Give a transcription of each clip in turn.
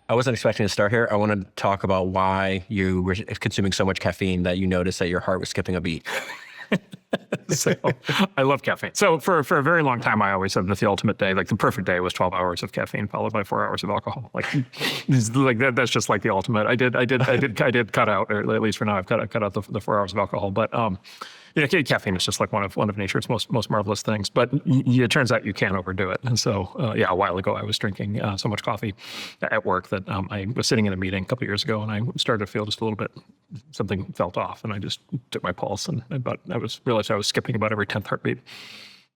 I wasn't expecting to start here. I want to talk about why you were consuming so much caffeine that you noticed that your heart was skipping a beat. So I love caffeine. So for a very long time, I always said that the ultimate day, like the perfect day, was 12 hours of caffeine followed by 4 hours of alcohol. Like that's just like the ultimate. I did cut out, or at least for now, I've cut out the 4 hours of alcohol. But caffeine is just like one of nature's most marvelous things. But it turns out you can't overdo it. And so a while ago, I was drinking so much coffee at work that I was sitting in a meeting a couple of years ago, and I started to feel just a little bit, something felt off, and I just took my pulse, and realized I was skipping about every 10th heartbeat.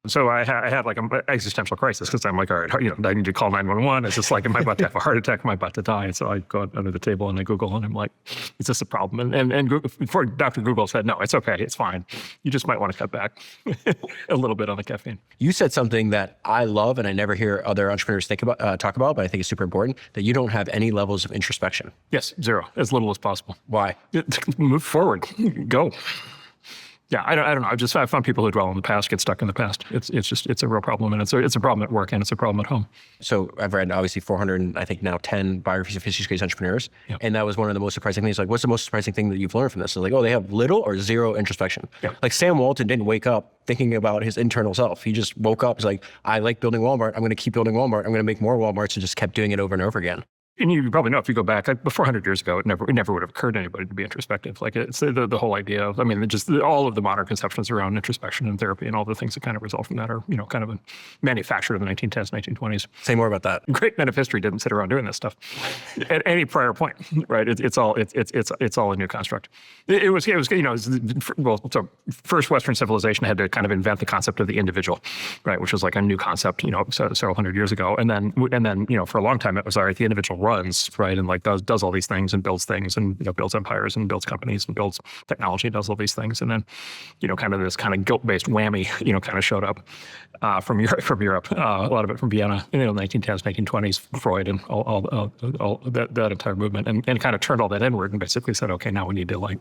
So I had like an existential crisis, because I'm like, all right, I need to call 911. It's just like, am I about to have a heart attack? Am I about to die? And so I go under the table and I Google, and I'm like, is this a problem? And before Dr. Google said, no, it's okay, it's fine. You just might want to cut back a little bit on the caffeine. You said something that I love and I never hear other entrepreneurs talk about, but I think it's super important, that you don't have any levels of introspection. Yes, zero, as little as possible. Why? Move forward, go. Yeah, I don't know. I found people who dwell on the past get stuck in the past. It's a real problem, and it's a problem at work, and it's a problem at home. So I've read obviously 400, I think now 10 biographies of history-based entrepreneurs, Yep. And that was one of the most surprising things. Like, what's the most surprising thing that you've learned from this? So like, oh, they have little or zero introspection. Yep. Like Sam Walton didn't wake up thinking about his internal self. He just woke up. He's like, I like building Walmart. I'm going to keep building Walmart. I'm going to make more Walmarts, and just kept doing it over and over again. And you probably know, if you go back, before 100 years ago, it never would have occurred to anybody to be introspective. Like, it's the whole idea of, just all of the modern conceptions around introspection and therapy and all the things that kind of result from that are, kind of manufactured in the 1910s, 1920s. Say more about that. Great men of history didn't sit around doing this stuff at any prior point, right? It's all a new construct. So first Western civilization had to kind of invent the concept of the individual, right? Which was like a new concept, several hundred years ago. And then, for a long time, it was, all right, the individual runs, right, and like does all these things and builds things, and builds empires and builds companies and builds technology, does all these things, and then kind of this kind of guilt-based whammy kind of showed up from Europe, a lot of it from Vienna in the 1910s, 1920s, Freud and all that entire movement, and kind of turned all that inward and basically said, okay, now we need to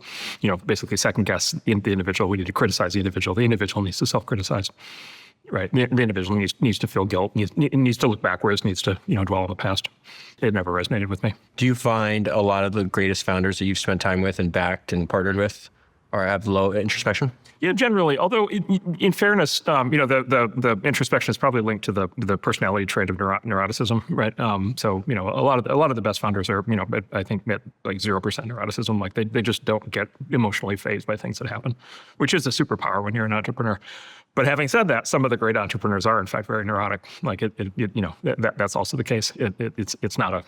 basically second guess the individual. We need to criticize the individual. The individual needs to self-criticize. Right. The individual needs to feel guilt, needs to look backwards, needs to, dwell on the past. It never resonated with me. Do you find a lot of the greatest founders that you've spent time with and backed and partnered with or have low introspection? Yeah, generally. Although, in fairness, the introspection is probably linked to the personality trait of neuroticism, right? So, a lot of the best founders are, I think, at like 0% neuroticism. Like they just don't get emotionally fazed by things that happen, which is a superpower when you're an entrepreneur. But having said that, some of the great entrepreneurs are in fact very neurotic. Like that's also the case. It's not a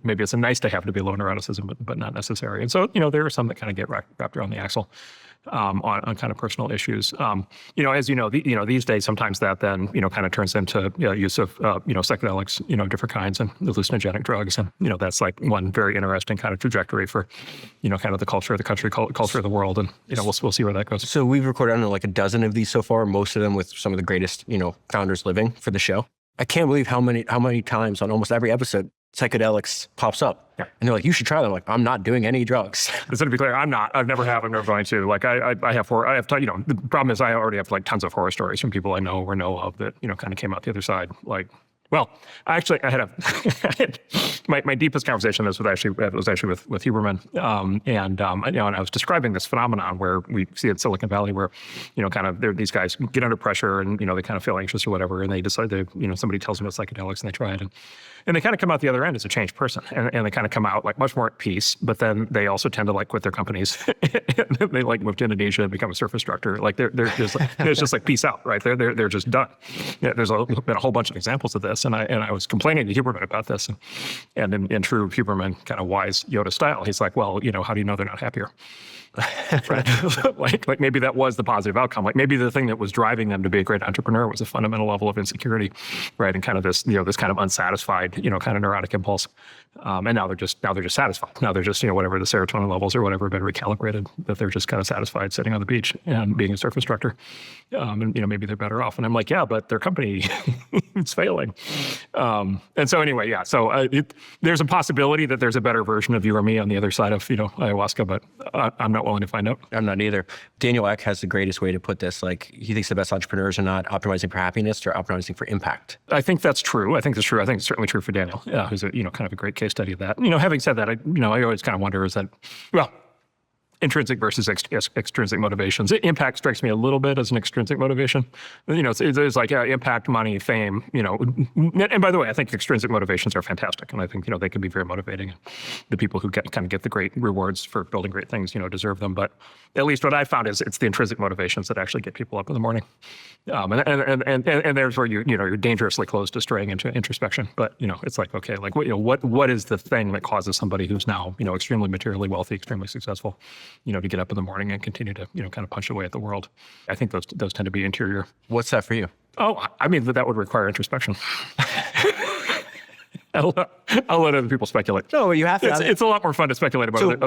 maybe it's a nice to have to be low neuroticism, but not necessary. And so there are some that kind of get wrapped around the axle on kind of personal issues. As these days sometimes that then kind of turns into use of psychedelics, different kinds, and hallucinogenic drugs, and that's like one very interesting kind of trajectory for kind of the culture of the country, culture of the world, and we'll see where that goes. So we've recorded, I don't know, like a dozen of these so far, most of them with some of the greatest founders living for the show. I can't believe how many times on almost every episode psychedelics pops up. Yeah. And they're like, you should try them. Like, I'm not doing any drugs. So to be clear, I'm not. I've never have. I'm never going to. Like, I have the problem is I already have like tons of horror stories from people I know or know of that, kind of came out the other side. Like, well, I had my deepest conversation was actually with Huberman, and I was describing this phenomenon where we see at Silicon Valley, where kind of these guys get under pressure and they kind of feel anxious or whatever, and they decide to somebody tells them about psychedelics and they try it, and they kind of come out the other end as a changed person, and they kind of come out like much more at peace. But then they also tend to like quit their companies. They like move to Indonesia and become a surf instructor. Like they're just like peace out, right? They're just done. Yeah, there's been a whole bunch of examples of this. And I was complaining to Huberman about this, and in true Huberman kind of wise Yoda style, he's like, well, how do you know they're not happier? Right? like maybe that was the positive outcome. Like maybe the thing that was driving them to be a great entrepreneur was a fundamental level of insecurity, right? And kind of this, this kind of unsatisfied, kind of neurotic impulse. And now they're just satisfied. Now they're just, whatever the serotonin levels or whatever have been recalibrated, that they're just kind of satisfied sitting on the beach and being a surf instructor. And maybe they're better off. And I'm like, yeah, but their company it's failing. And so anyway, yeah. So there's a possibility that there's a better version of you or me on the other side of, ayahuasca, but I'm not willing to find out. I'm not either. Daniel Ek has the greatest way to put this. Like, he thinks the best entrepreneurs are not optimizing for happiness, they're optimizing for impact. I think that's true. I think it's certainly true for Daniel, who's a, kind of a great case study of that. Having said that, I always kind of wonder is that, well, intrinsic versus extrinsic motivations. Impact strikes me a little bit as an extrinsic motivation. It's like impact, money, fame, And by the way, I think extrinsic motivations are fantastic. And I think, they can be very motivating. The people who get the great rewards for building great things, deserve them. But at least what I found is it's the intrinsic motivations that actually get people up in the morning. And there's where you're dangerously close to straying into introspection. But, it's like, okay, like what is the thing that causes somebody who's now, extremely materially wealthy, extremely successful, to get up in the morning and continue to, kind of punch away at the world. I think those tend to be interior. What's that for you? Oh, I mean, that would require introspection. I'll let other people speculate. No, you have to. It's a lot more fun to speculate about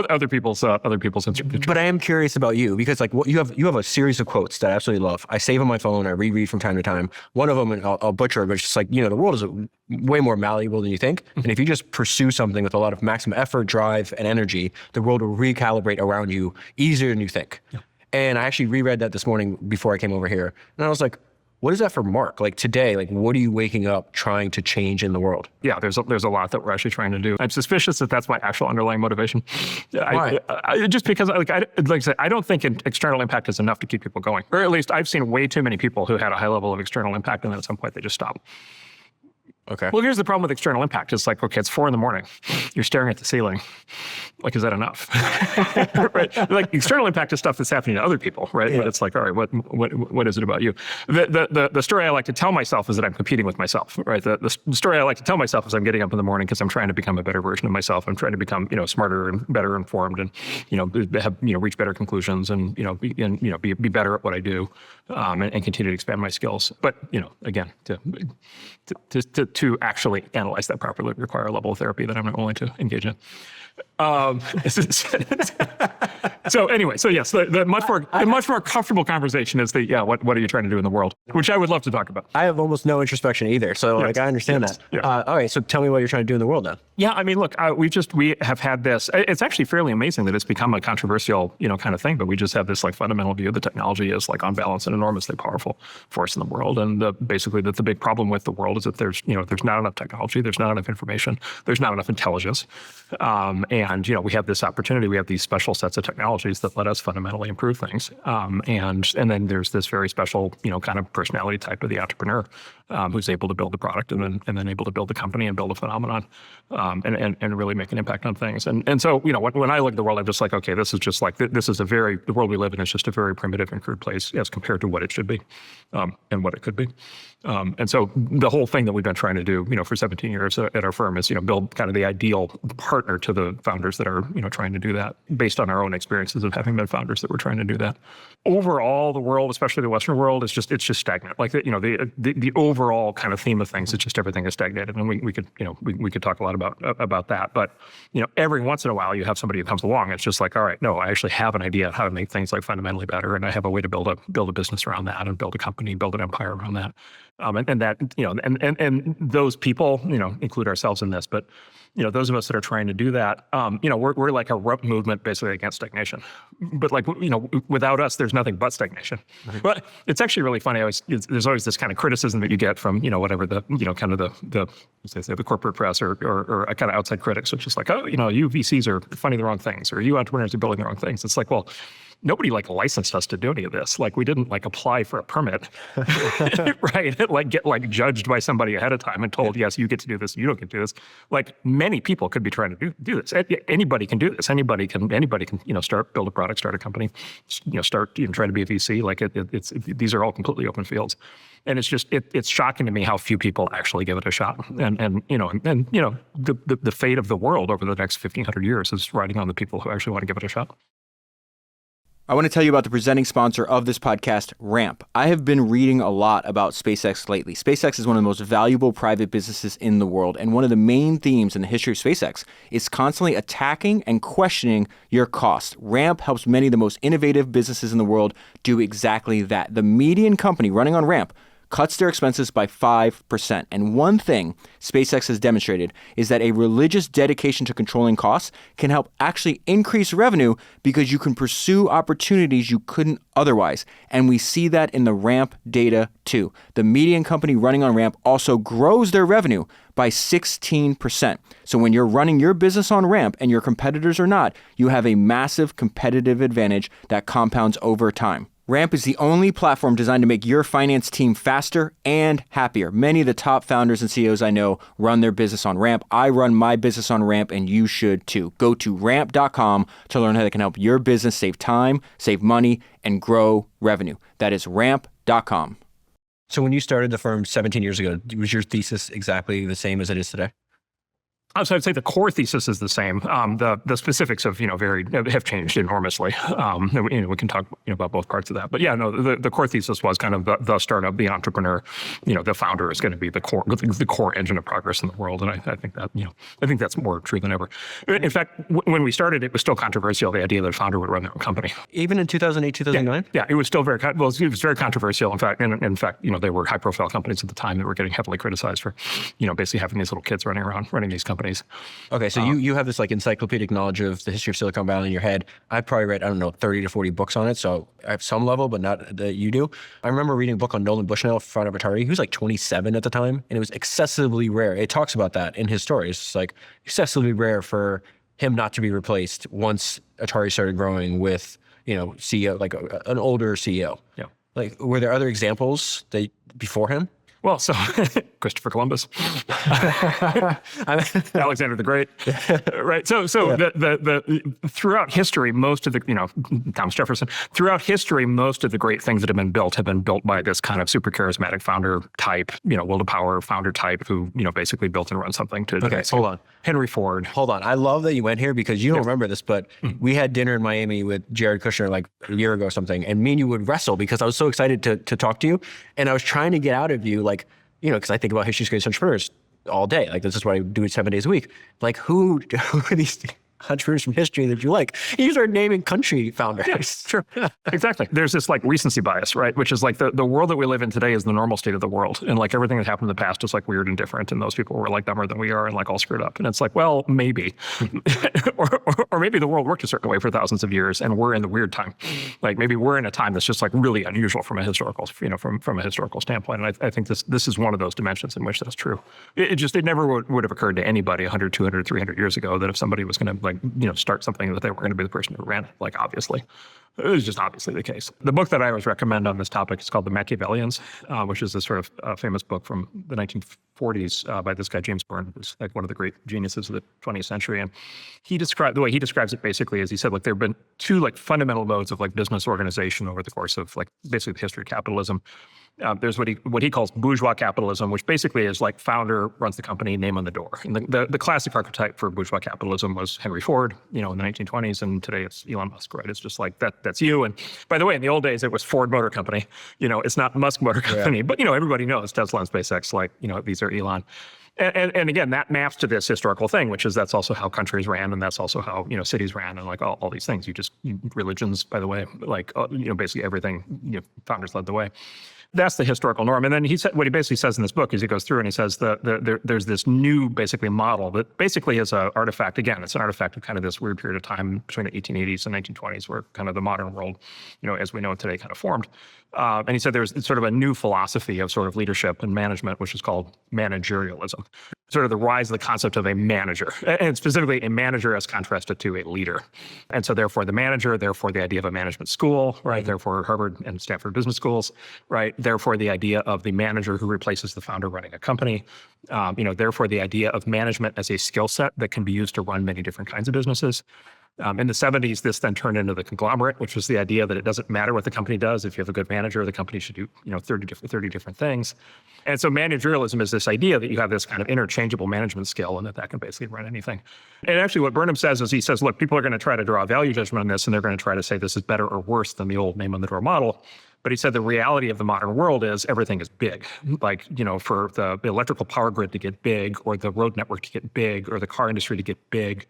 other people's interests. But I am curious about you because, like, you have a series of quotes that I absolutely love. I save on my phone. I reread from time to time. One of them, and I'll butcher it, but it's just like, the world is way more malleable than you think. Mm-hmm. And if you just pursue something with a lot of maximum effort, drive, and energy, the world will recalibrate around you easier than you think. Yeah. And I actually reread that this morning before I came over here, and I was like, what is that for Mark? Like today, like what are you waking up trying to change in the world? Yeah, there's a lot that we're actually trying to do. I'm suspicious that that's my actual underlying motivation. Why? Just because, like I said, I don't think external impact is enough to keep people going. Or at least I've seen way too many people who had a high level of external impact and then at some point they just stop. Okay. Well, here's the problem with external impact. It's like, okay, it's 4 a.m. You're staring at the ceiling. Like, is that enough? Right? Like, external impact is stuff that's happening to other people, right? Yeah. But it's like, all right, what is it about you? The story I like to tell myself is that I'm competing with myself, right? The story I like to tell myself is I'm getting up in the morning because I'm trying to become a better version of myself. I'm trying to become, smarter and better informed, and reach better conclusions, and be better at what I do, and continue to expand my skills. But again, to actually analyze that properly require a level of therapy that I'm not willing to engage in. So anyway, so yes, the much more comfortable conversation is what are you trying to do in the world, which I would love to talk about. I have almost no introspection either, so I understand that. Yeah. All right, so tell me what you're trying to do in the world now. Yeah, I mean, look, we have had this. It's actually fairly amazing that it's become a controversial kind of thing, but we just have this like fundamental view that technology is like on balance an enormously powerful force in the world, and basically that the big problem with the world is that there's not enough technology, there's not enough information, there's not enough intelligence, and we have this opportunity, we have these special sets of technologies that let us fundamentally improve things, and then there's this very special kind of personality type of the entrepreneur who's able to build a product and then able to build a company and build a phenomenon, and really make an impact on things. And so when I look at the world, I'm just like, okay, this is just like the world we live in is just a very primitive and crude place as compared to what it should be, and what it could be. And so the whole thing that we've been trying to do, for 17 years at our firm is, build kind of the ideal partner to the founders that are, trying to do that based on our own experiences of having been founders that were trying to do that. Overall, the world, especially the Western world, it's just stagnant. Like the overall kind of theme of things is just everything is stagnated, and we could talk a lot about that. But every once in a while, you have somebody who comes along. It's just like, all right, no, I actually have an idea of how to make things like fundamentally better, and I have a way to build a business around that, and build a company, build an empire around that. And that, and those people, include ourselves in this, but, those of us that are trying to do that, we're like a rope movement basically against stagnation. But like, without us, there's nothing but stagnation. Mm-hmm. But it's actually really funny. There's always this kind of criticism that you get from, whatever the, kind of the corporate press or kind of outside critics, which is like, oh, you VCs are funding the wrong things, or you entrepreneurs are building the wrong things. It's like, well, nobody like licensed us to do any of this. Like we didn't like apply for a permit, right? Like get like judged by somebody ahead of time and told, yes, you get to do this, you don't get to do this. Like many people could be trying to do this. Anybody can do this. Anybody can, build a product, start a company, start trying to be a VC. Like these are all completely open fields. And it's just, it's shocking to me how few people actually give it a shot. And the fate of the world over the next 1,500 years is riding on the people who actually want to give it a shot. I want to tell you about the presenting sponsor of this podcast, Ramp. I have been reading a lot about SpaceX lately. SpaceX is one of the most valuable private businesses in the world, and one of the main themes in the history of SpaceX is constantly attacking and questioning your cost. Ramp helps many of the most innovative businesses in the world do exactly that. The median company running on Ramp cuts their expenses by 5%. And one thing SpaceX has demonstrated is that a religious dedication to controlling costs can help actually increase revenue because you can pursue opportunities you couldn't otherwise. And we see that in the Ramp data too. The median company running on Ramp also grows their revenue by 16%. So when you're running your business on Ramp and your competitors are not, you have a massive competitive advantage that compounds over time. Ramp is the only platform designed to make your finance team faster and happier. Many of the top founders and CEOs I know run their business on Ramp. I run my business on Ramp, and you should too. Go to ramp.com to learn how they can help your business save time, save money, and grow revenue. That is ramp.com. So when you started the firm 17 years ago, was your thesis exactly the same as it is today? So I'd say the core thesis is the same. The specifics have have changed enormously. We can talk about both parts of that. But yeah, no, the core thesis was kind of the startup, the entrepreneur, the founder is going to be the core engine of progress in the world. And I think that I think that's more true than ever. In fact, when we started, it was still controversial, the idea that a founder would run their own company. Even in 2008, 2009? Yeah, it was still very it was very controversial. In fact, they were high profile companies at the time that were getting heavily criticized for basically having these little kids running around running these companies. Okay, so you have this like encyclopedic knowledge of the history of Silicon Valley in your head. I've probably read, 30 to 40 books on it, so I have some level, but not that you do. I remember reading a book on Nolan Bushnell, founder of Atari. He was like 27 at the time, and it was excessively rare. It talks about that in his story. It's like excessively rare for him not to be replaced once Atari started growing with, CEO, like an older CEO. Yeah. Like, were there other examples that before him? Well, so Christopher Columbus, Alexander the Great, right? So the throughout history, most of the Thomas Jefferson, throughout history, most of the great things that have been built by this kind of super charismatic founder type, will to power founder type who basically built and run something to. Okay, hold on. Henry Ford. Hold on. I love that you went here because you don't remember this, but we had dinner in Miami with Jared Kushner like a year ago or something, and me and you would wrestle because I was so excited to talk to you, and I was trying to get out of you because I think about history's greatest entrepreneurs all day. Like, this is what I do 7 days a week. Like, who are these entrepreneurs from history that you like? You start naming country founders. Yeah, sure. Exactly. There's this like recency bias, right? Which is like the world that we live in today is the normal state of the world. And like everything that happened in the past is like weird and different. And those people were like dumber than we are and like all screwed up. And it's like, well, maybe. or maybe the world worked a certain way for thousands of years and we're in the weird time. Like maybe we're in a time that's just like really unusual from a historical, from a historical standpoint. And I think this is one of those dimensions in which that's true. It never would have occurred to anybody 100, 200, 300 years ago that if somebody was going to start something that they were going to be the person who ran it, like obviously. It was just obviously the case. The book that I always recommend on this topic is called The Machiavellians, which is this sort of famous book from the 1940s by this guy, James Byrne, who's like one of the great geniuses of the 20th century. And the way he describes it basically is he said, there have been two like fundamental modes of like business organization over the course of like basically the history of capitalism. There's what he calls bourgeois capitalism, which basically is like founder runs the company, name on the door. And the classic archetype for bourgeois capitalism was Henry Ford, in the 1920s, and today it's Elon Musk, right? It's just like that's you. And by the way, in the old days it was Ford Motor Company. It's not Musk Motor Company, but everybody knows Tesla and SpaceX. Like these are Elon. And again, that maps to this historical thing, which is that's also how countries ran, and that's also how cities ran, and like all these things. Religions, by the way, like basically everything. Founders led the way. That's the historical norm. And then what he basically says in this book is he goes through and he says there's this new basically model that basically is an artifact. Again, it's an artifact of kind of this weird period of time between the 1880s and 1920s where kind of the modern world, as we know it today, kind of formed. And he said there's sort of a new philosophy of sort of leadership and management, which is called managerialism. Sort of the rise of the concept of a manager, and specifically a manager as contrasted to a leader. And so therefore the manager, therefore the idea of a management school, right? Therefore Harvard and Stanford business schools, right? Therefore the idea of the manager who replaces the founder running a company. Therefore the idea of management as a skill set that can be used to run many different kinds of businesses. In the 70s, this then turned into the conglomerate, which was the idea that it doesn't matter what the company does. If you have a good manager, the company should do 30 different things. And so managerialism is this idea that you have this kind of interchangeable management skill and that can basically run anything. And actually what Burnham says is he says, look, people are going to try to draw a value judgment on this and they're going to try to say this is better or worse than the old name on the door model. But he said the reality of the modern world is everything is big. Like, for the electrical power grid to get big or the road network to get big or the car industry to get big,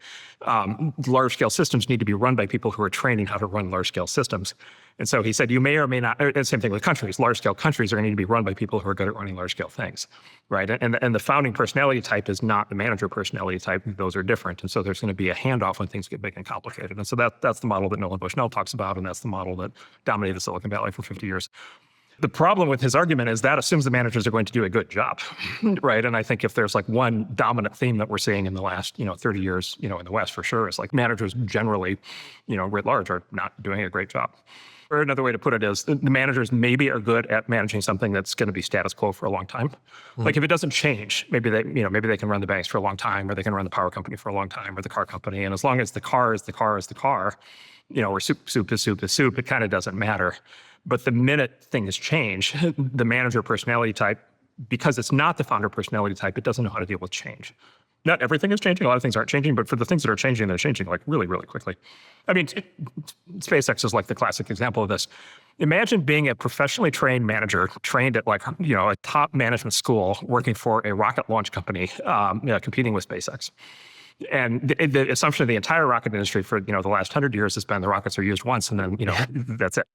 large scale systems need to be run by people who are trained in how to run large scale systems. And so he said, you may or may not, and same thing with countries, large-scale countries are going to need to be run by people who are good at running large-scale things, right? And the founding personality type is not the manager personality type. Those are different. And so there's going to be a handoff when things get big and complicated. And so that's the model that Nolan Bushnell talks about, and that's the model that dominated Silicon Valley for 50 years. The problem with his argument is that assumes the managers are going to do a good job, right? And I think if there's like one dominant theme that we're seeing in the last, 30 years, in the West for sure, is like managers generally, writ large are not doing a great job. Or another way to put it is the managers maybe are good at managing something that's going to be status quo for a long time. Like if it doesn't change, maybe they can run the banks for a long time, or they can run the power company for a long time, or the car company. And as long as the car is the car is the car, or soup is soup is soup, it kind of doesn't matter. But the minute things change, the manager personality type, because it's not the founder personality type, it doesn't know how to deal with change. Not everything is changing. A lot of things aren't changing, but for the things that are changing, they're changing like really, really quickly. I mean, SpaceX is like the classic example of this. Imagine being a professionally trained manager, trained at like, a top management school, working for a rocket launch company, competing with SpaceX. And the assumption of the entire rocket industry for the last 100 years has been the rockets are used once and then that's it.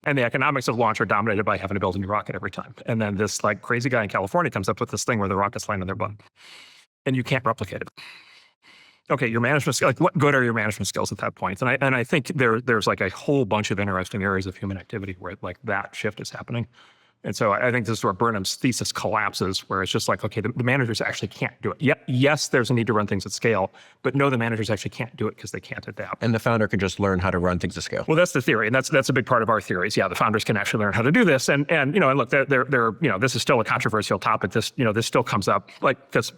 And the economics of launch are dominated by having to build a new rocket every time. And then this like crazy guy in California comes up with this thing where the rockets land on their butt, and you can't replicate it. Okay, your management skills. Like, what good are your management skills at that point? And I think there's like a whole bunch of interesting areas of human activity where like that shift is happening. And so I think this is where Burnham's thesis collapses, where it's just like, okay, the managers actually can't do it. Yes, there's a need to run things at scale, but no, the managers actually can't do it because they can't adapt. And the founder can just learn how to run things at scale. Well, that's the theory, and that's a big part of our theories. Yeah, the founders can actually learn how to do this, and look, this is still a controversial topic. This still comes up, like, because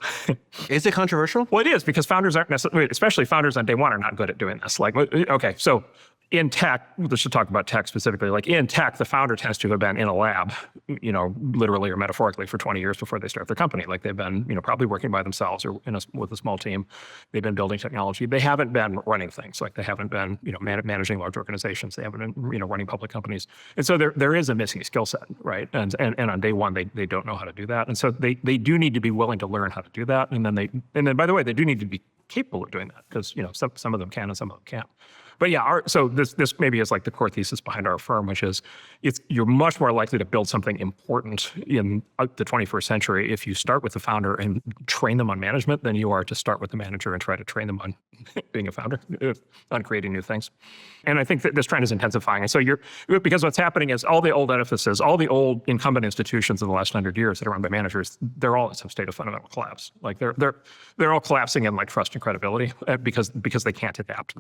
is it controversial? Well, it is, because founders aren't necessarily, especially founders on day one, are not good at doing this. Like, okay, so in tech, let's just talk about tech specifically. Like in tech, the founder tends to have been in a lab, literally or metaphorically for 20 years before they start their company. Like they've been, probably working by themselves or with a small team. They've been building technology. They haven't been running things. Like they haven't been, managing large organizations. They haven't been, running public companies. And so there is a missing skill set, right? And on day one, they don't know how to do that. And so they do need to be willing to learn how to do that. And then by the way, they do need to be capable of doing that, because some of them can and some of them can't. But yeah, so this maybe is like the core thesis behind our firm, which is you're much more likely to build something important in the 21st century if you start with the founder and train them on management than you are to start with the manager and try to train them on being a founder, on creating new things. And I think that this trend is intensifying. And so because what's happening is all the old edifices, all the old incumbent institutions of the last 100 years that are run by managers, they're all in some state of fundamental collapse. Like they're all collapsing in like trust and credibility because they can't adapt.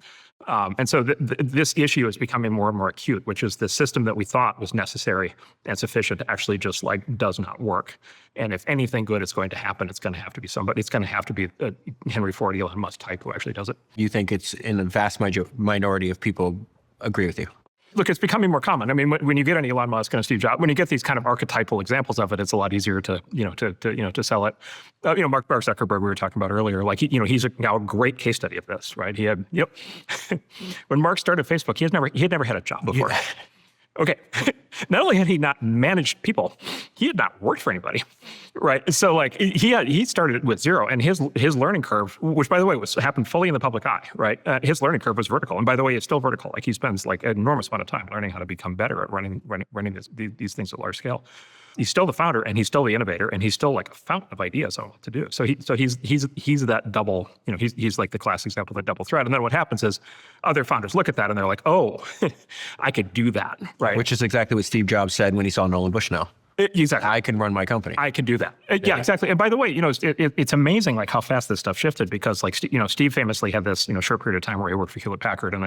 And so this issue is becoming more and more acute, which is the system that we thought was necessary and sufficient to actually just like does not work. And if anything good is going to happen, it's going to have to be somebody. It's going to have to be a Henry Ford, Elon Musk type who actually does it. You think it's in a vast minority of people agree with you? Look, it's becoming more common. I mean, when you get an Elon Musk and a Steve Jobs, when you get these kind of archetypal examples of it, it's a lot easier to sell it. Mark Zuckerberg, we were talking about earlier, like he's now a great case study of this, right? He had, when Mark started Facebook, he had never had a job before. Yeah. Okay. Not only had he not managed people, he had not worked for anybody, right? So like he started with zero, and his learning curve, which by the way happened fully in the public eye, right? His learning curve was vertical, and by the way, it's still vertical. Like he spends like an enormous amount of time learning how to become better at running these things at large scale. He's still the founder, and he's still the innovator, and he's still like a fountain of ideas on what to do. So he's that double, he's like the classic example of the double threat. And then what happens is other founders look at that and they're like, oh, I could do that, right? Which is exactly what Steve Jobs said when he saw Nolan Bushnell. Exactly. I can run my company. I can do that. Yeah, exactly. And by the way, it's amazing like how fast this stuff shifted, because like, Steve famously had this, short period of time where he worked for Hewlett-Packard. And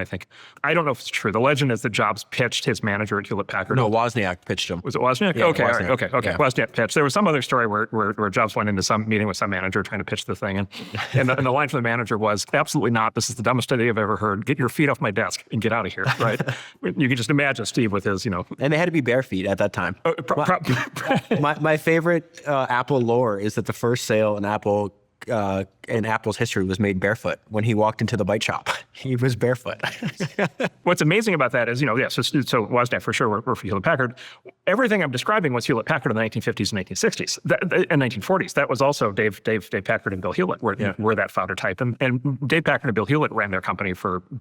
I don't know if it's true. The legend is that Jobs pitched his manager at Hewlett-Packard. No, Wozniak pitched him. Was it Wozniak? Yeah, okay. Wozniak. All right. Okay. Yeah. Wozniak pitched. There was some other story where Jobs went into some meeting with some manager trying to pitch the thing. And the line from the manager was, absolutely not. This is the dumbest idea I've ever heard. Get your feet off my desk and get out of here, right? You can just imagine Steve with his, And they had to be bare feet at that time. My favorite Apple lore is that the first sale an Apple in Apple's history was made barefoot. When he walked into the bite shop, he was barefoot. What's amazing about that is, so Wozniak for sure worked for Hewlett-Packard. Everything I'm describing was Hewlett-Packard in the 1950s and 1960s and 1940s. That was also Dave Packard and Bill Hewlett were that founder type. And Dave Packard and Bill Hewlett ran their company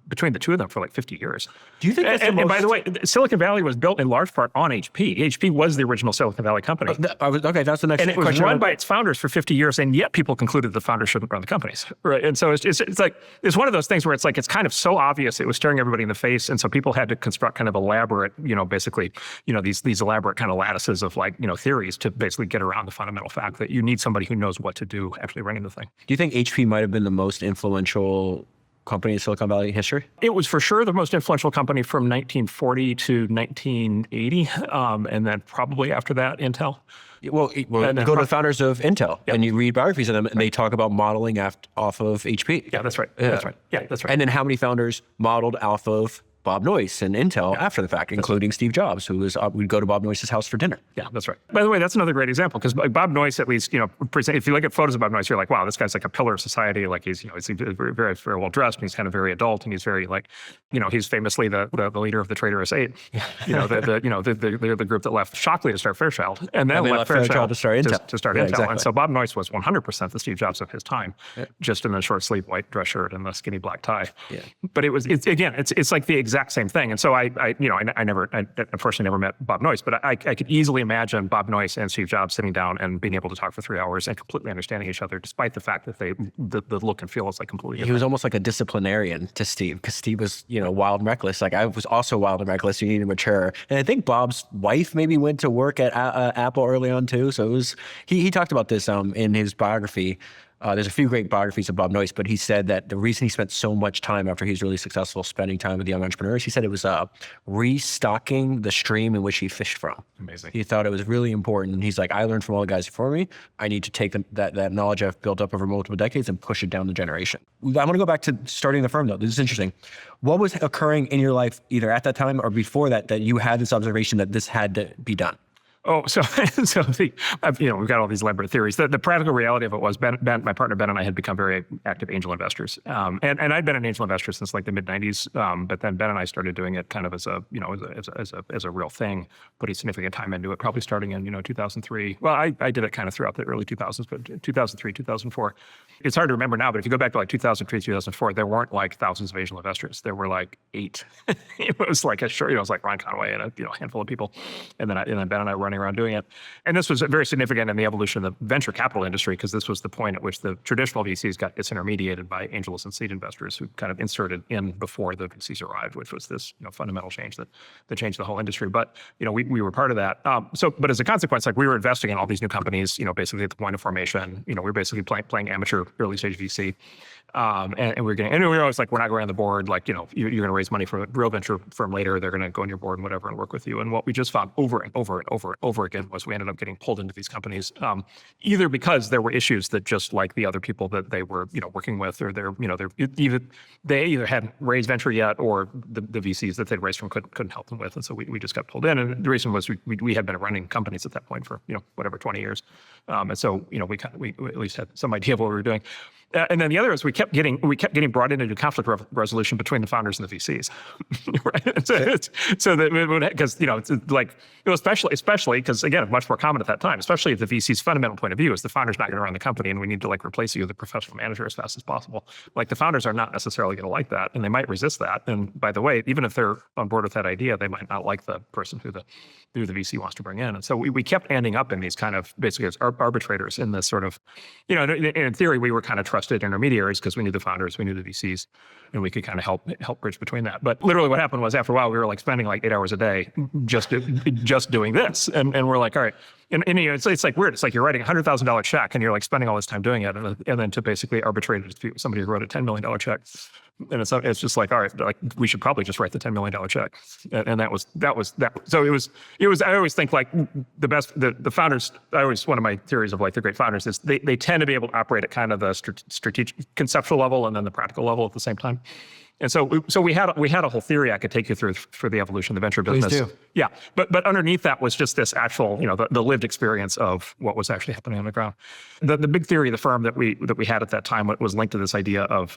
between the two of them for like 50 years. Do you think that's and by the way, Silicon Valley was built in large part on HP. HP was the original Silicon Valley company. Okay, that's the next and it was run by its founders for 50 years, and yet people concluded the founders shouldn't run the companies, right? And so it's like it's one of those things where it's like it's kind of so obvious it was staring everybody in the face, and so people had to construct kind of elaborate, basically, these elaborate kind of lattices of like theories to basically get around the fundamental fact that you need somebody who knows what to do actually running the thing. Do you think HP might have been the most influential company in Silicon Valley history? It was for sure the most influential company from 1940 to 1980, and then probably after that, Intel. Well, go to the founders of Intel and you read biographies of them, and they talk about modeling off of HP. Yeah, that's right. That's right. Yeah, that's right. And then how many founders modeled off of Bob Noyce and Intel after the fact, including Steve Jobs, who was we'd go to Bob Noyce's house for dinner. Yeah, that's right. By the way, that's another great example because Bob Noyce, at least, if you look at photos of Bob Noyce, you're like, wow, this guy's like a pillar of society. Like he's very, very, very well dressed, and he's kind of very adult, and he's very like, he's famously the leader of the Traitorous Eight. The group that left Shockley to start Fairchild, and then left Fairchild to start Intel. Exactly. And so Bob Noyce was 100% the Steve Jobs of his time, just in the short sleeve white dress shirt and the skinny black tie. Yeah. But it's like the exact same thing. And so I unfortunately never met Bob Noyce, but I could easily imagine Bob Noyce and Steve Jobs sitting down and being able to talk for 3 hours and completely understanding each other, despite the fact that the look and feel is like completely different. He was almost like a disciplinarian to Steve, because Steve was, wild and reckless. Like I was also wild and reckless. You need to mature. And I think Bob's wife maybe went to work at Apple early on too. So it was, he talked about this in his biography. There's a few great biographies of Bob Noyce, but he said that the reason he spent so much time after he was really successful spending time with young entrepreneurs, he said it was restocking the stream in which he fished from. Amazing. He thought it was really important. He's like, I learned from all the guys before me. I need to take that knowledge I've built up over multiple decades and push it down the generation. I want to go back to starting the firm, though. This is interesting. What was occurring in your life, either at that time or before that you had this observation that this had to be done? Oh, we've got all these elaborate theories. The practical reality of it was Ben, my partner Ben, and I had become very active angel investors, and I'd been an angel investor since like the mid '90s. But then Ben and I started doing it kind of as a real thing, putting significant time into it. Probably starting in 2003. Well, I did it kind of throughout the early 2000s, but 2003, 2004. It's hard to remember now, but if you go back to like 2003, 2004, there weren't like thousands of angel investors. There were like 8. It was like it was like Ron Conway and a handful of people, and then Ben and I running around doing it. And this was very significant in the evolution of the venture capital industry, because this was the point at which the traditional VCs got disintermediated by angels and seed investors who kind of inserted in before the VCs arrived, which was this fundamental change that changed the whole industry. But we were part of that. But as a consequence, like we were investing in all these new companies, basically at the point of formation. We were basically playing amateur early stage VC. And we were always like, we're not going on the board. Like, you're going to raise money from a real venture firm later. They're going to go on your board and whatever and work with you. And what we just found over and over and over and over again was we ended up getting pulled into these companies, either because there were issues that just like the other people that they were, working with, or they either hadn't raised venture yet, or the VCs that they'd raised from couldn't help them with. And so we just got pulled in. And the reason was we had been running companies at that point for, 20 years. And so, we at least had some idea of what we were doing. And then the other is we kept getting brought into conflict resolution between the founders and the VCs, right? So that because it's like especially because again, much more common at that time, especially if the VC's fundamental point of view is the founder's not going to run the company and we need to like replace you with a professional manager as fast as possible. Like the founders are not necessarily going to like that, and they might resist that. And by the way, even if they're on board with that idea, they might not like the person who the VC wants to bring in. And so we kept ending up in these kind of basically as arbitrators in this sort of, in theory, we were kind of trusted intermediaries because we knew the founders, we knew the VCs, and we could kind of help bridge between that. But literally what happened was after a while, we were like spending like 8 hours a day just doing this. And we're like, all right. And it's like weird. It's like you're writing a $100,000 check and you're like spending all this time doing it. And then to basically arbitrate it with somebody who wrote a $10 million check. And it's just like, all right, like we should probably just write the $10 million check. And that was. So it was, I always think like the founders, one of my theories of like the great founders is they tend to be able to operate at kind of the strategic conceptual level and then the practical level at the same time. And so we had a whole theory I could take you through for the evolution of the venture business. Please do. Yeah, but underneath that was just this actual, the lived experience of what was actually happening on the ground. The big theory of the firm that we had at that time was linked to this idea of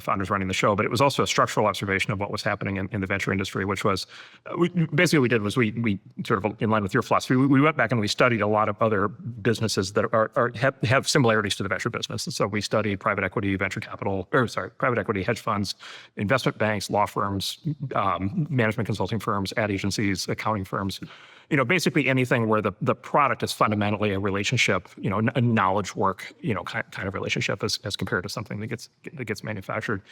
founders running the show, but it was also a structural observation of what was happening in the venture industry, which was basically what we did was we sort of, in line with your philosophy, we went back and we studied a lot of other businesses that have similarities to the venture business. And so we studied private equity, private equity, hedge funds, investment banks, law firms, management consulting firms, ad agencies, accounting firms. Basically anything where the product is fundamentally a relationship, a knowledge work, kind of relationship as compared to something that gets manufactured.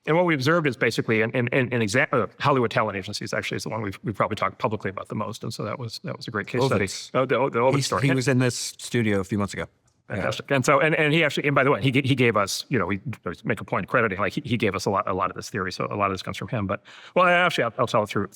And what we observed is basically an example. Hollywood talent agencies actually is the one we've probably talked publicly about the most, and so that was a great case study. The Ovitz story. He was in this studio a few months ago. Fantastic. And so, and he actually, and by the way, he gave us, we make a point of crediting, like he gave us a lot of this theory. So a lot of this comes from him. But well, actually, I'll tell it through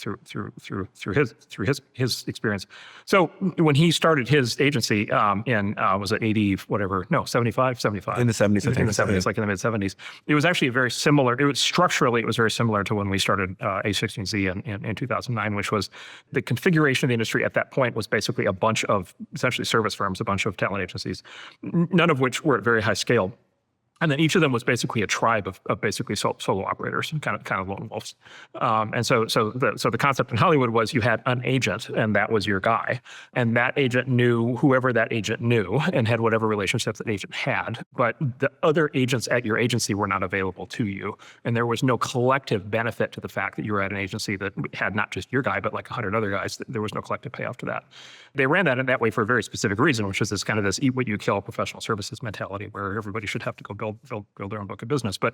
his experience. So when he started his agency was it 75? In the 70s, I think. In the 70s, like in the mid 70s. It was actually very similar. It was very similar to when we started A16Z in 2009, which was the configuration of the industry at that point was basically a bunch of essentially service firms, a bunch of talent agencies, none of which were at very high scale. And then each of them was basically a tribe of basically solo operators, kind of lone wolves. And so the concept in Hollywood was you had an agent, and that was your guy, and that agent knew whoever that agent knew, and had whatever relationship that agent had. But the other agents at your agency were not available to you, and there was no collective benefit to the fact that you were at an agency that had not just your guy, but like 100 other guys. There was no collective payoff to that. They ran that in that way for a very specific reason, which is this kind of this eat what you kill professional services mentality, where everybody should have to go build their own book of business. But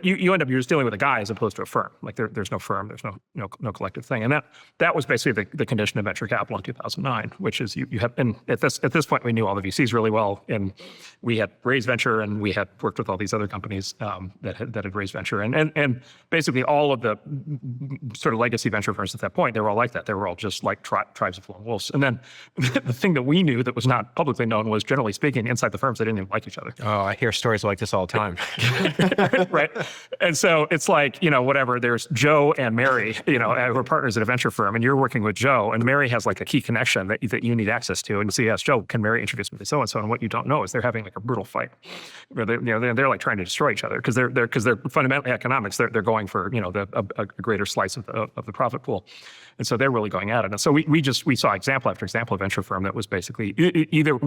you end up, you're just dealing with a guy as opposed to a firm. Like there's no firm, there's no collective thing. And that was basically the condition of venture capital in 2009, which is you have, and at this point we knew all the VCs really well, and we had raised venture, and we had worked with all these other companies that had raised venture, and basically all of the sort of legacy venture firms at that point, they were all like that. They were all just like tribes of lone wolves. And then the thing that we knew that was not publicly known was, generally speaking, inside the firms, they didn't even like each other. Oh, I hear stories like this all the time. Right. And so it's like, whatever, there's Joe and Mary, who are partners at a venture firm, and you're working with Joe, and Mary has like a key connection that you need access to. And so you ask Joe, can Mary introduce me to so-and-so? And what you don't know is they're having like a brutal fight where they're like trying to destroy each other because they're fundamentally economics. They're going for, a greater slice of the profit pool. And so they're really going at it. And so we saw example after example of venture firm that was basically either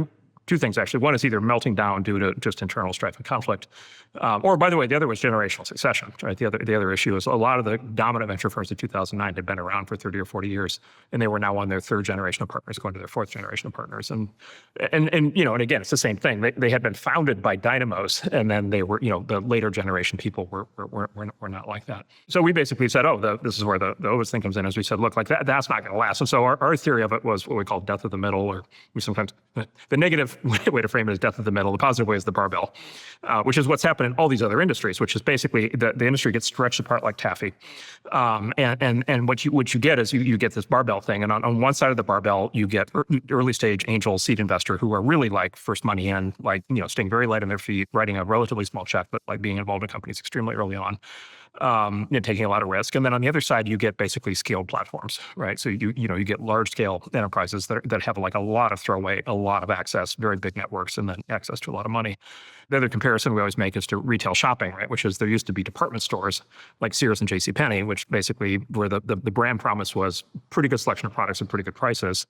two things, actually. One is either melting down due to just internal strife and conflict, or, by the way, the other was generational succession, right? The other issue is a lot of the dominant venture firms in 2009 had been around for 30 or 40 years, and they were now on their third generation of partners, going to their fourth generation of partners. And again, it's the same thing. They had been founded by dynamos, and then they were, the later generation people were not like that. So we basically said, this is where the Ovitz thing comes in, as we said, look, like that's not going to last. And so our theory of it was what we call death of the middle, or we sometimes, the negative way to frame it is death of the middle. The positive way is the barbell, which is what's happened in all these other industries, which is basically the industry gets stretched apart like taffy. And what you get is you get this barbell thing. And on one side of the barbell, you get early stage angel seed investor who are really like first money in, like, staying very light on their feet, writing a relatively small check, but like being involved in companies extremely early on. Taking a lot of risk. And then on the other side, you get basically scaled platforms, right? So you get large scale enterprises that have like a lot of throwaway, a lot of access, very big networks, and then access to a lot of money. The other comparison we always make is to retail shopping, right? Which is there used to be department stores like Sears and JCPenney, which basically where the brand promise was pretty good selection of products and pretty good prices.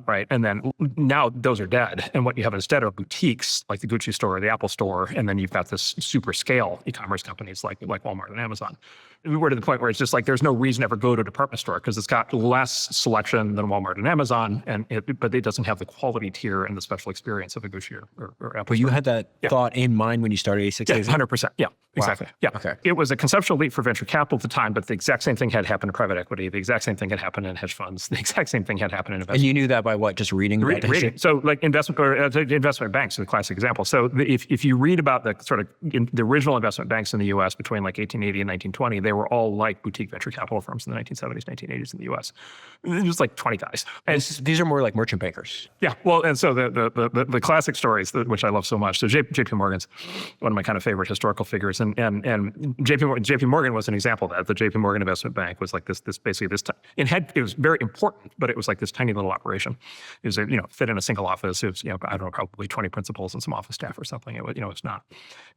Right. And then now those are dead. And what you have instead are boutiques like the Gucci store or the Apple store. And then you've got this super scale e-commerce companies like Walmart and Amazon. And we're to the point where it's just like there's no reason to ever go to a department store because it's got less selection than Walmart and Amazon, but it doesn't have the quality tier and the special experience of a Gucci or Apple. But you had that thought in mind when you started A16Z? Yeah, 100%. Yeah, exactly. Yeah. Okay. It was a conceptual leap for venture capital at the time, but the exact same thing had happened in private equity. The exact same thing had happened in hedge funds. The exact same thing had happened in investment. And you knew that by what? Just reading? Reading. So like investment banks is a classic example. So if you read about the sort of the original investment banks in the U.S. between like 1880 and 1920, they were all like boutique venture capital firms in the 1970s, 1980s in the US. It was like 20 guys. And These are more like merchant bankers. yeah, well, and so the classic stories, which I love so much. So JP Morgan's one of my kind of favorite historical figures, and JP Morgan was an example of that. The JP Morgan Investment Bank was like this basically this time. It was very important, but it was like this tiny little operation. It was fit in a single office. It was I don't know, probably 20 principals and some office staff or something. It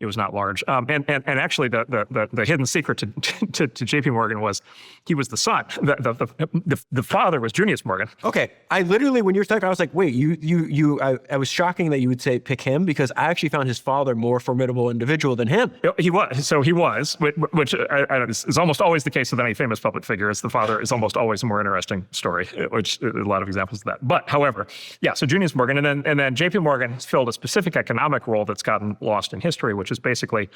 was not large. And actually the hidden secret to JP Morgan was he was the son. The father was Junius Morgan. Okay, I literally, when you were talking, I was like, wait, I was shocking that you would say pick him, because I actually found his father more formidable individual than him. He was, which is almost always the case with any famous public figure. Is the father is almost always a more interesting story, which a lot of examples of that. But however, yeah, so Junius Morgan, and then JP Morgan has filled a specific economic role that's gotten lost in history, which is basically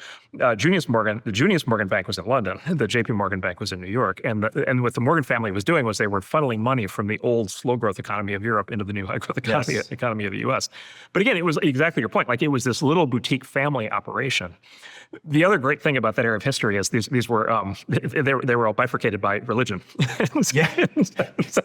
Junius Morgan. The Junius Morgan Bank was in London, the JP Morgan Bank was in New York, and what the Morgan family was doing was they were funneling money from the old slow growth economy of Europe into the new high growth economy of the U.S. But again, it was exactly your point. Like, it was this little boutique family operation. The other great thing about that era of history is these were they were all bifurcated by religion. Yeah. So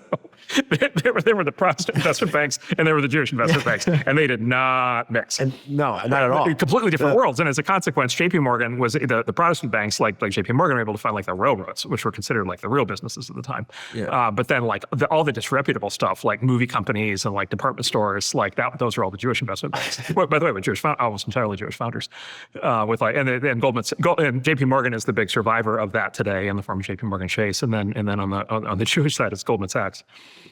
there were the Protestant investment banks and there were the Jewish investment banks, and they did not mix. And no, not at all. Completely different worlds. And as a consequence, JP Morgan was the Protestant banks like JP Morgan were able to find like the railroads, which were considered like the real businesses at the time. Yeah. But then like all the disreputable stuff, like movie companies and like department stores, like that, those are all the Jewish investment banks. By the way, with almost entirely Jewish founders, with like and JP Morgan is the big survivor of that today in the form of JP Morgan Chase, and then on the Jewish side, it's Goldman Sachs,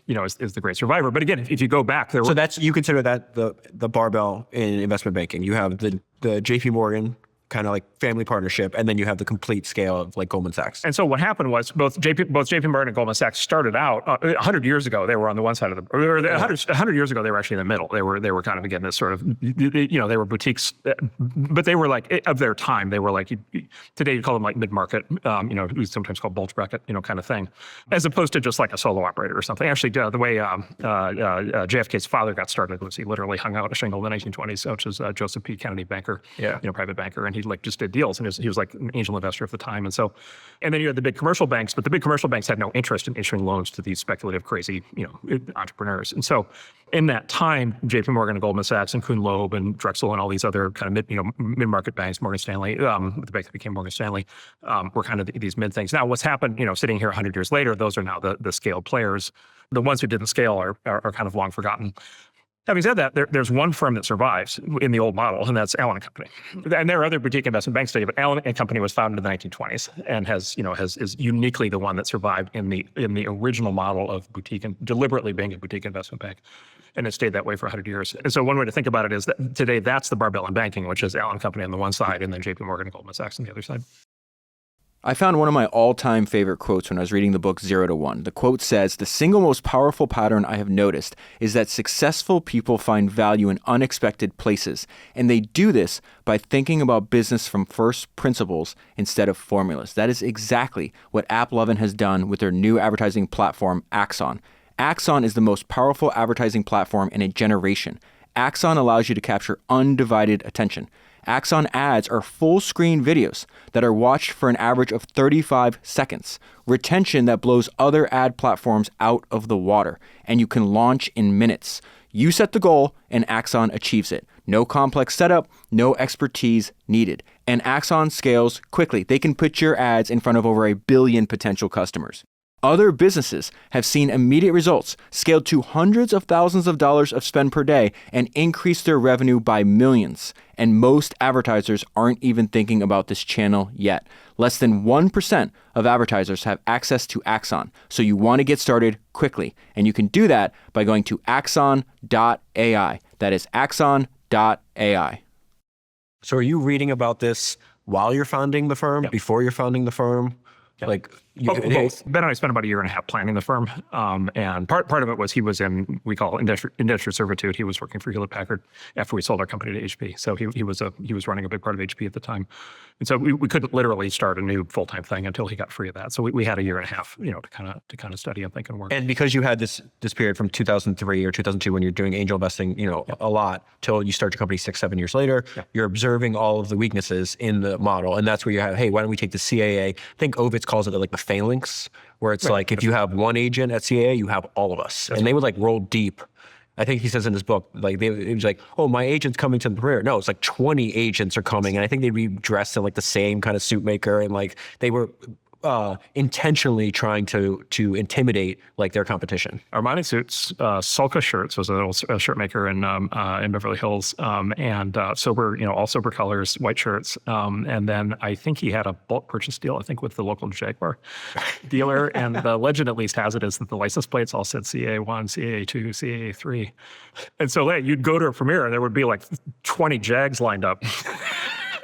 is the great survivor. But again, if you go back, So that's, you consider that the barbell in investment banking. You have the JP Morgan kind of like family partnership, and then you have the complete scale of like Goldman Sachs. And so what happened was both JP Morgan and Goldman Sachs started out 100 years ago. They were on the one side of 100 years ago. They were actually in the middle. They were kind of, again, this sort of, they were boutiques, but they were like of their time. They were like, today you call them like mid-market, we sometimes call bulge bracket, kind of thing, as opposed to just like a solo operator or something. Actually, the way JFK's father got started was he literally hung out a shingle in the 1920s, which is Joseph P. Kennedy banker, private banker, and he like just did deals, and he was like an angel investor at the time. And then you had the big commercial banks, but the big commercial banks had no interest in issuing loans to these speculative, crazy, entrepreneurs. And so in that time, JP Morgan and Goldman Sachs and Kuhn Loeb and Drexel and all these other kind of mid-market banks, Morgan Stanley, the bank that became Morgan Stanley, were kind of these mid things. Now, what's happened, sitting here 100 years later, those are now the scaled players. The ones who didn't scale are kind of long forgotten. Having said that, there's one firm that survives in the old model, and that's Allen & Company. And there are other boutique investment banks today, but Allen & Company was founded in the 1920s and is uniquely the one that survived in the original model of boutique and deliberately being a boutique investment bank. And it stayed that way for 100 years. And so one way to think about it is that today that's the Barbell of Banking, which is Allen & Company on the one side and then JP Morgan and Goldman Sachs on the other side. I found one of my all-time favorite quotes when I was reading the book 0 to 1. The quote says, "The single most powerful pattern I have noticed is that successful people find value in unexpected places, and they do this by thinking about business from first principles instead of formulas." That is exactly what AppLovin has done with their new advertising platform, Axon. Axon is the most powerful advertising platform in a generation. Axon allows you to capture undivided attention. Axon ads are full-screen videos that are watched for an average of 35 seconds, retention that blows other ad platforms out of the water, and you can launch in minutes. You set the goal, and Axon achieves it. No complex setup, no expertise needed. And Axon scales quickly. They can put your ads in front of over 1 billion potential customers. Other businesses have seen immediate results, scaled to hundreds of thousands of dollars of spend per day, and increased their revenue by millions. And most advertisers aren't even thinking about this channel yet. Less than 1% of advertisers have access to Axon. So you want to get started quickly. And you can do that by going to axon.ai. That is axon.ai. So are you reading about this while you're founding the firm, before you're founding the firm? Yep. Like, Both. Ben and I spent about a year and a half planning the firm, and part of it was he was in, we call indentured servitude. He was working for Hewlett-Packard after we sold our company to HP. So he was running a big part of HP at the time, and so we couldn't literally start a new full-time thing until he got free of that. So we had a year and a half, to kind of study and think and work. And because you had this period from 2003 or 2002 when you're doing angel investing, a lot till you start your company 6-7 years later, you're observing all of the weaknesses in the model, and that's where you have, hey, why don't we take the CAA? I think Ovitz calls it like the phalanx, where it's like if you have one agent at CAA, you have all of us, and they would like roll deep. I think he says in his book, like it was like, oh, my agent's coming to the premiere. No, it's like 20 agents are coming, and I think they'd be dressed in like the same kind of suit maker, and like they were intentionally trying to intimidate like their competition. Armani suits, Sulca Shirts was an old shirt maker in Beverly Hills, and sober, all sober colors, white shirts, and then I think he had a bulk purchase deal, I think, with the local Jaguar dealer, and the legend at least has it is that the license plates all said CAA1, CAA2, CAA3, and so you'd go to a premiere and there would be like 20 Jags lined up.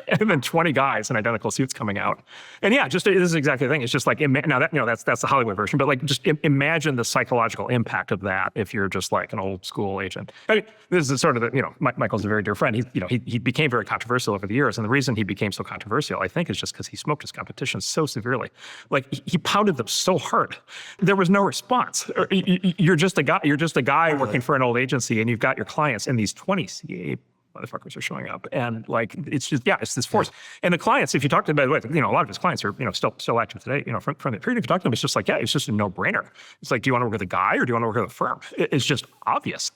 And then 20 guys in identical suits coming out. And yeah, this is exactly the thing. It's just like, now that, that's the Hollywood version, but like just imagine the psychological impact of that if you're just like an old school agent. I mean, this is sort of the, Michael's a very dear friend. He became very controversial over the years. And the reason he became so controversial, I think, is just because he smoked his competition so severely. Like he pounded them so hard. There was no response. You're just a guy working for an old agency, and you've got your clients, and these 20 CAA motherfuckers are showing up, and like it's just it's this force. And the clients, if you talk to them, by the way, a lot of his clients are still active today. From the period if you talk to them, it's just like it's just a no-brainer. It's like, do you want to work with a guy or do you want to work with a firm? It's just obvious.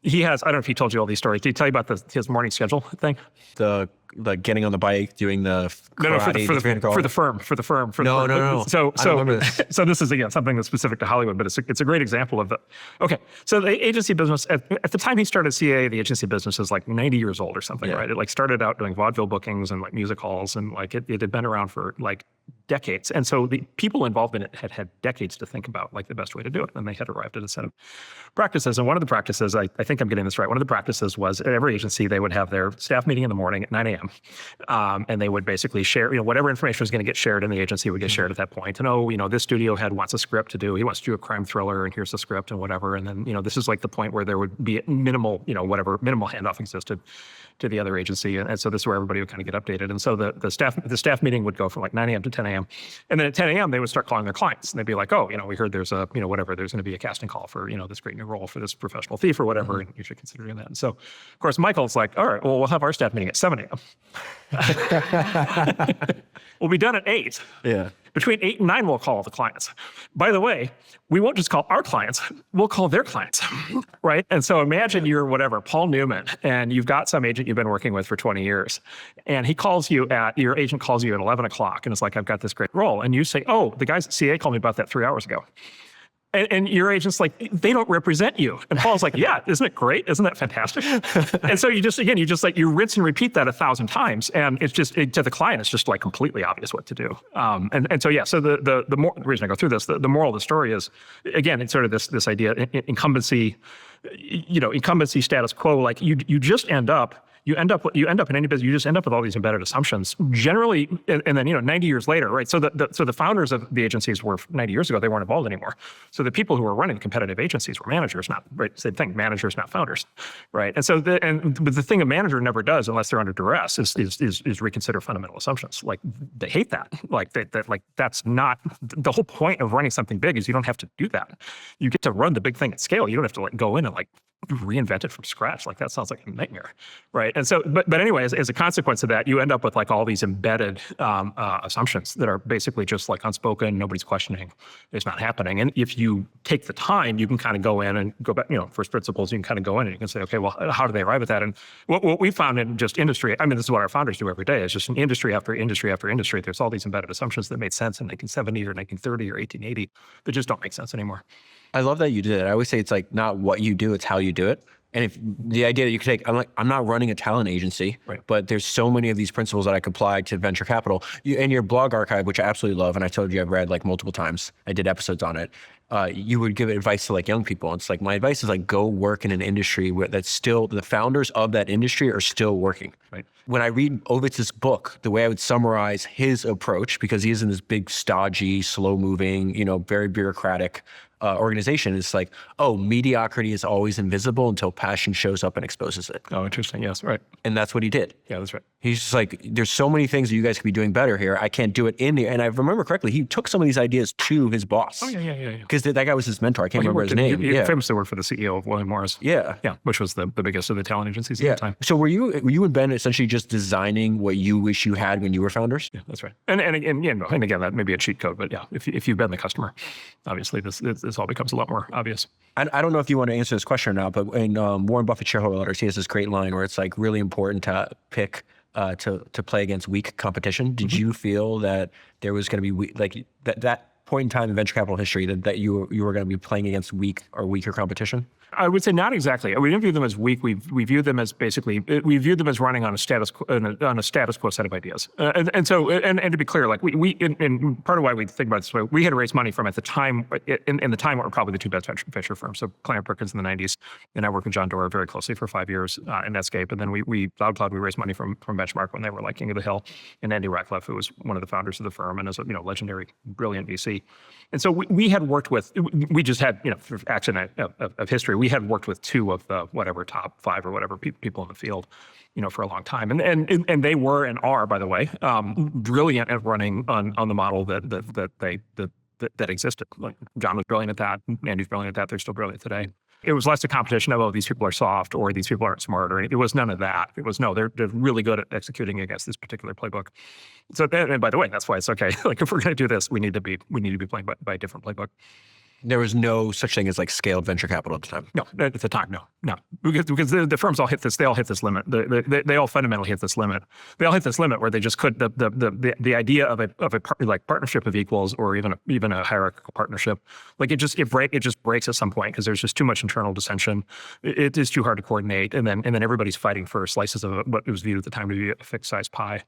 He has, I don't know if he told you all these stories. Did he tell you about his morning schedule thing? The getting on the bike, doing the karate, for the firm. No. So I remember this. So this is again something that's specific to Hollywood, but it's a great example of the. Okay, so the agency business at the time he started CAA, the agency business is like 90 years old or something, right? It like started out doing vaudeville bookings and like music halls, and like it had been around for like decades, and so the people involved in it had decades to think about like the best way to do it, and they had arrived at a set of practices. And one of the practices, I think I'm getting this right, one of the practices was at every agency they would have their staff meeting in the morning at 9 a.m. And they would basically share, whatever information was going to get shared in the agency would get shared at that point. And this studio head wants a script to do. He wants to do a crime thriller, and here's the script and whatever. And then, this is like the point where there would be minimal handoff existed to the other agency. And so this is where everybody would kind of get updated. And so the staff meeting would go from like 9 a.m. to 10 a.m. And then at 10 a.m. they would start calling their clients. And they'd be like, oh, we heard there's a, there's going to be a casting call for, this great new role for this professional thief or whatever. And you should consider doing that. And so, of course, Michael's like, all right, well, we'll have our staff meeting at 7 a.m. We'll be done at 8. Yeah. Between 8 and 9, we'll call the clients. By the way, we won't just call our clients, we'll call their clients, right? And so imagine you're Paul Newman, and you've got some agent you've been working with for 20 years, and your agent calls you at 11 o'clock, and it's like, I've got this great role. And you say, oh, the guys at CA called me about that 3 hours ago. And your agent's like, they don't represent you. And Paul's like, yeah, isn't it great? Isn't that fantastic? And so you rinse and repeat that 1,000 times. And it's just, to the client, it's just like completely obvious what to do. So the reason I go through this, the moral of the story is, again, it's sort of this idea, incumbency status quo, like you just end up in any business, you just end up with all these embedded assumptions. Generally, and then 90 years later, right? So the founders of the agencies were 90 years ago, they weren't involved anymore. So the people who were running competitive agencies were managers, not right. Same thing, managers, not founders, right? And so but the thing a manager never does unless they're under duress is reconsider fundamental assumptions. Like they hate that. Like that's not the whole point of running something big is you don't have to do that. You get to run the big thing at scale. You don't have to like go in and like reinvent it from scratch. Like that sounds like a nightmare, right? And so, but anyway, as a consequence of that, you end up with like all these embedded assumptions that are basically just like unspoken, nobody's questioning, it's not happening. And if you take the time, you can kind of go in and go back, first principles, you can kind of go in and you can say, okay, well, how do they arrive at that? And what we found in just industry, I mean, this is what our founders do every day, is just in industry after industry after industry, there's all these embedded assumptions that made sense in 1970 or 1930 or 1880 that just don't make sense anymore. I love that you did it. I always say it's like not what you do, it's how you do it. And if the idea that you could take, I'm not running a talent agency, Right. but there's so many of these principles that I could apply to venture capital. In your blog archive, which I absolutely love, and I told you I've read like multiple times, I did episodes on it. You would give advice to like young people. It's like, my advice is like, go work in an industry where that's still, the founders of that industry are still working. Right. When I read Howitz's book, the way I would summarize his approach, because he is in this big, stodgy, slow moving, very bureaucratic organization, is like, mediocrity is always invisible until passion shows up and exposes it. Oh, interesting. Yes, right. And that's what he did. Yeah, that's right. He's just like, there's so many things that you guys could be doing better here. I can't do it in there. And I remember correctly, he took some of these ideas to his boss. Oh, yeah. Because that guy was his mentor. I can't remember his name. He famously worked for the CEO of William Morris. Yeah. Yeah, which was the biggest of the talent agencies at the time. So were you and Ben essentially just designing what you wish you had when you were founders? Yeah, that's right. And again, that may be a cheat code, but yeah, if you've been the customer, obviously this all becomes a lot more obvious. I don't know if you want to answer this question or not, but in Warren Buffett shareholder letters, he has this great line where it's like really important to pick to play against weak competition. Did you feel that there was going to be like that point in time in venture capital history that you were going to be playing against weak or weaker competition? I would say not exactly. We didn't view them as weak. We viewed them as we viewed them as running on a status quo set of ideas. And to be clear, like we part of why we think about it this way, we had to raise money from at the time in the time what were probably the two best venture firms. So Clement Perkins in the 90s, and I worked with John Doerr very closely for 5 years in Netscape, and then we Loudcloud, we raised money from Benchmark when they were like king of the hill, and Andy Ratcliffe, who was one of the founders of the firm and is a legendary, brilliant VC. And so we had worked with, we just had, for accident of history, we had worked with two of the top 5 or whatever people in the field, for a long time. And they were and are, by the way, brilliant at running on the model that existed. Like John was brilliant at that, Andy's brilliant at that, they're still brilliant today. It was less a competition of, these people are soft or these people aren't smart, or it was none of that. It was, no, they're really good at executing against this particular playbook. So, and by the way, that's why it's okay. Like if we're going to do this, we need to be playing by a different playbook. There was no such thing as like scaled venture capital at the time. No, at the time, no, because the firms all hit this. They all hit this limit. They all fundamentally hit this limit. They all hit this limit where they just could the idea of a partnership of equals or even a hierarchical partnership, like it just breaks at some point because there's just too much internal dissension. It is too hard to coordinate, and then everybody's fighting for slices of what was viewed at the time to be a fixed size pie,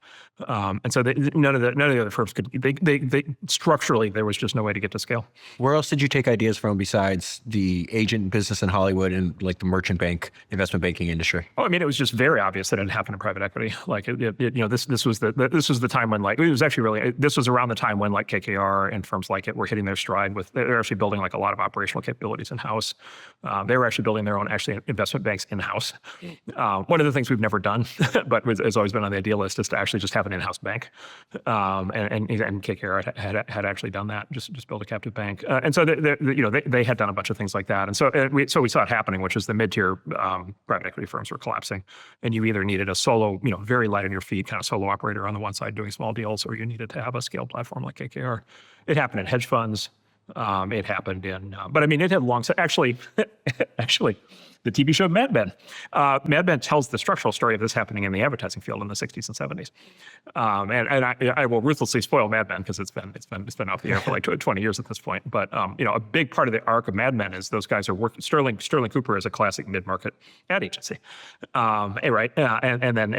and so none of the other firms could. They structurally there was just no way to get to scale. Where else did you take ideas from besides the agent business in Hollywood and like the merchant bank, investment banking industry? Oh, I mean, it was just very obvious that it happened in private equity. Like, this was the time when it was actually really, this was around the time when like KKR and firms like it were hitting their stride they're actually building like a lot of operational capabilities in-house. They were actually building their own investment banks in-house. One of the things we've never done, but has always been on the idea list, is to actually just have an in-house bank. And KKR had actually done that, just build a captive bank. And so they had done a bunch of things like that. And so we saw it happening, which is the mid-tier private equity firms were collapsing. And you either needed a solo, very light on your feet kind of solo operator on the one side doing small deals, or you needed to have a scale platform like KKR. It happened in hedge funds. It happened in, but I mean, it had actually, the TV show Mad Men. Mad Men tells the structural story of this happening in the advertising field in the 60s and 70s. And I will ruthlessly spoil Mad Men because it's been off the air for like 20 years at this point. But a big part of the arc of Mad Men is those guys are working. Sterling Cooper is a classic mid-market ad agency, right? And then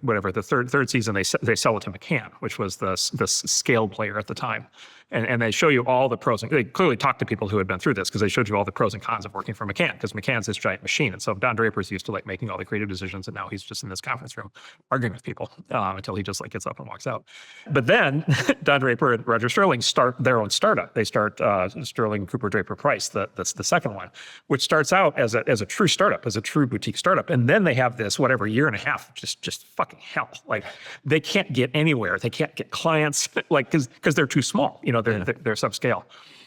whatever the third season they sell it to McCann, which was the scale player at the time. And they show you all the pros. And they clearly talked to people who had been through this because they showed you all the pros and cons of working for McCann, because McCann's this giant machine. And so Don Draper's used to like making all the creative decisions, and now he's just in this conference room arguing with people until he just like gets up and walks out. But then Don Draper and Roger Sterling start their own startup. They start Sterling Cooper Draper Price, that's the second one, which starts out as a true startup, as a true boutique startup. And then they have this year and a half, just fucking hell. Like they can't get anywhere. They can't get clients, like because they're too small. They're subscale.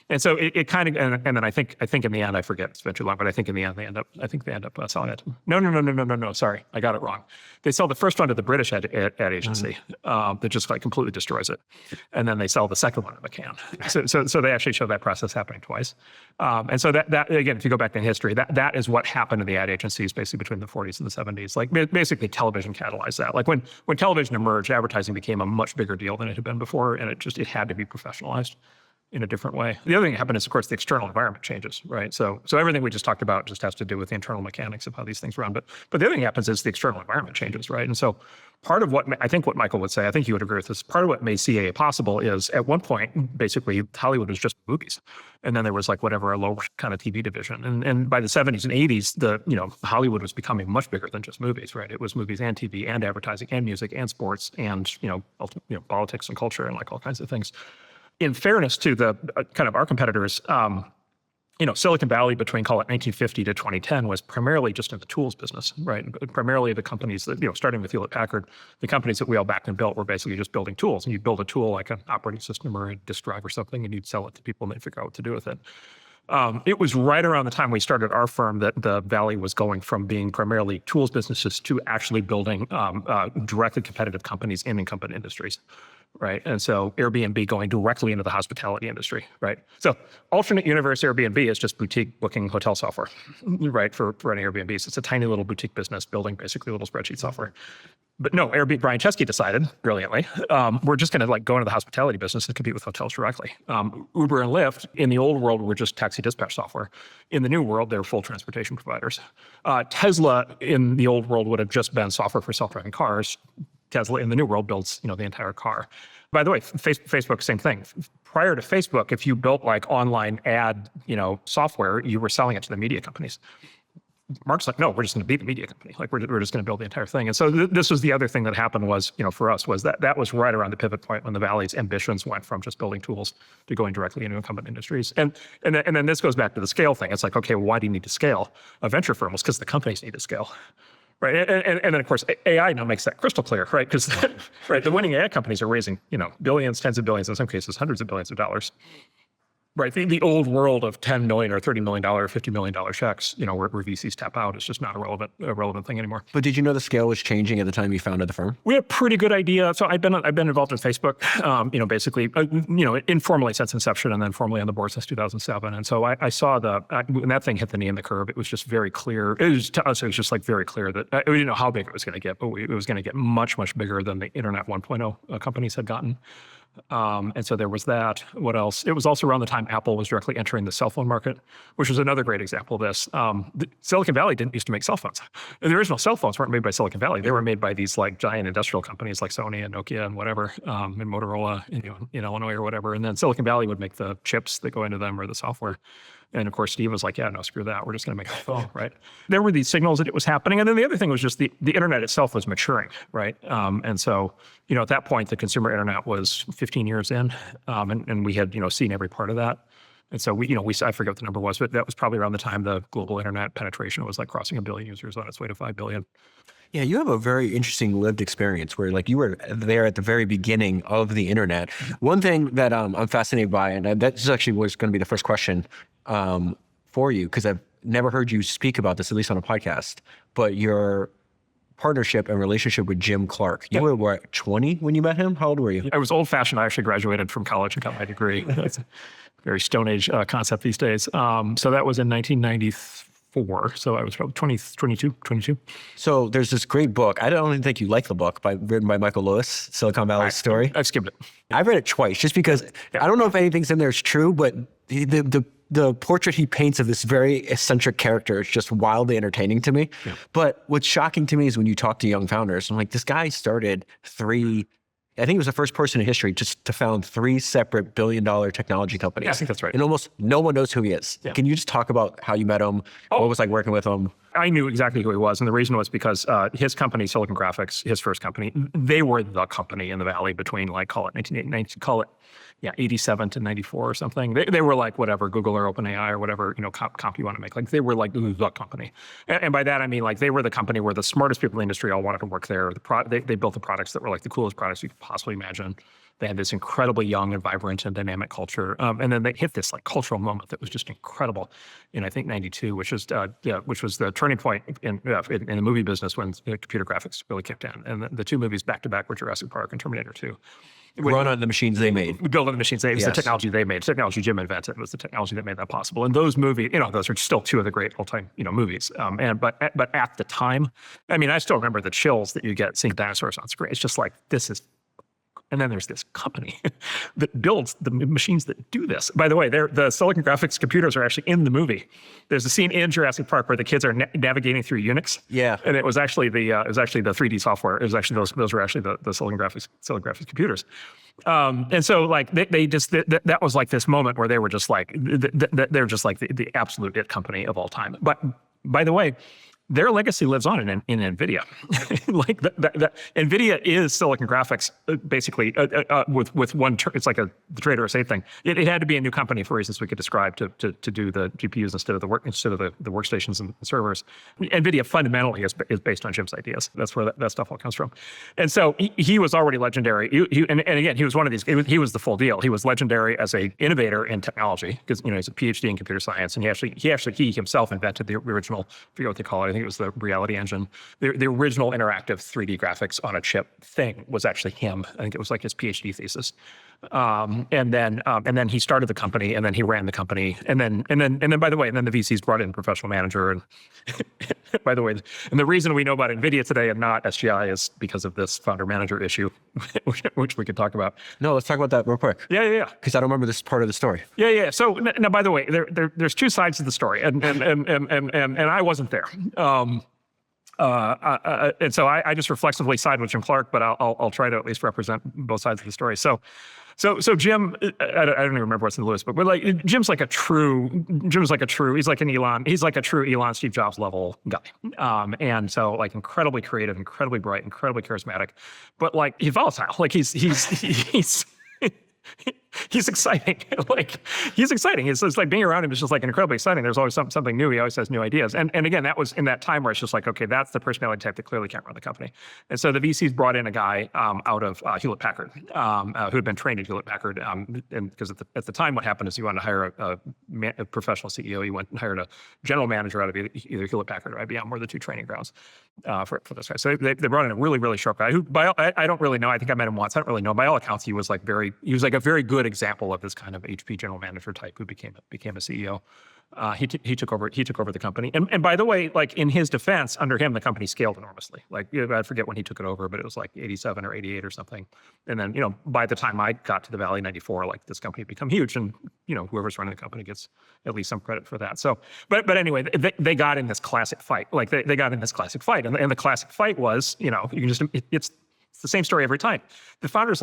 And so it kind of, and then I think in the end, I forget, it's been too long, but I think in the end they end up selling it. No, sorry, I got it wrong. They sell the first one to the British ad agency that just like completely destroys it. And then they sell the second one to McCann. So they actually show that process happening twice. And so that again, if you go back in history, that is what happened to the ad agencies basically between the 40s and the 70s. Like basically television catalyzed that. Like when television emerged, advertising became a much bigger deal than it had been before, and it had to be professionalized. in a different way. The other thing that happened is, of course, the external environment changes, right? So everything we just talked about just has to do with the internal mechanics of how these things run. But the other thing that happens is the external environment changes, right? And so part of what I think what Michael would say, I think you would agree with this, part of what made CAA possible is at one point, basically, Hollywood was just movies. And then there was like whatever, a lower kind of TV division. And by the 70s and 80s, Hollywood was becoming much bigger than just movies, right? It was movies and TV and advertising and music and sports and, politics and culture and like all kinds of things. In fairness to the kind of our competitors, Silicon Valley between, call it 1950 to 2010 was primarily just in the tools business, right? Primarily the companies that, starting with Hewlett-Packard, the companies that we all backed and built were basically just building tools. And you'd build a tool like an operating system or a disk drive or something, and you'd sell it to people and they'd figure out what to do with it. It was right around the time we started our firm that the Valley was going from being primarily tools businesses to actually building directly competitive companies in incumbent industries. Right. And so Airbnb going directly into the hospitality industry. Right. So alternate universe Airbnb is just boutique booking hotel software, right, for running Airbnbs. It's a tiny little boutique business building basically little spreadsheet software. But no, Brian Chesky decided brilliantly, we're just going to go into the hospitality business and compete with hotels directly. Uber and Lyft in the old world were just taxi dispatch software. In the new world, they're full transportation providers. Tesla in the old world would have just been software for self-driving cars. Tesla in the new world builds, the entire car. By the way, Facebook, same thing. Prior to Facebook, if you built like online ad, software, you were selling it to the media companies. Mark's like, no, we're just going to be the media company. Like we're just going to build the entire thing. And so this was the other thing that happened was, for us was that was right around the pivot point when the Valley's ambitions went from just building tools to going directly into incumbent industries. And then this goes back to the scale thing. It's like, okay, well, why do you need to scale a venture firm? Well, because the companies need to scale. Right, and then of course AI now makes that crystal clear, right? Because the winning AI companies are raising billions, tens of billions, in some cases hundreds of billions of dollars. Right, the old world of $10 million or $30 million, $50 million checks, where VCs tap out is just not a relevant thing anymore. But did you know the scale was changing at the time you founded the firm? We had a pretty good idea. So I've been involved in Facebook, basically, informally since inception, and then formally on the board since 2007. And so I saw when that thing hit the knee in the curve, it was just very clear. It was just like very clear that we didn't know how big it was going to get, but it was going to get much, much bigger than the Internet 1.0 companies had gotten. And so there was that. What else? It was also around the time Apple was directly entering the cell phone market, which was another great example of this. Silicon Valley didn't used to make cell phones. The original cell phones weren't made by Silicon Valley. They were made by these like giant industrial companies like Sony and Nokia and whatever, and Motorola in Illinois or whatever. And then Silicon Valley would make the chips that go into them or the software. And of course, Steve was like, yeah, no, screw that. We're just going to make a phone, right? There were these signals that it was happening. And then the other thing was just the internet itself was maturing, right? And so, at that point, the consumer internet was 15 years in, and we had, seen every part of that. And so I forget what the number was, but that was probably around the time the global internet penetration was like crossing 1 billion users on its way to 5 billion. Yeah, you have a very interesting lived experience where like you were there at the very beginning of the internet. One thing that I'm fascinated by, and that actually was going to be the first question for you, because I've never heard you speak about this, at least on a podcast, but your partnership and relationship with Jim Clark. You were 20 when you met him? How old were you? I was old fashioned. I actually graduated from college and got my degree. It's a very Stone Age concept these days. So that was in 1994. So I was probably 22. So there's this great book. I don't even think you like the book, written by Michael Lewis, Silicon Valley Story. I've skimmed it. I've read it twice just because I don't know if anything's in there is true, but the portrait he paints of this very eccentric character is just wildly entertaining to me. Yeah. But what's shocking to me is when you talk to young founders, I'm like, this guy started I think he was the first person in history just to found 3 separate billion-dollar technology companies. Yeah, I think that's right. And almost no one knows who he is. Yeah. Can you just talk about how you met him? What it was like working with him? I knew exactly who he was. And the reason was because his company, Silicon Graphics, his first company, they were the company in the Valley between call it 87 to 94 or something. They were like whatever, Google or OpenAI or whatever, comp you want to make. Like they were like the company. And by that, I mean like they were the company where the smartest people in the industry all wanted to work there. They built the products that were like the coolest products you could possibly imagine. They had this incredibly young and vibrant and dynamic culture. And then they hit this like cultural moment that was just incredible in, I think, 92, which was the turning point in the movie business when computer graphics really kicked in. And the 2 movies back to back were Jurassic Park and Terminator 2. Run on the machines they made. Build on the machines. It was the technology they made. Technology Jim invented. It was the technology that made that possible. And those movies, those are still 2 of the great all-time, movies. But at the time, I mean, I still remember the chills that you get seeing dinosaurs on screen. It's just like, this is And then there's this company that builds the machines that do this. By the way, the Silicon Graphics computers are actually in the movie. There's a scene in Jurassic Park where the kids are navigating through Unix. Yeah. And it was actually the 3D software. It was actually those were actually the Silicon Graphics computers. And so like they just that was like this moment where they were just like they're just like the absolute it company of all time. But by the way, their legacy lives on in NVIDIA. Like NVIDIA is Silicon Graphics, basically, with one. It's like the trade or say thing. It had to be a new company for reasons we could describe to do the GPUs instead of the workstations and the servers. NVIDIA fundamentally is based on Jim's ideas. That's where that stuff all comes from. And so he was already legendary. And again, he was one of these. He was the full deal. He was legendary as a innovator in technology because he's a PhD in computer science, and he himself invented the original. I forget what they call it. I think it was the Reality Engine. The original interactive 3D graphics on a chip thing was actually him. I think it was like his PhD thesis. And then he started the company, and then he ran the company, and then by the way, and then the VCs brought in a professional manager. And by the way, and the reason we know about NVIDIA today and not SGI is because of this founder manager issue, which we could talk about. No, let's talk about that real quick. Yeah. Because I don't remember this part of the story. Yeah. So now, by the way, there's two sides to the story, and I wasn't there. And so I just reflexively side with Jim Clark, but I'll try to at least represent both sides of the story. So Jim, I don't even remember what's in the list, but we're like, Jim's like a true, he's like an Elon, he's like a true Elon, Steve Jobs level guy. And so like incredibly creative, incredibly bright, incredibly charismatic, but like he's volatile. Like he's exciting. He's exciting. It's like being around him is just like incredibly exciting. There's always something new. He always has new ideas. And again, that was in that time where it's just like, okay, that's the personality type that clearly can't run the company. And so the VCs brought in a guy out of Hewlett-Packard who had been trained at Hewlett-Packard. And because at the time, what happened is he wanted to hire a professional CEO. He went and hired a general manager out of either Hewlett-Packard or IBM were the two training grounds for this guy. So they brought in a really, really sharp guy who, I don't really know. I think I met him once. I don't really know. By all accounts, he was like a very good example of this kind of HP general manager type who became a CEO. He took over the company. And by the way, like in his defense, under him, the company scaled enormously. Like I forget when he took it over, but it was like 87 or 88 or something. And then, by the time I got to the Valley in 94, like this company had become huge, and whoever's running the company gets at least some credit for that. So, but anyway, they got in this classic fight. Like they got in this classic fight, and the classic fight was, you can just it's the same story every time. The founder's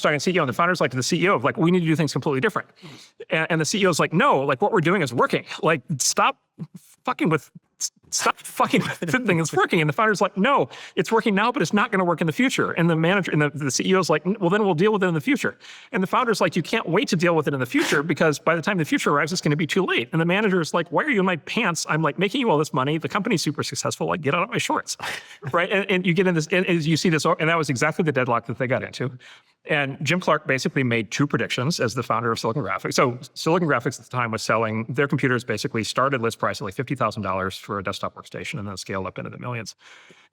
talking to the CEO, and the founder's like to the CEO of like, we need to do things completely different. And the CEO's like, no, like what we're doing is working. Like stop fucking with the thing that's working. And the founder's like, no, it's working now, but it's not going to work in the future. And the manager and the CEO's like, well, then we'll deal with it in the future. And the founder's like, you can't wait to deal with it in the future because by the time the future arrives, it's going to be too late. And the manager's like, why are you in my pants? I'm like making you all this money. The company's super successful. Like get out of my shorts, right? And you get in this, and you see this, and that was exactly the deadlock that they got into. And Jim Clark basically made two predictions as the founder of Silicon Graphics. So Silicon Graphics at the time was selling their computers basically started list price at like $50,000 for a desktop workstation and then scaled up into the millions.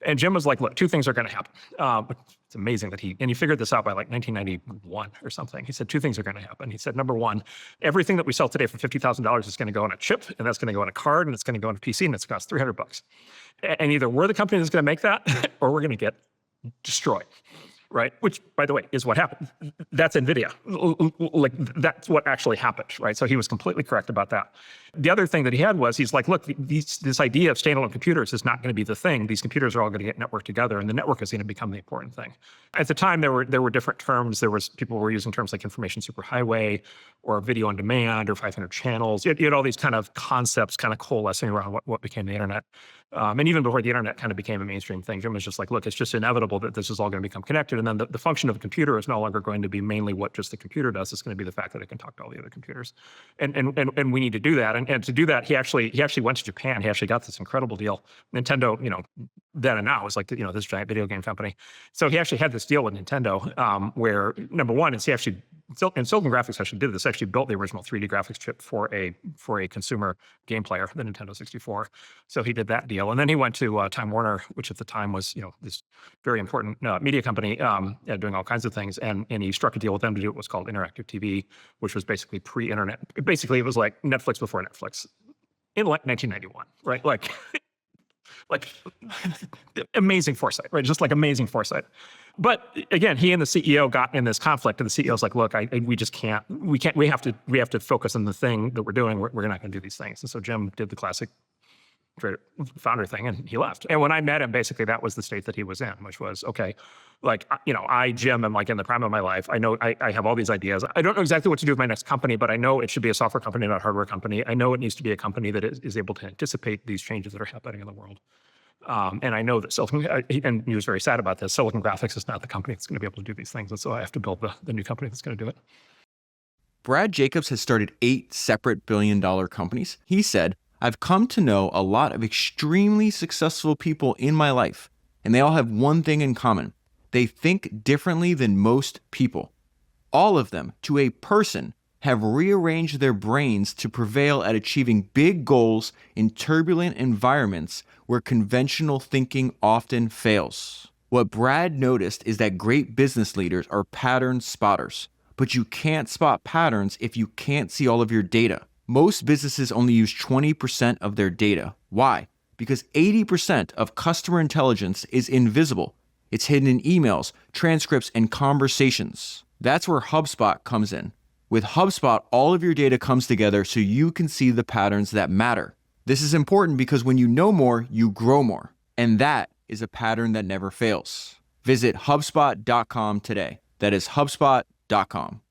And Jim was like, look, two things are going to happen. It's amazing that he figured this out by like 1991 or something. He said two things are going to happen. He said, number one, everything that we sell today for $50,000 is going to go on a chip, and that's going to go on a card, and it's going to go on a PC, and it's cost $300. And either we're the company that's going to make that, or we're going to get destroyed. Right, which, by the way, is what happened. That's NVIDIA. Like, that's what actually happened, right? So he was completely correct about that. The other thing that he had was, he's like, look, this idea of standalone computers is not going to be the thing. These computers are all going to get networked together, and the network is going to become the important thing. At the time, there were different terms. People were using terms like information superhighway, or video on demand, or 500 channels. You had all these kind of concepts kind of coalescing around what became the internet. And even before the internet kind of became a mainstream thing, Jim was just like, look, it's just inevitable that this is all going to become connected. And then the function of a computer is no longer going to be mainly what just the computer does. It's going to be the fact that it can talk to all the other computers. And we need to do that. And to do that, he actually went to Japan. He actually got this incredible deal. Nintendo, then and now is like, this giant video game company. So he actually had this deal with Nintendo where, number one, is and Silicon Graphics actually did this, actually built the original 3D graphics chip for a consumer game player, the Nintendo 64. So he did that deal. And then he went to Time Warner, which at the time was, this very important media company doing all kinds of things. And he struck a deal with them to do what was called interactive TV, which was basically pre-internet. Basically, it was like Netflix before Netflix in like 1991, right? Like, Like amazing foresight, right? Just like amazing foresight. But again, he and the CEO got in this conflict, and the CEO's like, look, we just can't, we have to focus on the thing that we're doing. We're not going to do these things. And so Jim did the classic founder thing, and he left. And when I met him, basically that was the state that he was in, which was, okay, like, Jim, am like in the prime of my life. I know I have all these ideas. I don't know exactly what to do with my next company, but I know it should be a software company, not a hardware company. I know it needs to be a company that is able to anticipate these changes that are happening in the world. And I know that and he was very sad about this, Silicon Graphics is not the company that's going to be able to do these things. And so I have to build the new company that's going to do it. Brad Jacobs has started 8 separate billion-dollar companies. He said, I've come to know a lot of extremely successful people in my life, and they all have one thing in common. They think differently than most people. All of them, to a person, have rearranged their brains to prevail at achieving big goals in turbulent environments where conventional thinking often fails. What Brad noticed is that great business leaders are pattern spotters, but you can't spot patterns if you can't see all of your data. Most businesses only use 20% of their data. Why? Because 80% of customer intelligence is invisible. It's hidden in emails, transcripts, and conversations. That's where HubSpot comes in. With HubSpot, all of your data comes together so you can see the patterns that matter. This is important because when you know more, you grow more. And that is a pattern that never fails. Visit HubSpot.com today. That is HubSpot.com.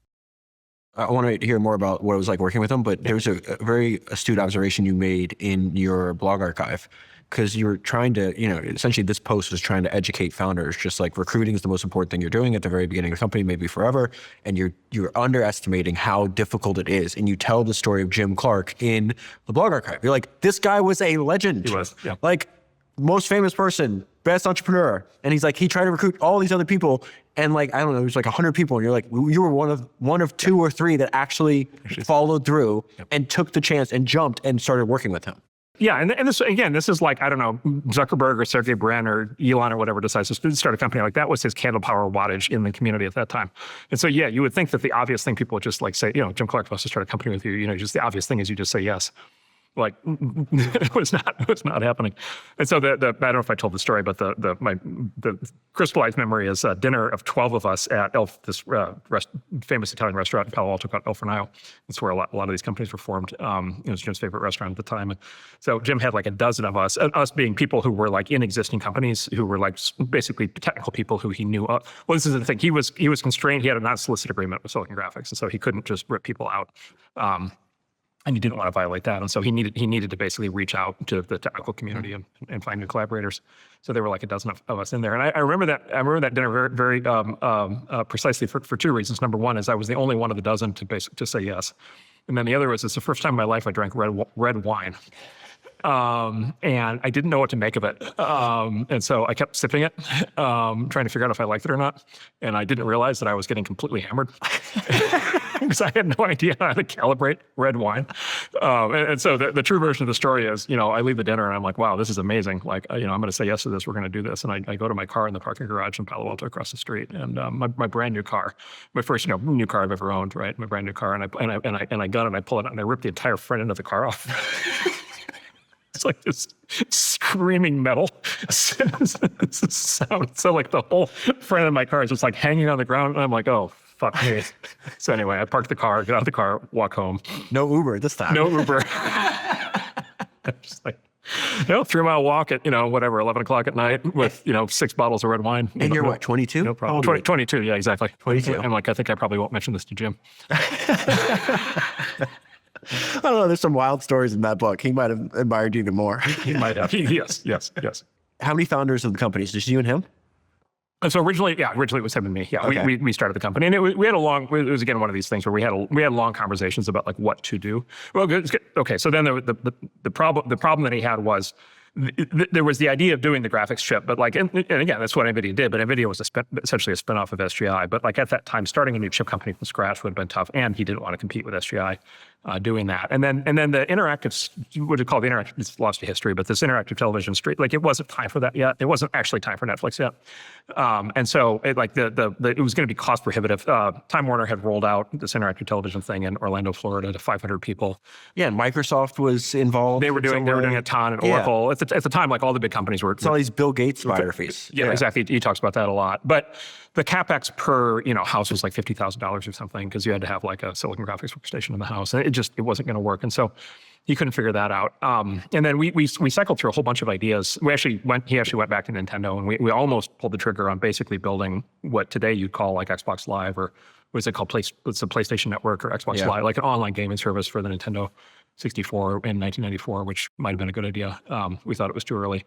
I want to hear more about what it was like working with them, but there's a very astute observation you made in your blog archive, because you were trying to, essentially this post was trying to educate founders, just like recruiting is the most important thing you're doing at the very beginning of the company, maybe forever, and you're underestimating how difficult it is. And you tell the story of Jim Clark in the blog archive. You're like, this guy was a legend. He was, yeah. Like, most famous person, best entrepreneur. And he's like, he tried to recruit all these other people. And like, I don't know, there's like 100 people. And you're like, you were one of 2 or 3 that actually followed through and took the chance and jumped and started working with him. Yeah, and this, again, this is like, I don't know, Zuckerberg or Sergey Brin or Elon or whatever decides to start a company. Like, that was his candle power wattage in the community at that time. And so, yeah, you would think that the obvious thing people would just like say, Jim Clark wants to start a company with you. Just the obvious thing is you just say yes. Like, it was not happening. And so I don't know if I told the story, but the crystallized memory is a dinner of 12 of us at this famous Italian restaurant in Palo Alto called El Fornaio. That's where a lot of these companies were formed. It was Jim's favorite restaurant at the time. And so Jim had like a dozen of us being people who were like in existing companies, who were like basically technical people who he knew. Well, this is the thing. He was constrained. He had a non-solicit agreement with Silicon Graphics, and so he couldn't just rip people out. And he didn't want to violate that, and so he needed to basically reach out to the technical community and find new collaborators. So there were like a dozen of us in there, and I remember that dinner very precisely for 2 reasons. Number one is I was the only one of the dozen to say yes, and then the other was it's the first time in my life I drank red wine. And I didn't know what to make of it. And so I kept sipping it, trying to figure out if I liked it or not. And I didn't realize that I was getting completely hammered because I had no idea how to calibrate red wine. And so the true version of the story is, I leave the dinner and I'm like, wow, this is amazing. Like, I'm going to say yes to this. We're going to do this. And I go to my car in the parking garage in Palo Alto across the street, and my brand new car, my first new car I've ever owned, right? My brand new car, and I gun it, and I pull it out, and I rip the entire front end of the car off. It's like this screaming metal sound. So like the whole front of my car is just like hanging on the ground, and I'm like, oh, fuck me. So anyway, I parked the car, get out of the car, walk home. No Uber this time. No Uber. Just like, 3-mile walk at, 11 o'clock at night with, 6 bottles of red wine. And you're what, 22? No problem. 22, yeah, exactly. 22. I'm like, I think I probably won't mention this to Jim. I don't know. There's some wild stories in that book. He might have admired you even more. He might have. Yes. How many founders of the companies? Just you and him? And so originally it was him and me. Yeah, okay. we started the company, and it was again one of these things where we had long conversations about like what to do. Well, good. Okay. So then the problem that he had was there was the idea of doing the graphics chip, but like, and again, that's what NVIDIA did, but NVIDIA was essentially a spinoff of SGI. But like at that time, starting a new chip company from scratch would have been tough, and he didn't want to compete with SGI. doing that. And then the interactive, what you call the interactive, it's lost to history, but this interactive television street, like it wasn't time for that yet. It wasn't actually time for Netflix yet. And so it was going to be cost prohibitive. Time Warner had rolled out this interactive television thing in Orlando, Florida to 500 people. Yeah, and Microsoft was involved. They were doing a ton, and Oracle. At the time, like all the big companies were. It's all these Bill Gates biographies. Yeah, exactly. He talks about that a lot. But the capex per house was like $50,000 or something, because you had to have like a silicon graphics workstation in the house, and it wasn't going to work. And so he couldn't figure that out. And then we cycled through a whole bunch of ideas. He actually went back to Nintendo, and we almost pulled the trigger on basically building what today you'd call like Xbox Live, or what is it called? It's the PlayStation Network or Xbox Live, like an online gaming service for the Nintendo 64 in 1994, which might have been a good idea. We thought it was too early.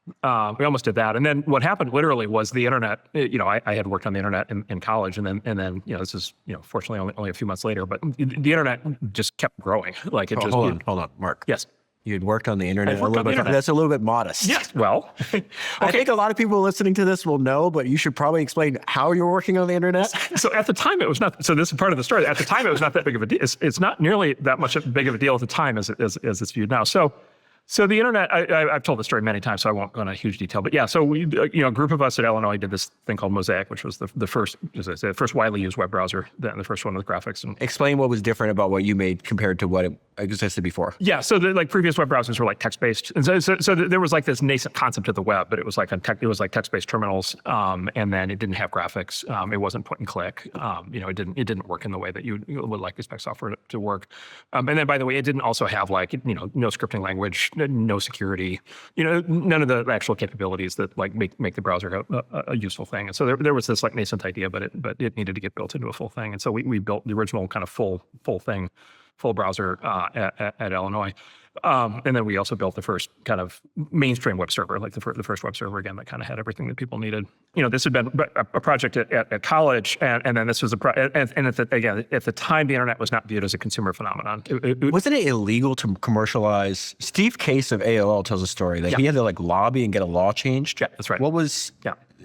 We almost did that. And then what happened literally was the internet, I had worked on the internet in college, and then this is, fortunately only a few months later, but the internet just kept growing. Like it Hold on, Mark. Yes. You'd worked on the internet a little bit. That's a little bit modest. Yes. Well, okay. I think a lot of people listening to this will know, but you should probably explain how you're working on the internet. So at the time, it was not. So this is part of the story. At the time, it was not that big of a deal. It's not nearly that much big of a deal at the time as it's viewed now. So the internet, I've told the story many times, so I won't go into huge detail. But yeah, so we, a group of us at Illinois did this thing called Mosaic, which was the first, as I said, first widely used web browser, the first one with graphics. And explain what was different about what you made compared to what it existed before. Yeah, so the previous web browsers were like text-based, and so there was like this nascent concept of the web, but it was like text-based terminals, and then it didn't have graphics. It wasn't point and click. It didn't work in the way that you would like expect software to work. And then, by the way, it didn't also have like no scripting language, no security, none of the actual capabilities that like make the browser a useful thing. And so there was this like nascent idea, but it needed to get built into a full thing. And so we built the original kind of full thing, full browser at Illinois. And then we also built the first kind of mainstream web server, like the first web server, again, that kind of had everything that people needed. This had been a project at college, and then this was at the time, the internet was not viewed as a consumer phenomenon. Wasn't it illegal to commercialize? Steve Case of AOL tells a story that he had to like lobby and get a law changed. Yeah, that's right. What was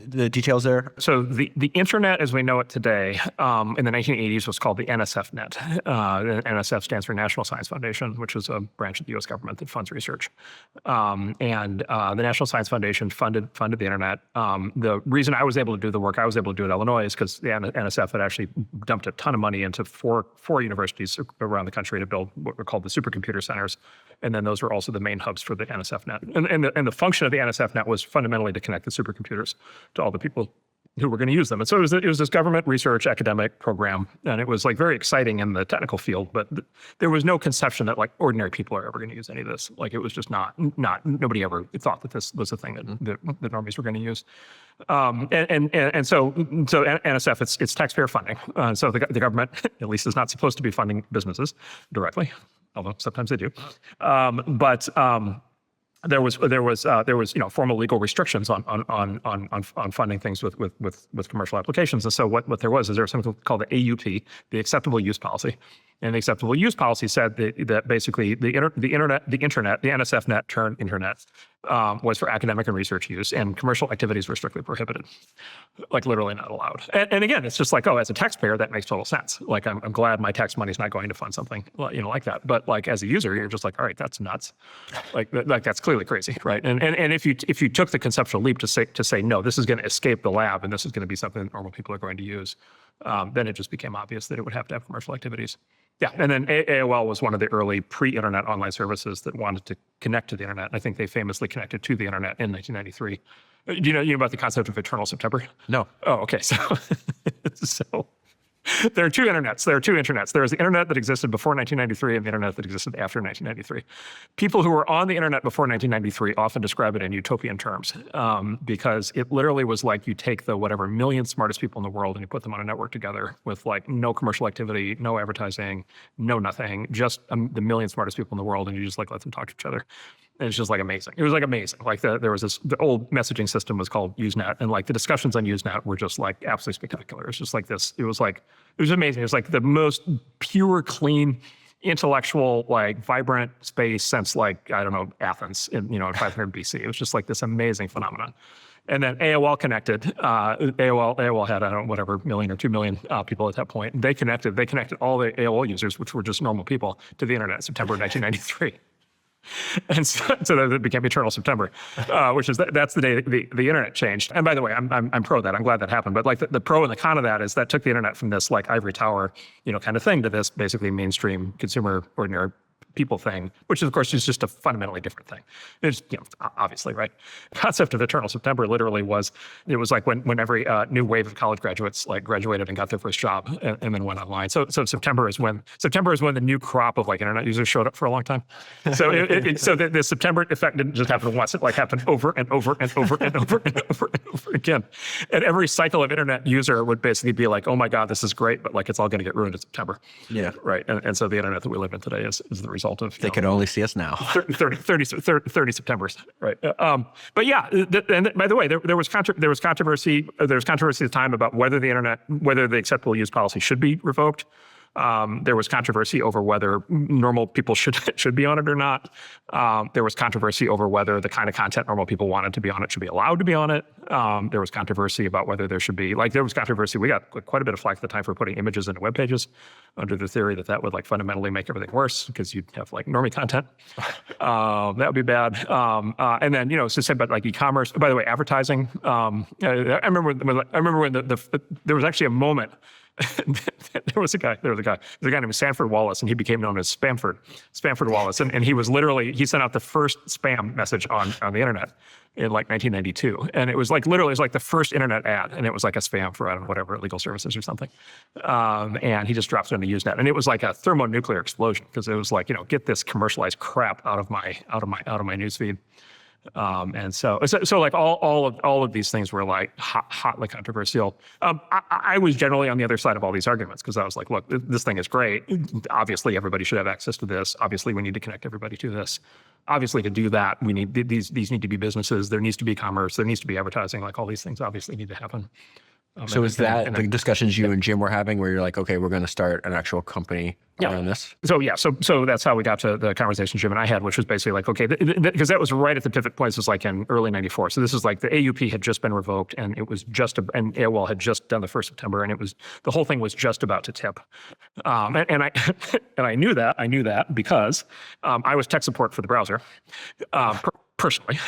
the details there? So the internet as we know it today in the 1980s was called the NSFnet. The NSF stands for National Science Foundation, which is a branch of the U.S. government that funds research. And the National Science Foundation funded the internet. The reason I was able to do the work I was able to do at Illinois is because the NSF had actually dumped a ton of money into four universities around the country to build what were called the supercomputer centers. And then those were also the main hubs for the NSFnet. And the function of the NSFnet was fundamentally to connect the supercomputers to all the people who were going to use them. And so it was this government research academic program, and it was like very exciting in the technical field, but there was no conception that like ordinary people are ever going to use any of this. Like it was just not nobody ever thought that this was a thing that normies were going to use. And so NSF, it's taxpayer funding. So the government at least is not supposed to be funding businesses directly, although sometimes they do. There was formal legal restrictions on funding things with commercial applications. And so what there was there was something called the AUP, the Acceptable Use Policy. And the Acceptable Use Policy said that basically the internet, the NSFnet turned internet, was for academic and research use, and commercial activities were strictly prohibited, like literally not allowed. And again, it's just like, as a taxpayer, that makes total sense. Like I'm glad my tax money is not going to fund something like that. But like as a user, you're just like, all right, that's nuts. Like that's clearly crazy, right? And if you took the conceptual leap to say no, this is going to escape the lab and this is going to be something that normal people are going to use, then it just became obvious that it would have to have commercial activities. Yeah, and then AOL was one of the early pre-internet online services that wanted to connect to the internet. I think they famously connected to the internet in 1993. Do you know about the concept of eternal September? No. Oh, okay. So there are two internets. There is the internet that existed before 1993 and the internet that existed after 1993. People who were on the internet before 1993 often describe it in utopian terms, because it literally was like you take the whatever million smartest people in the world and you put them on a network together with like no commercial activity, no advertising, no nothing, just the million smartest people in the world, and you just like let them talk to each other. And it's just like amazing. It was like amazing. Like there was the old messaging system was called Usenet, and like the discussions on Usenet were just like absolutely spectacular. It's just like this. It was amazing. It was like the most pure, clean, intellectual, like vibrant space since like, I don't know, Athens in 500 BC. It was just like this amazing phenomenon. And then AOL connected. AOL had, I don't know, whatever, 1 million or 2 million people at that point. They connected all the AOL users, which were just normal people, to the internet in September 1993. And so that it became Eternal September, which is that's the day the internet changed. And by the way, I'm pro that. I'm glad that happened. But like the pro and the con of that is that took the internet from this like ivory tower, kind of thing to this basically mainstream consumer ordinary people thing, which of course is just a fundamentally different thing. It's, obviously, right? The concept of Eternal September literally was like when every new wave of college graduates like graduated and got their first job and then went online. So September is when the new crop of like internet users showed up for a long time. So so the September effect didn't just happen once; it like happened over and over and over and over and over and over again. And every cycle of internet user would basically be like, "Oh my God, this is great," but like it's all going to get ruined in September. Yeah, right. And so the internet that we live in today is the result of they can only see us now. 30 Septembers, right? But yeah, and by the way, there was controversy at the time about whether the acceptable use policy should be revoked. There was controversy over whether normal people should be on it or not. There was controversy over whether the kind of content normal people wanted to be on it should be allowed to be on it. There was controversy about whether there should be, we got quite a bit of flack at the time for putting images into web pages under the theory that would like fundamentally make everything worse because you'd have like normie content. That would be bad. And then, it's just about like e-commerce. By the way, advertising. I remember when there was actually a moment. There was a guy named Sanford Wallace, and he became known as Spamford Wallace. And he was he sent out the first spam message on the internet in like 1992. And it was like the first internet ad. And it was like a spam for, I don't know, whatever, legal services or something. And he just dropped it into Usenet. And it was like a thermonuclear explosion because it was like, get this commercialized crap out of my newsfeed. And so like all of these things were like hotly controversial. I was generally on the other side of all these arguments because I was like, look, this thing is great. Obviously, everybody should have access to this. Obviously, we need to connect everybody to this. Obviously, to do that, we need these need to be businesses. There needs to be commerce. There needs to be advertising. Like all these things obviously need to happen. So is that the discussions you and Jim were having where you're like, okay, we're going to start an actual company around this? So that's how we got to the conversation Jim and I had, which was basically like, okay, because that was right at the pivot point. This was like in early 94. So this is like the AUP had just been revoked and it was and AOL had just done the 1st September and the whole thing was just about to tip. And I knew that because I was tech support for the browser personally.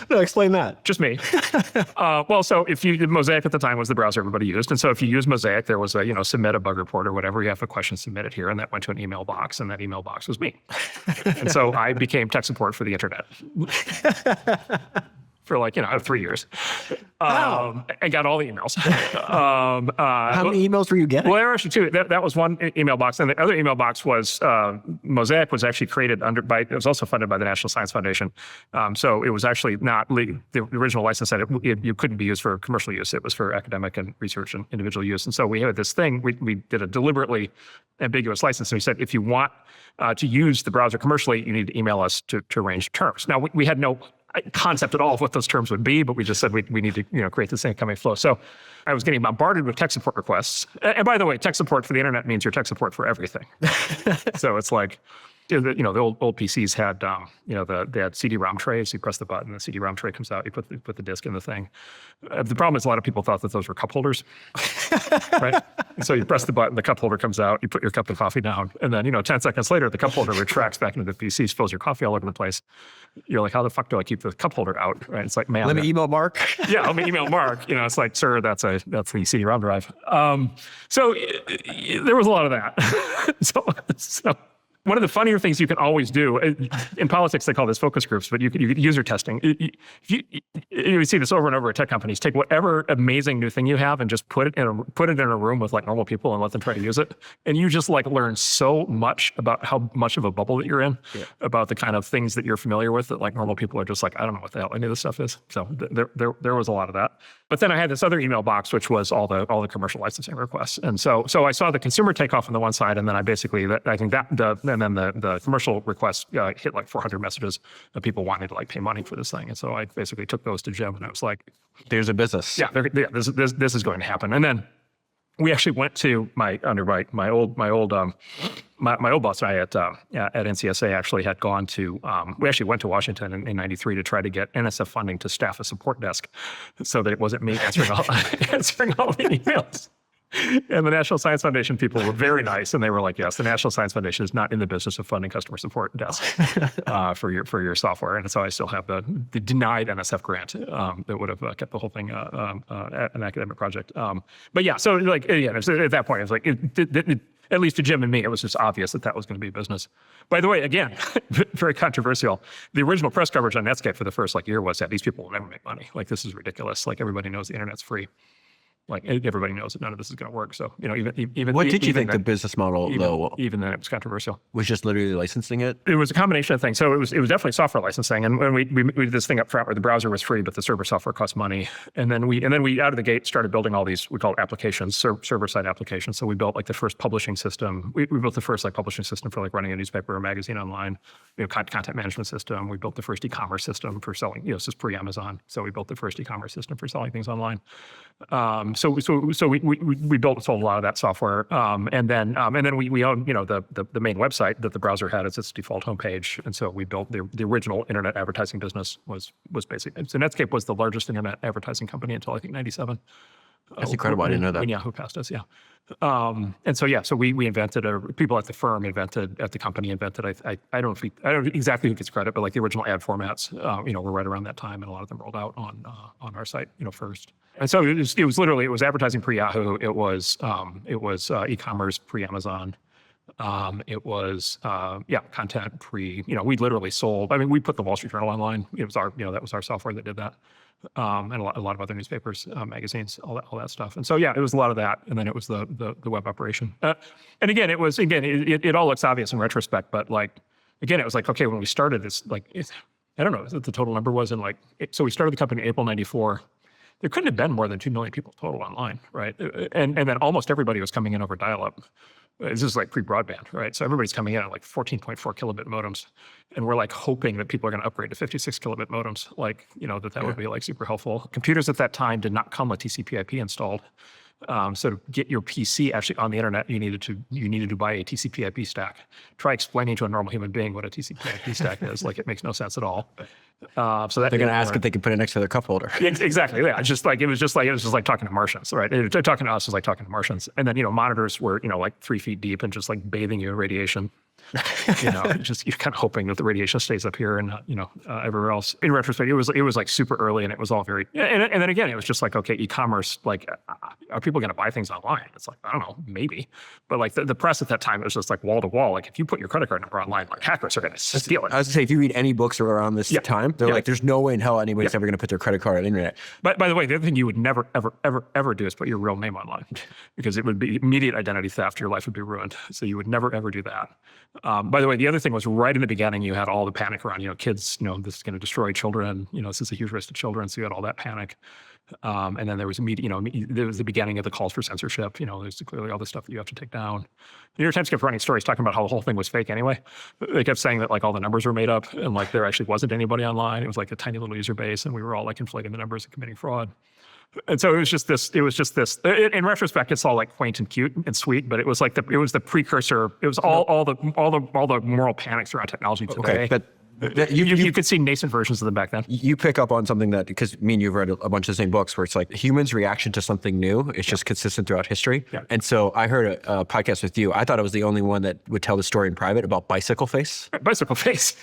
No, explain that. Just me. So Mosaic at the time was the browser everybody used. And so if you use Mosaic, there was a, submit a bug report or whatever. You have a question submitted here. And that went to an email box. And that email box was me. And so I became tech support for the internet. For 3 years. I got all the emails. How many emails were you getting? Well, there were actually two. That was one email box. And the other email box was, Mosaic was actually created it was also funded by the National Science Foundation. So it was actually not legal. The original license said you couldn't be used for commercial use. It was for academic and research and individual use. And so we had this thing, we did a deliberately ambiguous license. And we said, if you want to use the browser commercially, you need to email us to arrange terms. Now, we had no concept at all of what those terms would be, but we just said we need to create this incoming flow. So I was getting bombarded with tech support requests. And by the way, tech support for the internet means your tech support for everything. So it's like, the old PCs had, they had CD-ROM trays. You press the button, the CD-ROM tray comes out. You put the disk in the thing. The problem is a lot of people thought that those were cup holders, right? And so you press the button, the cup holder comes out. You put your cup of coffee down, and then 10 seconds later, the cup holder retracts back into the PC, spills your coffee all over the place. You're like, how the fuck do I keep the cup holder out? Right? It's like, man, let me email Mark. Yeah, let me email Mark. It's like, sir, that's the CD-ROM drive. So there was a lot of that. So. One of the funnier things you can always do, in politics they call this focus groups, but you could user testing. You see this over and over at tech companies. Take whatever amazing new thing you have and just put it in a room with like normal people and let them try to use it. And you just like learn so much about how much of a bubble that you're in, about the kind of things that you're familiar with that like normal people are just like, I don't know what the hell any of this stuff is. So there was a lot of that. But then I had this other email box, which was all the commercial licensing requests. And so I saw the consumer take off on the one side, and then I basically, and then the commercial requests hit like 400 messages of people wanting to like pay money for this thing. And so I basically took those to Jim, and I was like, "There's a business. Yeah, this is going to happen." And then we actually went to my old my old boss and I at NCSA actually had gone to, we actually went to Washington in 93 to try to get NSF funding to staff a support desk so that it wasn't me answering all, answering all the emails. And the National Science Foundation people were very nice, and they were like, "Yes, the National Science Foundation is not in the business of funding customer support desks for your software." And so I still have the denied NSF grant that would have kept the whole thing an academic project. But yeah, so like at that point, it was like at least to Jim and me, it was just obvious that was going to be business. By the way, again, very controversial. The original press coverage on Netscape for the first year was that these people will never make money. Like, this is ridiculous. Like, everybody knows the internet's free. Like, everybody knows that none of this is going to work. So, even what did you think the business model though? Even then, it was controversial. Was just literally licensing it? It was a combination of things. So it was definitely software licensing, and when we did this thing up front where the browser was free, but the server software cost money, and then we out of the gate started building all these, we call it applications, server side applications. So we built the first publishing system. We built the first publishing system for running a newspaper or magazine online. Content management system. We built the first e-commerce system for selling. This is pre-Amazon. So we built the first e-commerce system for selling things online. So we built and sold a lot of that software, and then we own the main website that the browser had as its default homepage, and so we built the original internet advertising business was basically, so Netscape was the largest internet advertising company until I think 97. That's incredible. I didn't know that. When Yahoo passed us, yeah. So we invented, people at the firm invented, at the company invented, I don't know exactly who gets credit, but the original ad formats, were right around that time, and a lot of them rolled out on our site, first. And so it was advertising pre-Yahoo. It was e-commerce pre-Amazon. It was content pre. We literally sold. I mean, we put the Wall Street Journal online. It was that was our software that did that, and a lot of other newspapers, magazines, all that stuff. And so it was a lot of that, and then it was the web operation. And again, it all looks obvious in retrospect, but again, it was okay, when we started this, I don't know what the total number was so we started the company in April '94. There couldn't have been more than 2 million people total online, right? And then almost everybody was coming in over dial-up. This is pre-broadband, right? So everybody's coming in at 14.4 kilobit modems, and we're hoping that people are going to upgrade to 56 kilobit modems, that would be super helpful. Computers at that time did not come with TCP/IP installed. So to get your PC actually on the internet, you needed to buy a TCP/IP stack. Try explaining to a normal human being what a TCP/IP stack is. It makes no sense at all. So that they're going to ask if they can put it next to their cup holder. Exactly. Yeah. It was just like talking to Martians, right? Talking to us is like talking to Martians. And then monitors were 3 feet deep and just bathing you in radiation. Just you're kind of hoping that the radiation stays up here and not, everywhere else. In retrospect, it was super early, and it was all very, and then again, it was just okay, e-commerce, are people going to buy things online? It's I don't know, maybe. But the press at that time, it was just wall to wall. If you put your credit card number online, hackers are going to steal it. I was going to say, if you read any books around this time, they're there's no way in hell anybody's ever going to put their credit card on the internet. But by the way, the other thing you would never, ever, ever, ever do is put your real name online, because it would be immediate identity theft. Your life would be ruined. So you would never, ever do that. By the way, the other thing was right in the beginning, you had all the panic around, kids, this is going to destroy children. This is a huge risk to children. So you had all that panic. And then there was there was the beginning of the calls for censorship. There's clearly all the stuff that you have to take down. The New York Times kept running stories talking about how the whole thing was fake anyway. They kept saying that all the numbers were made up, and there actually wasn't anybody online. It was a tiny little user base, and we were all inflating the numbers and committing fraud. And so it was just this. In retrospect, it's all quaint and cute and sweet, but it was it was the precursor. It was all the moral panics around technology today. Okay, but you could see nascent versions of them back then. You pick up on something that, because me and you've read a bunch of the same books, where it's humans' reaction to something new is just consistent throughout history. Yeah. And so I heard a podcast with you. I thought I was the only one that would tell the story in private about bicycle face. Bicycle face.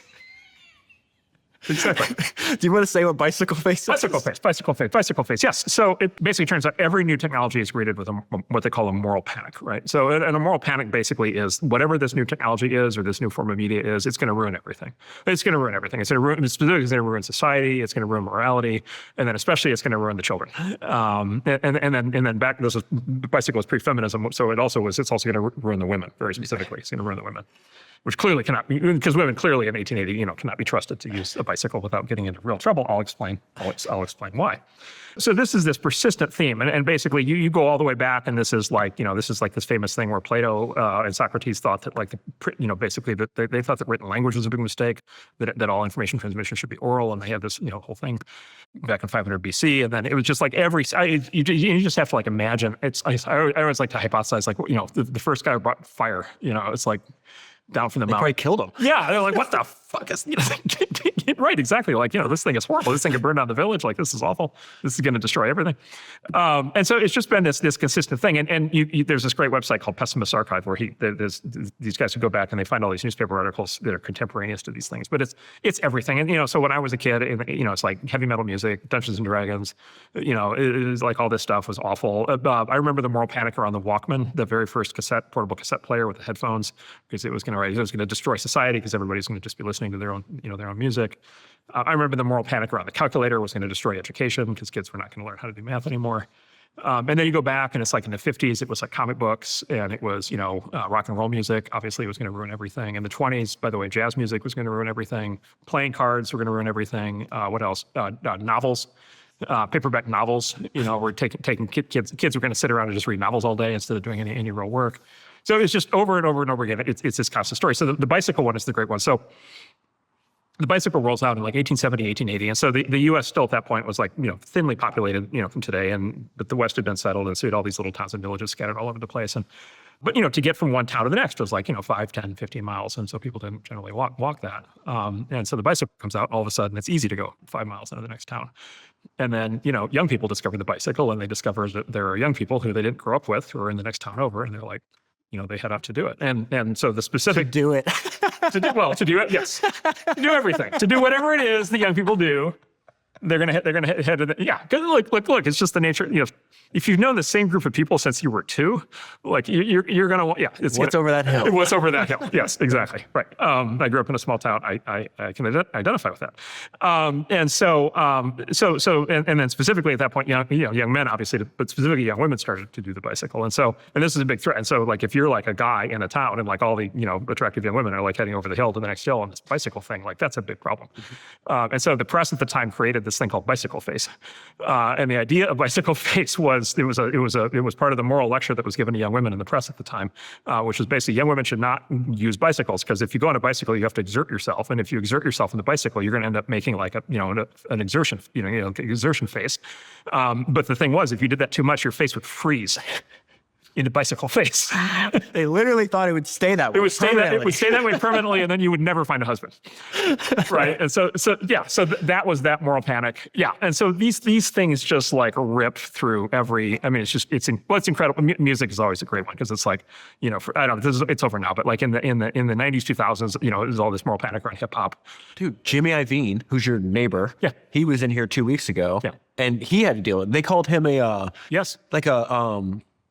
Exactly. Do you want to say what bicycle face is? Bicycle face. Yes. So it basically turns out every new technology is greeted with what they call a moral panic, right? So, and a moral panic basically is whatever this new technology is or this new form of media is, it's going to ruin everything. It's going to ruin everything. It's going to ruin society. It's going to ruin morality, and then especially it's going to ruin the children. And then back, bicycle is pre-feminism, so it's also going to ruin the women very specifically. It's going to ruin the women. which clearly cannot be, because women clearly in 1880, cannot be trusted to use a bicycle without getting into real trouble. I'll explain why. So this is this persistent theme, and basically you go all the way back, and this is like this famous thing where Plato and Socrates thought that basically that they thought that written language was a big mistake, that all information transmission should be oral, and they had this whole thing back in 500 BC, and then it was just like you just have to like imagine. I always like to hypothesize the first guy who brought fire, it's like down from the mountain. Probably killed him. Yeah, they're like, what the fuck is, right, exactly. Like, this thing is horrible. This thing could burn down the village. Like, this is awful. This is going to destroy everything. And so it's just been this consistent thing. And there's this great website called Pessimist Archive where there's these guys who go back and they find all these newspaper articles that are contemporaneous to these things. But it's everything. And, so when I was a kid, it's like heavy metal music, Dungeons and Dragons, it was like all this stuff was awful. I remember the moral panic around the Walkman, the very first portable cassette player with the headphones, because it was going to destroy society because everybody's going to just be listening to their own music. I remember the moral panic around the calculator was going to destroy education because kids were not going to learn how to do math anymore. And then you go back and it's like in the 50s, it was like comic books and it was, rock and roll music. Obviously, it was going to ruin everything. In the 20s, by the way, jazz music was going to ruin everything. Playing cards were going to ruin everything. What else? Novels. Paperback novels, were taking kids were going to sit around and just read novels all day instead of doing any real work. So it's just over and over and over again. It's this constant story. So the bicycle one is the great one. So the bicycle rolls out in like 1870, 1880. And so the U.S. still at that point was like, thinly populated, from today. But the West had been settled. And so you had all these little towns and villages scattered all over the place. But to get from one town to the next was like, 5, 10, 15 miles. And so people didn't generally walk that. And so the bicycle comes out, all of a sudden it's easy to go 5 miles into the next town. And then, young people discover the bicycle and they discover that there are young people who they didn't grow up with who are in the next town over. And they're like, they head out to do it. And so the specific... To do it. to do it, yes. To do everything. To do whatever it is the young people do. They're gonna head to the, yeah. Look. It's just the nature. If you've known the same group of people since you were 2, like you're gonna, yeah. What's over that hill? What's over that hill? Yes, exactly. Right. I grew up in a small town. I can identify with that. And then specifically at that point, young men obviously, but specifically young women started to do the bicycle. And this is a big threat. And so like if you're like a guy in a town and like all the attractive young women are like heading over the hill to the next hill on this bicycle thing, like that's a big problem. And so the press at the time created this thing called bicycle face, and the idea of bicycle face was it was part of the moral lecture that was given to young women in the press at the time, which was basically young women should not use bicycles because if you go on a bicycle you have to exert yourself, and if you exert yourself on the bicycle you're going to end up making like an exertion exertion face. But the thing was, if you did that too much, your face would freeze into bicycle face. They literally thought it would stay that way. It would stay that way permanently, and then you would never find a husband, right? And so that was that moral panic. Yeah, and so these things just like rip through every. I mean, it's incredible. Music is always a great one because it's like I don't know. It's over now, but like in the 90s, 2000s, there's all this moral panic around hip hop. Dude, Jimmy Iovine, who's your neighbor, yeah, he was in here 2 weeks ago, yeah, and he had to deal with it. They called him like a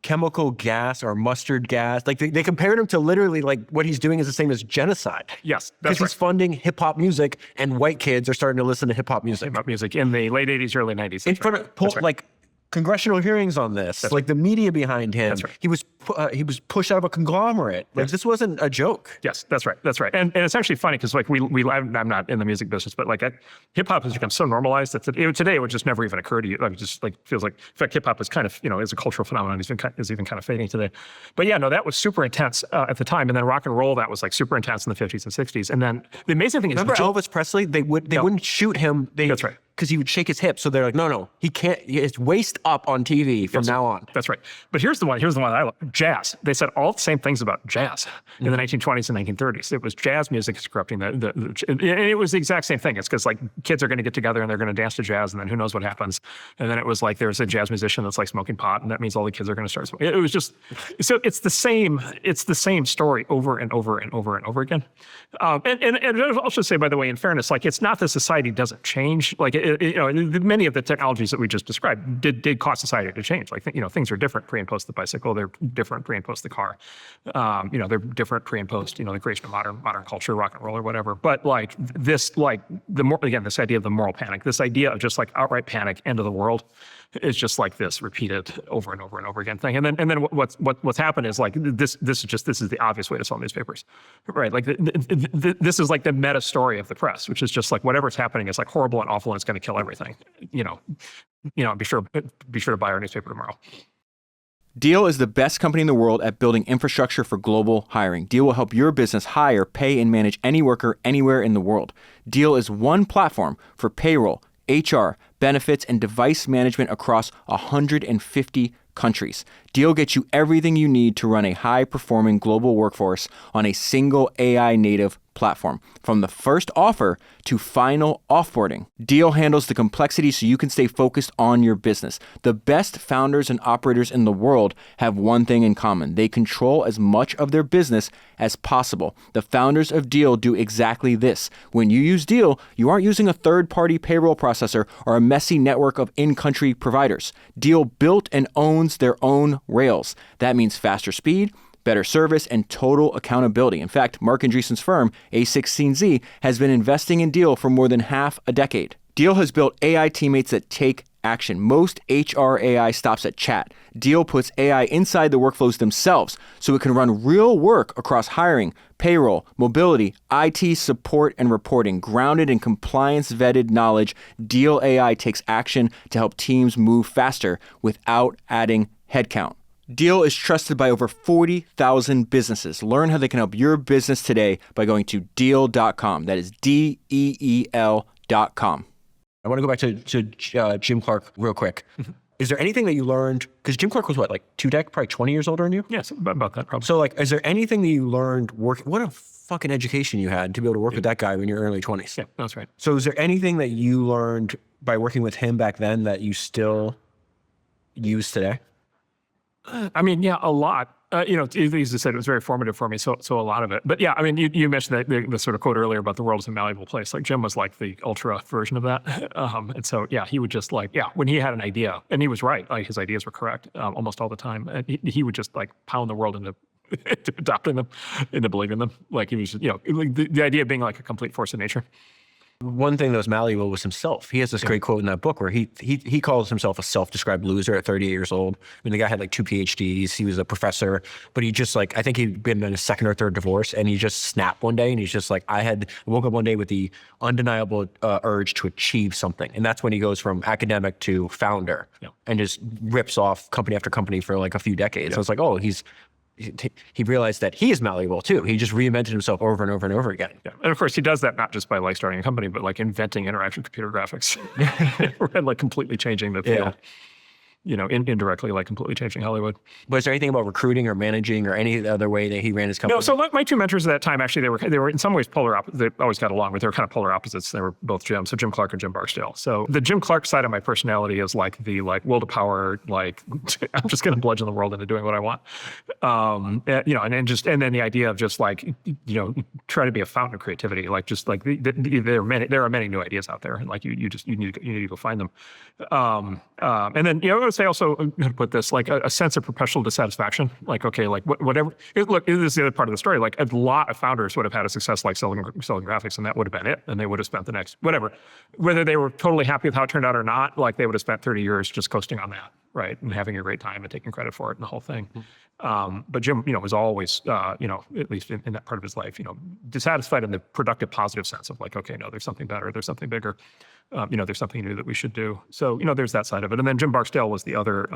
chemical gas or mustard gas. Like they compared him to literally like what he's doing is the same as genocide. Yes, because he's funding hip hop music, and white kids are starting to listen to hip hop music. Hip hop music in the late 80s, early 90s. In front of like congressional hearings on this. That's like the media behind him. That's right. He was pushed out of a conglomerate. Like this wasn't a joke. Yes, that's right. And it's actually funny because like I'm not in the music business, but like hip hop has become so normalized that today it would just never even occur to you. Like it just like feels like, in fact, hip hop is kind of is a cultural phenomenon. Is even kind of fading today. But yeah, no, that was super intense at the time. And then rock and roll, that was like super intense in the 50s and 60s. And then the amazing thing is, remember Elvis Presley? They wouldn't shoot him. That's right. Because he would shake his hip. So they're like, no, he can't. It's waist up on TV from now on. That's right. But here's the one that I love. Jazz. They said all the same things about jazz in the 1920s and 1930s. It was jazz music is corrupting and it was the exact same thing. It's because like kids are going to get together and they're going to dance to jazz, and then who knows what happens. And then it was like there's a jazz musician that's like smoking pot, and that means all the kids are going to start smoking. It was just so it's the same story over and over and over and over again. And I'll just say, by the way, in fairness, like it's not that society doesn't change. Like many of the technologies that we just described did cause society to change. Like things are different pre and post the bicycle. They're different pre and post the car. They're different pre and post the creation of modern culture, rock and roll or whatever. But like this, like this idea of the moral panic, this idea of just like outright panic, end of the world, It's just like this repeated over and over and over again thing. And then what's happened is like this is the obvious way to sell newspapers, right? Like this is like the meta story of the press, which is just like whatever's happening is like horrible and awful and it's going to kill everything. Be sure to buy our newspaper tomorrow. Deal is the best company in the world at building infrastructure for global hiring. Deal will help your business hire, pay, and manage any worker anywhere in the world. Deal is one platform for payroll, HR, benefits, and device management across 150 countries. Deal gets you everything you need to run a high-performing global workforce on a single AI-native platform. From the first offer to final offboarding, Deal handles the complexity so you can stay focused on your business. The best founders and operators in the world have one thing in common. They control as much of their business as possible. The founders of Deal do exactly this. When you use Deal, you aren't using a third-party payroll processor or a messy network of in-country providers. Deal built and owns their own rails. That means faster speed, better service, and total accountability. In fact, Marc Andreessen's firm, A16Z, has been investing in Deal for more than half a decade. Deal has built AI teammates that take action. Most HR AI stops at chat. Deal puts AI inside the workflows themselves so it can run real work across hiring, payroll, mobility, IT support, and reporting. Grounded in compliance-vetted knowledge, Deal AI takes action to help teams move faster without adding headcount. Deal is trusted by over 40,000 businesses. Learn how they can help your business today by going to Deal.com. That is DEEL.com. I want to go back to Jim Clark real quick. Is there anything that you learned? Because Jim Clark was what, like probably 20 years older than you? Yes, about that probably. So like, is there anything that you learned working? What a fucking education you had to be able to work with that guy in your early 20s. Yeah, that's right. So is there anything that you learned by working with him back then that you still use today? I mean, yeah, a lot. As I said, it was very formative for me, so a lot of it. But yeah, I mean, you mentioned that the sort of quote earlier about the world is a malleable place. Like Jim was like the ultra version of that. And so, yeah, he would just when he had an idea, and he was right, like his ideas were correct almost all the time. And he would just like pound the world into adopting them, into believing them. Like he was, the idea of being like a complete force of nature. One thing that was malleable was himself. He has this great quote in that book where he calls himself a self-described loser at 38 years old. I mean, the guy had like 2 PhDs. He was a professor, but he just I think he'd been in a second or third divorce, and he just snapped one day, and he's just like, I woke up one day with the undeniable urge to achieve something. And that's when he goes from academic to founder and just rips off company after company for like a few decades. So it's like, oh, he realized that he is malleable too. He just reinvented himself over and over and over again. Yeah. And of course, he does that not just by like starting a company, but like inventing interactive computer graphics and like completely changing the field. Indirectly, like completely changing Hollywood. But is there anything about recruiting or managing or any other way that he ran his company? No, so my two mentors at that time, actually, they were in some ways polar opposites. They always got along, but they were kind of polar opposites. They were both Jim, so Jim Clark and Jim Barksdale. So the Jim Clark side of my personality is like the will to power, like I'm just going to bludgeon the world into doing what I want. And then the idea of just like, try to be a fountain of creativity, like just like there are many new ideas out there, and like you need to go find them. And then I would say also, I'm going to put this, like a sense of perpetual dissatisfaction. Like, okay, like whatever. Look, this is the other part of the story. Like a lot of founders would have had a success like selling graphics, and that would have been it. And they would have spent the next, whatever, whether they were totally happy with how it turned out or not, like they would have spent 30 years just coasting on that, right? And having a great time and taking credit for it and the whole thing. But Jim, was always, at least in that part of his life, dissatisfied in the productive, positive sense of like, okay, no, there's something better, there's something bigger, there's something new that we should do. So, there's that side of it. And then Jim Barksdale was the other,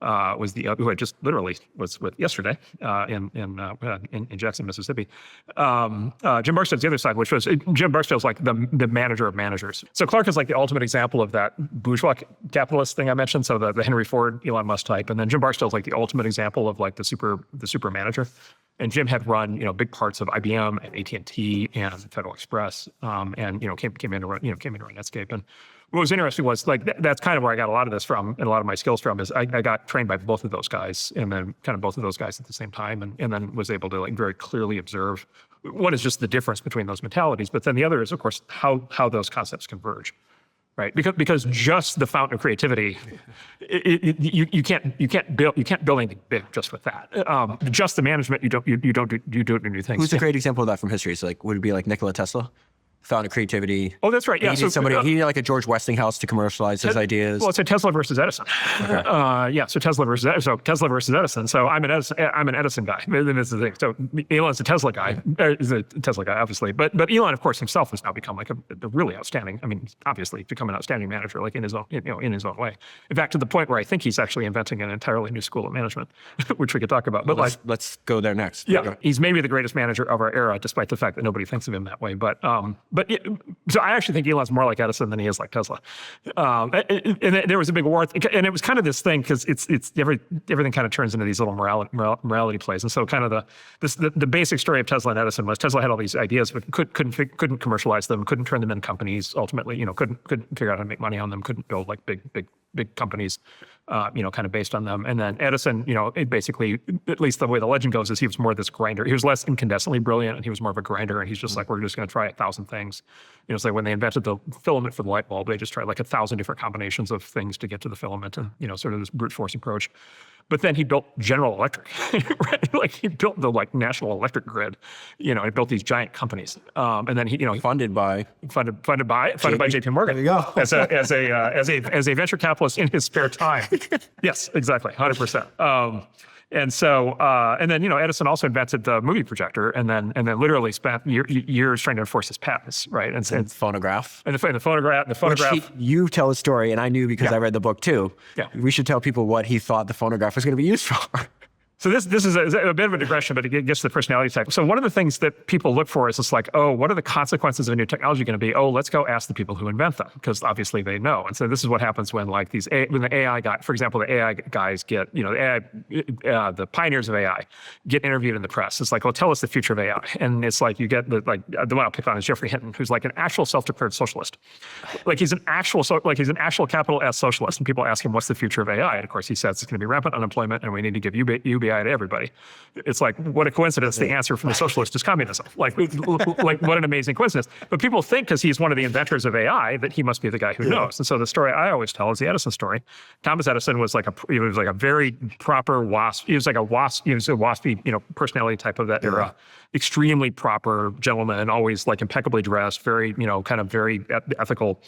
who I just literally was with yesterday in Jackson, Mississippi. Jim Barksdale's the other side, which was Jim Barksdale's like the manager of managers. So Clark is like the ultimate example of that bourgeois capitalist thing I mentioned. So the Henry Ford, Elon Musk type, and then Jim Barksdale's like the ultimate example of like the super manager. And Jim had run, big parts of IBM and AT&T and Federal Express, and came in to run Netscape. And what was interesting was like that's kind of where I got a lot of this from, and a lot of my skills from is I got trained by both of those guys, and then kind of both of those guys at the same time, and then was able to like very clearly observe what is just the difference between those mentalities. But then the other is, of course, how those concepts converge. Right, because just the fountain of creativity, you can't build anything big just with that. Just the management, you don't do new things. Who's a great example of that from history? So like, would it be like Nikola Tesla? found creativity. Oh, that's right. Yeah. He needed like a George Westinghouse to commercialize his ideas. Well, it's a Tesla versus Edison. Okay. So Tesla versus Edison. So I'm an Edison guy. This is the thing. So Elon's a Tesla guy. He's a Tesla guy, obviously. But Elon, of course, himself has now become like a really outstanding. I mean, obviously, become an outstanding manager, like in his own way. In fact, to the point where I think he's actually inventing an entirely new school of management, which we could talk about. But let's go there next. Yeah, he's maybe the greatest manager of our era, despite the fact that nobody thinks of him that way. But so I actually think Elon's more like Edison than he is like Tesla. And there was a big war, and it was kind of this thing because everything kind of turns into these little morality plays. And so kind of the basic story of Tesla and Edison was Tesla had all these ideas, but couldn't commercialize them, couldn't turn them into companies. Ultimately, couldn't figure out how to make money on them, couldn't build like big companies, kind of based on them. And then Edison, it basically, at least the way the legend goes, is he was more this grinder. He was less incandescently brilliant, and he was more of a grinder. And he's just like, we're just going to try 1,000 things. It's like when they invented the filament for the light bulb, they just tried like 1,000 different combinations of things to get to the filament, and sort of this brute force approach. But then he built General Electric, right? Like he built the National Electric Grid, he built these giant companies, and then he, funded by JP Morgan. There you go. as a venture capitalist in his spare time. Yes, exactly, 100%. And so, and then Edison also invented the movie projector, and then literally spent years trying to enforce his patents, right? And phonograph. And the phonograph. Which you tell a story, and I knew because I read the book too. Yeah. We should tell people what he thought the phonograph was going to be used for. So this is a bit of a digression, but it gets to the personality type. So one of the things that people look for is just like, oh, what are the consequences of a new technology going to be? Oh, let's go ask the people who invent them, because obviously they know. And so this is what happens when when the AI guy, for example, the AI guys get, the pioneers of AI get interviewed in the press. It's like, well, tell us the future of AI. And it's like, you get the one I'll pick on is Jeffrey Hinton, who's like an actual self-declared socialist. Like he's an actual capital S socialist. And people ask him, what's the future of AI? And of course he says it's going to be rampant unemployment, and we need to give UBI to everybody. It's like, what a coincidence. The answer from the socialist is communism. Like what an amazing coincidence. But people think because he's one of the inventors of AI that he must be the guy who knows. And so the story I always tell is the Edison story. Thomas Edison was like a very proper WASP. He was like a waspy, personality type of that era. Extremely proper gentleman, and always like impeccably dressed, very, kind of very ethical,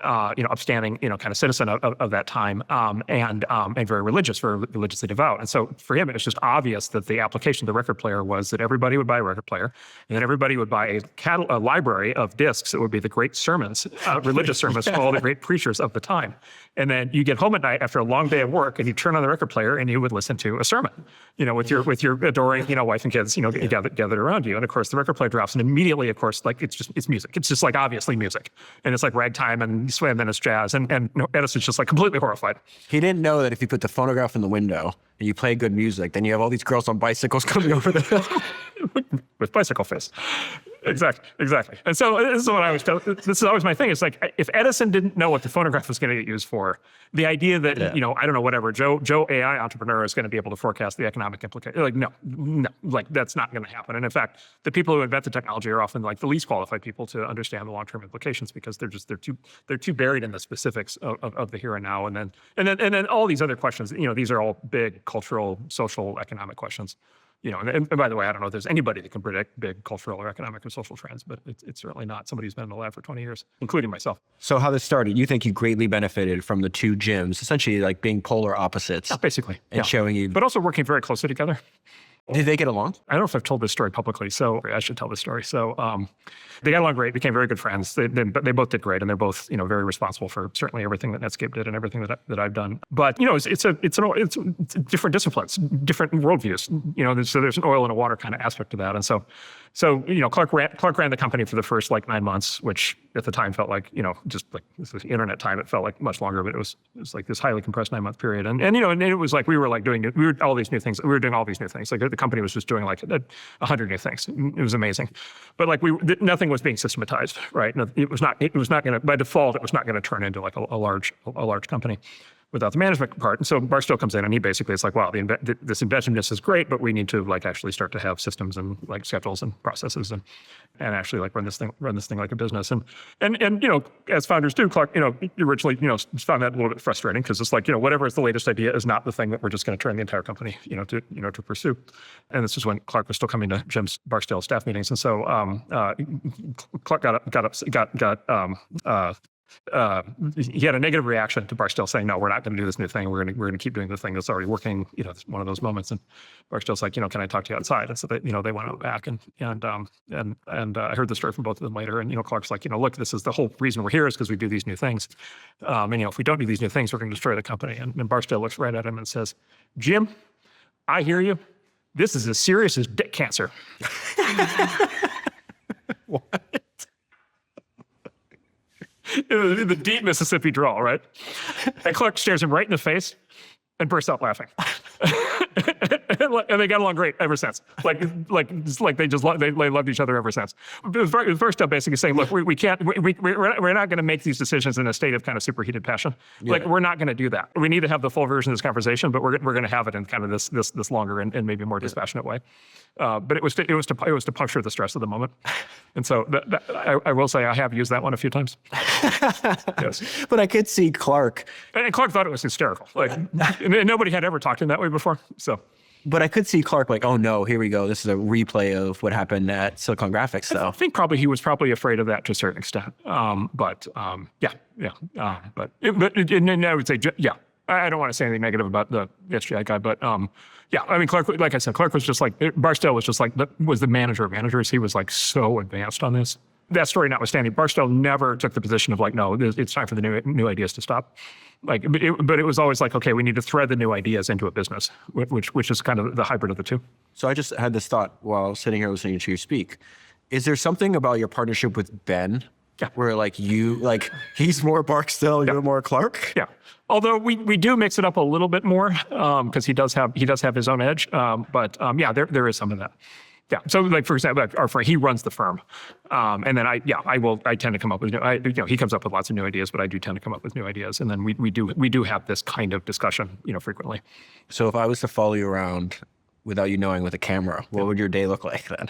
upstanding, kind of citizen of that time, and very religious, very religiously devout. And so for him, it was just obvious that the application of the record player was that everybody would buy a record player, and then everybody would buy a library of discs that would be the great sermons, religious sermons from all the great preachers of the time. And then you get home at night after a long day of work, and you turn on the record player, and you would listen to a sermon, with your adoring, wife and kids, gathered around you. And of course, the record player drops, and immediately, of course, like it's music. It's just like obviously music, and it's like ragtime and swim, and it's jazz. And Edison's just like completely horrified. He didn't know that if you put the phonograph in the window and you play good music, then you have all these girls on bicycles coming over the hill with bicycle face. Exactly. And so this is what I always tell. This is always my thing. It's like, if Edison didn't know what the phonograph was going to get used for, the idea that I don't know, whatever Joe AI entrepreneur is going to be able to forecast the economic implications. Like no, like that's not going to happen. And in fact, the people who invent the technology are often like the least qualified people to understand the long-term implications, because they're too buried in the specifics of the here and now. And then all these other questions. These are all big cultural, social, economic questions. And by the way, I don't know if there's anybody that can predict big cultural or economic or social trends, but it's certainly not somebody who's been in the lab for 20 years, including myself. So how this started, you think you greatly benefited from the two gyms, essentially like being polar opposites. Yeah, basically. And showing you. But also working very closely together. Did they get along? I don't know if I've told this story publicly, so I should tell this story. So they got along great, became very good friends. They both did great, and they're both very responsible for certainly everything that Netscape did and everything that I've done. But it's different disciplines, different worldviews. So there's an oil and a water kind of aspect to that, and so Clark ran the company for the first 9 months, which at the time felt like just like this was internet time. It felt like much longer, but it was like this highly compressed 9-month period, and it was like we were doing all these new things. We were doing all these new things. Like the company was just doing like 100 new things. It was amazing, but like nothing was being systematized, right? It was not going to, by default, it was not going to turn into like a large company. without the management part. And so Barksdale comes in and he basically is like, wow, this inventiveness is great, but we need to like actually start to have systems and like schedules and processes and actually like run this thing like a business. And you know, as founders do, Clark, you know, originally, you know, found that a little bit frustrating because it's like, you know, whatever is the latest idea is not the thing that we're just going to turn the entire company, to pursue. And this is when Clark was still coming to Jim's Barksdale staff meetings. And so Clark he had a negative reaction to Barksdale saying, no, we're not going to do this new thing. We're going to keep doing the thing that's already working. You know, it's one of those moments. And Barksdale's like, you know, can I talk to you outside? And so they went out back and I heard the story from both of them later. And, you know, Clark's like, you know, look, this is the whole reason we're here is because we do these new things. And, you know, if we don't do these new things, we're going to destroy the company. And Barksdale looks right at him and says, Jim, I hear you. This is as serious as dick cancer. What? The deep Mississippi drawl, right? And Clark stares him right in the face and bursts out laughing. And they got along great ever since. Like they loved each other ever since. The first step basically saying, look, we're not going to make these decisions in a state of kind of superheated passion. Yeah. Like we're not going to do that. We need to have the full version of this conversation, but we're going to have it in kind of this longer and maybe more dispassionate way. But it was to puncture the stress of the moment. And so I will say I have used that one a few times. Yes. But I could see Clark. And Clark thought it was hysterical. Like and nobody had ever talked to him that way before. So. But I could see Clark like, oh no, here we go. This is a replay of what happened at Silicon Graphics, though. I think he was probably afraid of that to a certain extent. But I would say, yeah. I don't want to say anything negative about the SGI guy, but yeah, I mean, Clark, like I said, Clark was just like, Barksdale was just like, was the manager of managers. He was like so advanced on this. That story notwithstanding, Barksdale never took the position of like, no, it's time for the new ideas to stop. Like, but it was always like, okay, we need to thread the new ideas into a business, which is kind of the hybrid of the two. So I just had this thought while sitting here listening to you speak. Is there something about your partnership with Ben where like he's more Barksdale, you're more Clark? Yeah. Although we do mix it up a little bit more because he does have his own edge. But there is some of that. Yeah. So like, for example, our friend, he runs the firm. And then I tend to come up with he comes up with lots of new ideas, but I do tend to come up with new ideas. And then we do have this kind of discussion, frequently. So if I was to follow you around without you knowing with a camera, what would your day look like then?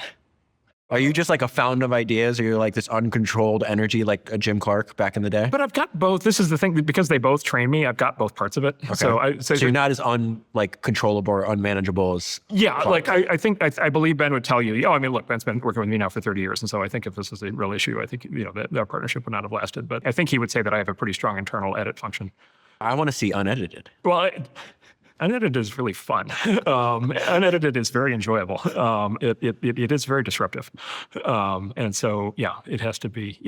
Are you just like a fountain of ideas, or you're like this uncontrolled energy like a Jim Clark back in the day? But I've got both. This is the thing, because they both train me, I've got both parts of it. Okay. So you're not as controllable or unmanageable as Clark. Like I believe Ben would tell you, I mean, look, Ben's been working with me now for 30 years. And so I think if this is a real issue, I think, that our partnership would not have lasted. But I think he would say that I have a pretty strong internal edit function. I want to see unedited. Well, unedited is really fun. Unedited is very enjoyable. It is very disruptive. And so, it has to be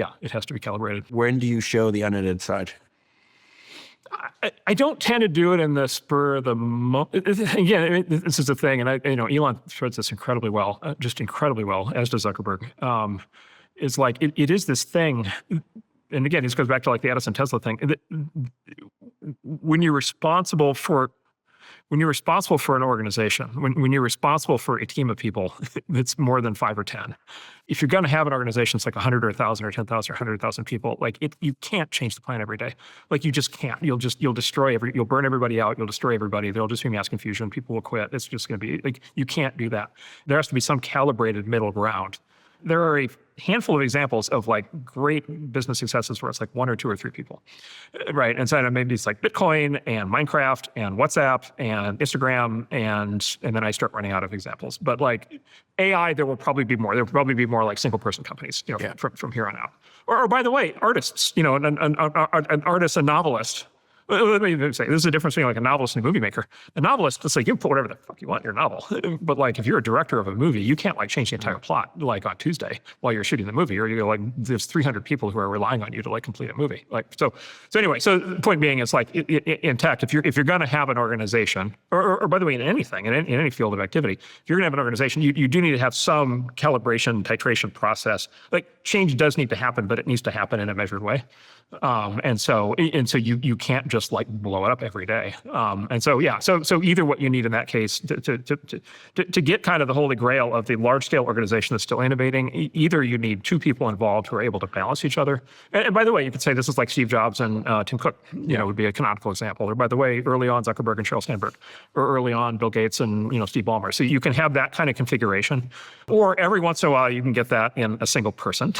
calibrated. When do you show the unedited side? I don't tend to do it in the spur of the moment. Again, this is the thing, and Elon threads this incredibly well, just incredibly well, as does Zuckerberg. It's like, it is this thing, and again, this goes back to like the Edison Tesla thing. When you're responsible for an organization, when you're responsible for a team of people that's more than 5 or 10, if you're going to have an organization that's like 100 or 1,000 or 10,000 or 100,000 people, like you can't change the plan every day. Like you just can't. You'll burn everybody out. You'll destroy everybody. There'll just be mass confusion. People will quit. It's just going to be like, you can't do that. There has to be some calibrated middle ground. There are a handful of examples of like great business successes where it's like 1 or 2 or 3 people, right? And so maybe it's like Bitcoin and Minecraft and WhatsApp and Instagram, and then I start running out of examples. But like AI, there will probably be more. There will probably be more like single person companies, from here on out. Or by the way, artists, an artist, a novelist. Let me say, this is the difference between like a novelist and a movie maker. A novelist, it's like you can put whatever the fuck you want in your novel. But like if you're a director of a movie, you can't like change the entire plot like on Tuesday while you're shooting the movie, or there's 300 people who are relying on you to like complete a movie. Like so anyway, so the point being, it's like in tech, if you're going to have an organization, or by the way, in anything, in any field of activity, if you're going to have an organization, you do need to have some calibration, titration process. Like change does need to happen, but it needs to happen in a measured way. And so you can't just like blow it up every day. And so, yeah, so either what you need in that case to get kind of the holy grail of the large scale organization that's still innovating, either you need two people involved who are able to balance each other. And by the way, you could say this is like Steve Jobs and Tim Cook, would be a canonical example. Or by the way, early on Zuckerberg and Sheryl Sandberg, or early on Bill Gates and Steve Ballmer. So you can have that kind of configuration, or every once in a while you can get that in a single person,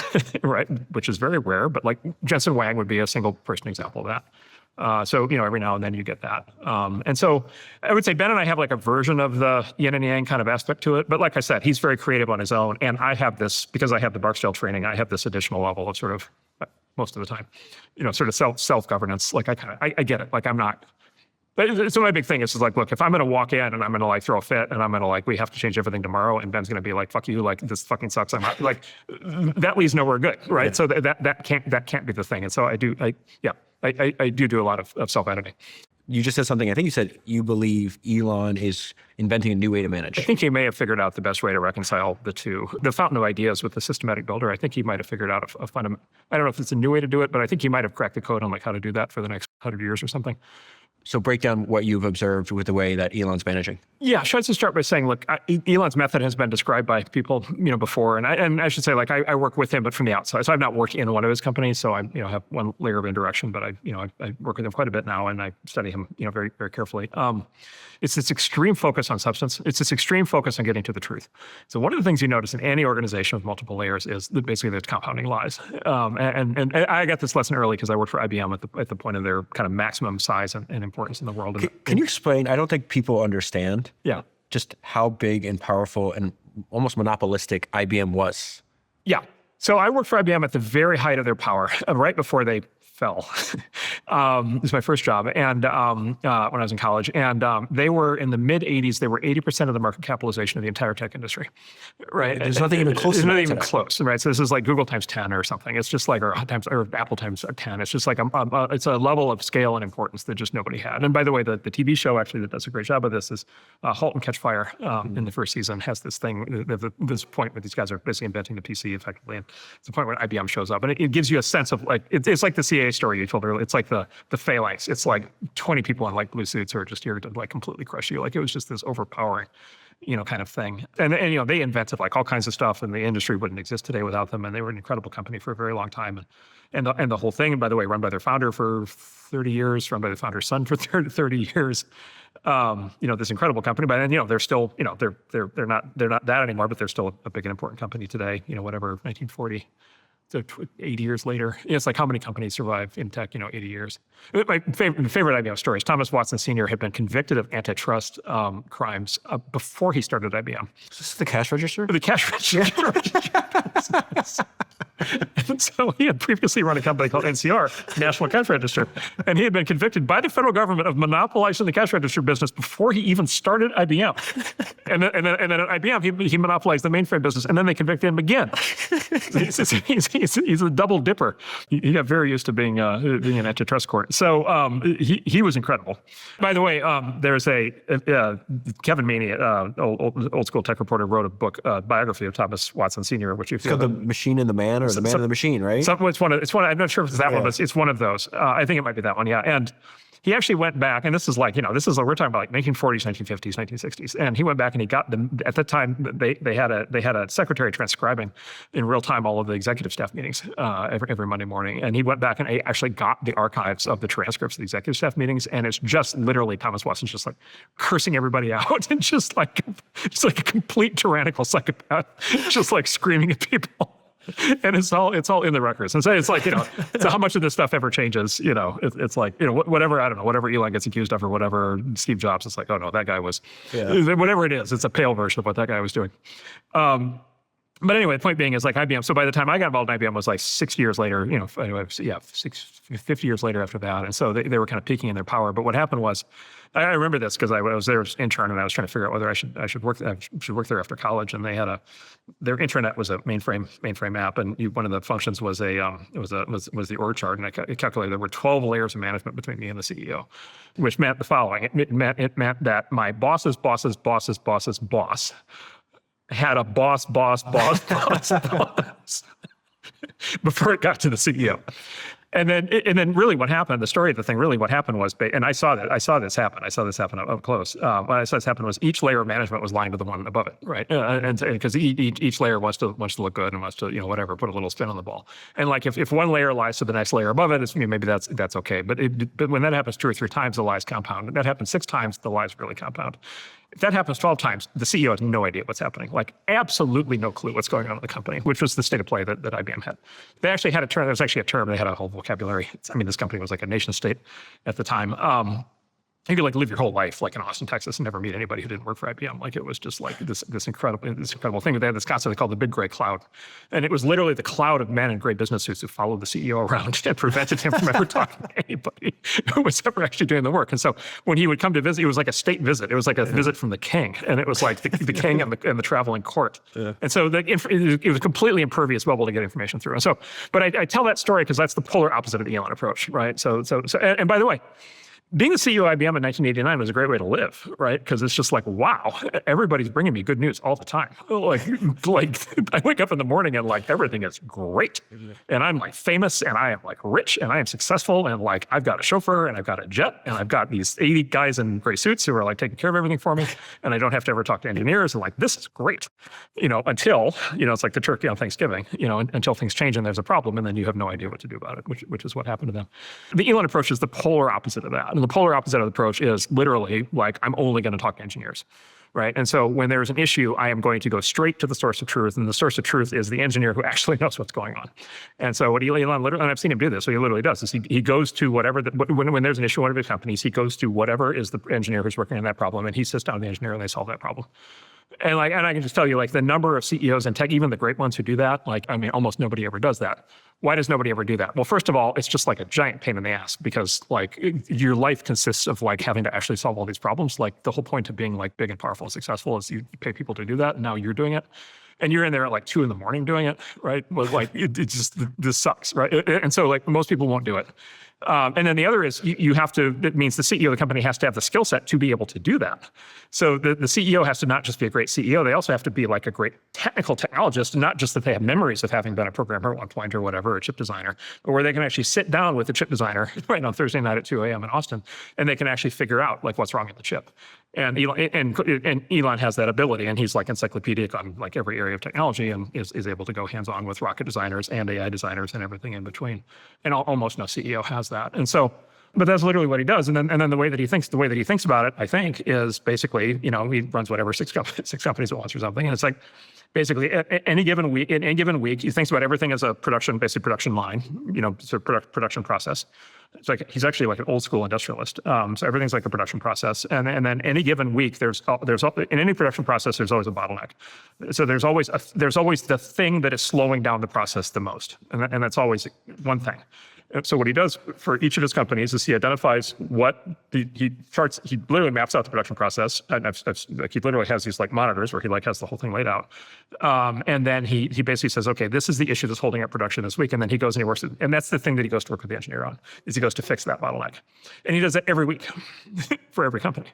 right? Which is very rare, but like Jensen Huang would be a single person example of that. So every now and then you get that. And so I would say Ben and I have like a version of the yin and yang kind of aspect to it. But like I said, he's very creative on his own. And I have this, because I have the Barksdale training, I have this additional level of sort of, most of the time, sort of self-governance. Like I get it. Like I'm not. But so my big thing is like, look, if I'm going to walk in and I'm going to like throw a fit and I'm going to like, we have to change everything tomorrow, and Ben's going to be like, fuck you, like this fucking sucks. I'm out. Like that leads nowhere good, right? Yeah. So that can't be the thing. And so I do a lot of self-editing. You just said something. I think you said you believe Elon is inventing a new way to manage. I think he may have figured out the best way to reconcile the two. The fountain of ideas with the systematic builder, I think he might have figured out a fundamental, I don't know if it's a new way to do it, but I think he might have cracked the code on like how to do that for the next 100 years or something. So break down what you've observed with the way that Elon's managing. Yeah, should I just start by saying, look, Elon's method has been described by people, before, and I should say, like, I work with him, but from the outside. So I've not worked in one of his companies, so I, have one layer of indirection, but I work with him quite a bit now, and I study him, very, very carefully. It's this extreme focus on substance. It's this extreme focus on getting to the truth. So one of the things you notice in any organization with multiple layers is that basically there's compounding lies. And I got this lesson early because I worked for IBM at the point of their kind of maximum size and importance in the world. Can you explain? I don't think people understand. Yeah. Just how big and powerful and almost monopolistic IBM was. Yeah. So I worked for IBM at the very height of their power, right before they fell. It was my first job, and when I was in college, and they were in the mid 80s. They were 80% of the market capitalization of the entire tech industry, right? There's nothing even close. There's nothing even close, right? So this is like Google times 10 or something. It's just like or Apple times 10. It's just like it's a level of scale and importance that just nobody had. And by the way, the TV show actually that does a great job of this is *Halt and Catch Fire*. In the first season, has this thing, this point where these guys are basically inventing the PC effectively, and it's the point where IBM shows up, and it gives you a sense of like it's like the CAA story you told earlier. It's like the phalanx. It's like 20 people in like blue suits who are just here to like completely crush you. Like it was just this overpowering, kind of thing. And they invented like all kinds of stuff, and the industry wouldn't exist today without them. And they were an incredible company for a very long time. And the whole thing, by the way, run by their founder for 30 years, run by the founder's son for 30 years. This incredible company. But then, they're still, they're not that anymore, but they're still a big and important company today. 1940. So 80 years later, it's like how many companies survive in tech, 80 years. My favorite IBM story is Thomas Watson Sr. had been convicted of antitrust crimes before he started IBM. Is this the cash register? The cash register. And so he had previously run a company called NCR, National Cash Register, and he had been convicted by the federal government of monopolizing the cash register business before he even started IBM. And then at IBM, he monopolized the mainframe business, and then they convicted him again. He's a double dipper. He got very used to being an antitrust court. So he was incredible. By the way, there's Kevin Meaney, old school tech reporter, wrote a book, biography of Thomas Watson Sr., which you feel it's called The Machine and the Man, or The Man and the Machine, right? It's one. I'm not sure if it's that one, but it's one of those. I think it might be that one. Yeah, and he actually went back, and this is like, we're talking about like 1940s, 1950s, 1960s, and he went back and he got them. At the time, they had a secretary transcribing in real time all of the executive staff meetings every Monday morning, and he went back and actually got the archives of the transcripts of the executive staff meetings, and it's just literally Thomas Watson's just like cursing everybody out and just like a complete tyrannical psychopath, just like screaming at people. And it's all in the records. And so it's like, so how much of this stuff ever changes? It's like, whatever, I don't know, whatever Elon gets accused of or whatever Steve Jobs, it's like, oh no, that guy was, whatever it is, it's a pale version of what that guy was doing. But anyway, the point being is like IBM. So by the time I got involved in IBM was like 60 years later, 50 years later after that. And so they were kind of peaking in their power. But what happened was, I remember this because I was there as intern and I was trying to figure out whether I should work there after college. And they had their intranet was a mainframe app, and one of the functions was was the org chart, and I calculated there were 12 layers of management between me and the CEO, which meant the following. It meant that my boss's boss's boss's boss's boss had a boss before it got to the CEO. And then really what happened, the story of the thing, really what happened was, and I saw this happen up close. What I saw this happen was each layer of management was lying to the one above it, right? And because each layer wants to look good and wants to, whatever, put a little spin on the ball. And like if one layer lies to the next layer above it, it's, maybe that's okay. But when that happens 2 or 3 times, the lies compound. That happens 6 times, the lies really compound. If that happens 12 times, the CEO has no idea what's happening, like absolutely no clue what's going on in the company, which was the state of play that IBM had. They actually had a term, there was actually a term, they had a whole vocabulary. This company was like a nation state at the time. You could like live your whole life like in Austin, Texas, and never meet anybody who didn't work for IBM. Like it was just like this incredible thing. But they had this concept they called the Big Gray Cloud, and it was literally the cloud of men in gray business suits who followed the CEO around and prevented him from ever talking to anybody who was ever actually doing the work. And so when he would come to visit, it was like a state visit. It was like a visit from the king, and it was like the king and the traveling court. Yeah. And so it was completely impervious bubble to get information through. And so, but I tell that story because that's the polar opposite of the Elon approach, right? So, and by the way, being the CEO of IBM in 1989 was a great way to live, right? Because it's just like, wow, everybody's bringing me good news all the time. Like I wake up in the morning and like everything is great, and I'm like famous, and I am like rich, and I am successful, and like I've got a chauffeur, and I've got a jet, and I've got these 80 guys in gray suits who are like taking care of everything for me, and I don't have to ever talk to engineers, and like this is great, until it's like the turkey on Thanksgiving, until things change and there's a problem, and then you have no idea what to do about it, which is what happened to them. The Elon approach is the polar opposite of that. And the polar opposite of the approach is literally like, I'm only going to talk to engineers, right? And so when there's an issue, I am going to go straight to the source of truth. And the source of truth is the engineer who actually knows what's going on. And so what Elon literally, and I've seen him do this, what he literally does is he goes to whatever, when there's an issue in one of his companies, he goes to whatever is the engineer who's working on that problem, and he sits down with the engineer and they solve that problem. And I can just tell you, like the number of CEOs in tech, even the great ones who do that, almost nobody ever does that. Why does nobody ever do that? Well, first of all, it's just like a giant pain in the ass because like your life consists of like having to actually solve all these problems. Like the whole point of being like big and powerful and successful is you pay people to do that, and now you're doing it. And you're in there at like 2 a.m. doing it, right? Well, like this sucks, right? And so like most people won't do it. And then the other is you have to, it means the CEO of the company has to have the skill set to be able to do that. So the CEO has to not just be a great CEO, they also have to be like a great technical technologist, and not just that they have memories of having been a programmer at one point or whatever, a chip designer, but where they can actually sit down with the chip designer right on Thursday night at 2 a.m. in Austin, and they can actually figure out like what's wrong with the chip. And Elon has that ability, and he's like encyclopedic on like every area of technology, and is able to go hands-on with rocket designers and AI designers and everything in between. And almost no CEO has that. And so, but that's literally what he does. And then the way that he thinks about it, I think, is basically, he runs whatever six companies at once or something. And it's like, basically, in any given week, he thinks about everything as a production line, sort of production process. It's like he's actually like an old school industrialist. So everything's like a production process, and then any given week, there's in any production process, there's always a bottleneck. So there's always the thing that is slowing down the process the most, and that's always one thing. So what he does for each of his companies is he identifies he literally maps out the production process. And he literally has these like monitors where he like has the whole thing laid out. And then he basically says, okay, this is the issue that's holding up production this week. And then he goes and he works it. And that's the thing that he goes to work with the engineer on, is he goes to fix that bottleneck. And he does that every week for every company.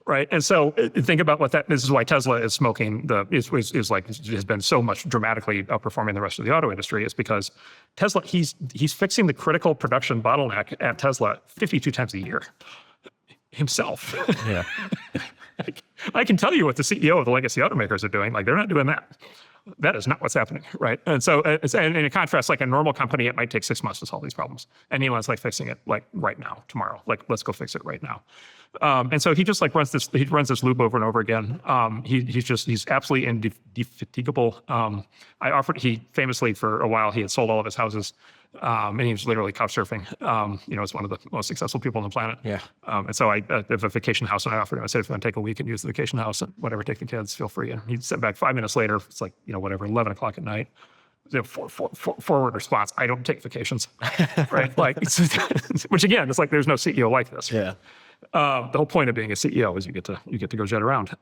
Right. And so think about this is why Tesla is has been so much dramatically outperforming the rest of the auto industry, is because Tesla, he's fixing the critical production bottleneck at Tesla 52 times a year himself. Yeah. I can tell you what the CEO of the legacy automakers are doing. Like, they're not doing that. That is not what's happening, right? And so, and in contrast, like a normal company, it might take 6 months to solve these problems. And Elon's like fixing it like right now, tomorrow. Like, let's go fix it right now. And so he just like runs this loop over and over again. He's absolutely indefatigable. He famously for a while, he had sold all of his houses. And he was literally couch surfing. As one of the most successful people on the planet. Yeah. And so I have a vacation house, and I offered him. I said, if you want to take a week and use the vacation house, and whatever, take the kids, feel free. And he sent back 5 minutes later. It's like 11 o'clock at night. Forward response: I don't take vacations, right? Like, which again, it's like there's no CEO like this. Yeah. The whole point of being a CEO is you get to go jet around.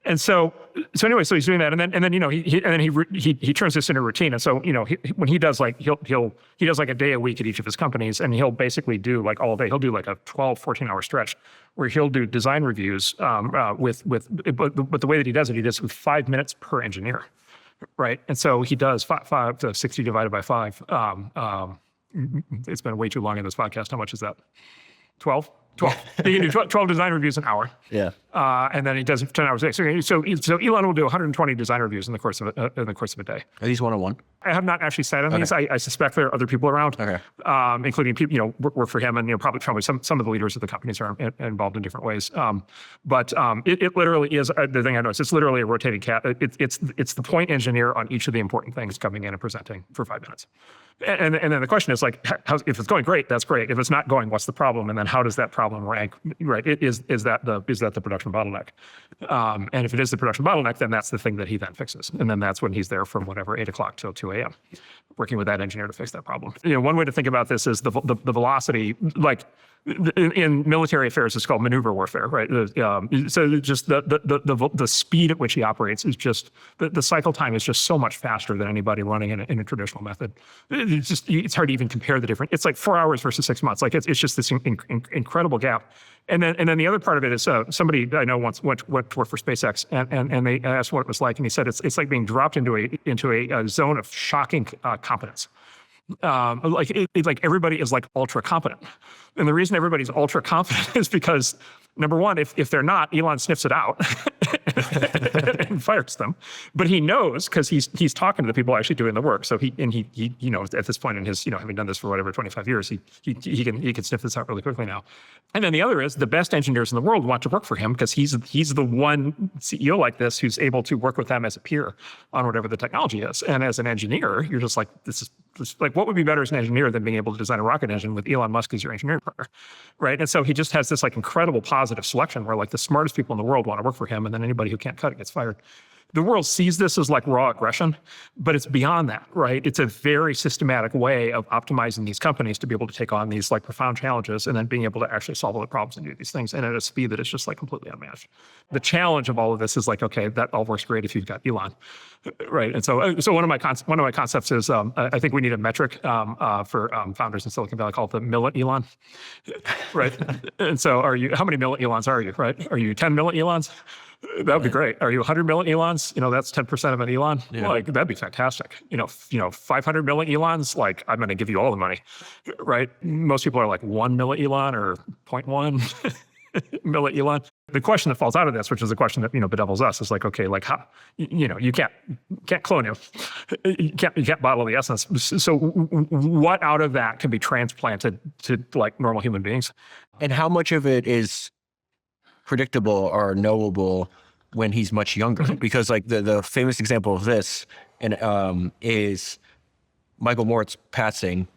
And so anyway, so he's doing that, and then he turns this into a routine. And so when he does like he does like a day a week at each of his companies, and he'll basically do like all day. He'll do like a 12-14 hour stretch where he'll do design reviews but the way that he does it with 5 minutes per engineer, right? And so he does 5 to 60 divided by 5. it's been way too long in this podcast. How much is that? 12? 12. He can do 12 design reviews an hour. Yeah. And then he does it for 10 hours a day. So Elon will do 120 design reviews in the course of a day. Are these one-on-one? I have not actually sat on these. I suspect there are other people around, including people, work for him, and probably some of the leaders of the companies are involved in different ways. But it literally is the thing I noticed. It's literally a rotating cat. It's the point engineer on each of the important things coming in and presenting for 5 minutes. And then the question is like, if it's going great, that's great. If it's not going, what's the problem? And then how does that problem rank? Right? Is that the production bottleneck? And if it is the production bottleneck, then that's the thing that he then fixes. And then that's when he's there from whatever 8 o'clock till 2 a.m. working with that engineer to fix that problem. One way to think about this is the velocity, like in military affairs, it's called maneuver warfare, right? So just the speed at which he operates is just the cycle time is just so much faster than anybody running in a traditional method. It's hard to even compare the different. It's like 4 hours versus 6 months. Like it's just this incredible gap. And then the other part of it is somebody I know once went to work for SpaceX, and they asked what it was like, and he said it's like being dropped into a zone of shocking competence. Like everybody is like ultra competent, and the reason everybody's ultra competent is because number one, if they're not, Elon sniffs it out and fires them. But he knows because he's talking to the people actually doing the work. So he at this point in his having done this for whatever 25 years, he can sniff this out really quickly now. And then the other is the best engineers in the world want to work for him because he's the one CEO like this who's able to work with them as a peer on whatever the technology is. And as an engineer, you're just like this is like what would be better as an engineer than being able to design a rocket engine with Elon Musk as your engineering partner, right? And so he just has this like incredible positive selection where like the smartest people in the world want to work for him, and then anybody who can't cut it gets fired. The world sees this as like raw aggression, but it's beyond that, right? It's a very systematic way of optimizing these companies to be able to take on these like profound challenges and then being able to actually solve all the problems and do these things, and at a speed that is just like completely unmatched. The challenge of all of this is like, okay, that all works great if you've got Elon, right? And so one of my concepts is I think we need a metric for founders in Silicon Valley called the millet Elon, right? And so how many millet Elons are you, right? Are you 10 millet Elons? That would be great. Are you 100 million Elons? That's 10% of an Elon. Yeah. Like that'd be fantastic. 500 million Elons. Like I'm going to give you all the money, right? Most people are like 1 million Elon or 0.1 million Elon. The question that falls out of this, which is the question that bedevils us, is like, okay, like how you can't clone him, you can't bottle the essence. So what out of that can be transplanted to like normal human beings? And how much of it is predictable or knowable when he's much younger? Because like the famous example of this is Michael Moritz passing,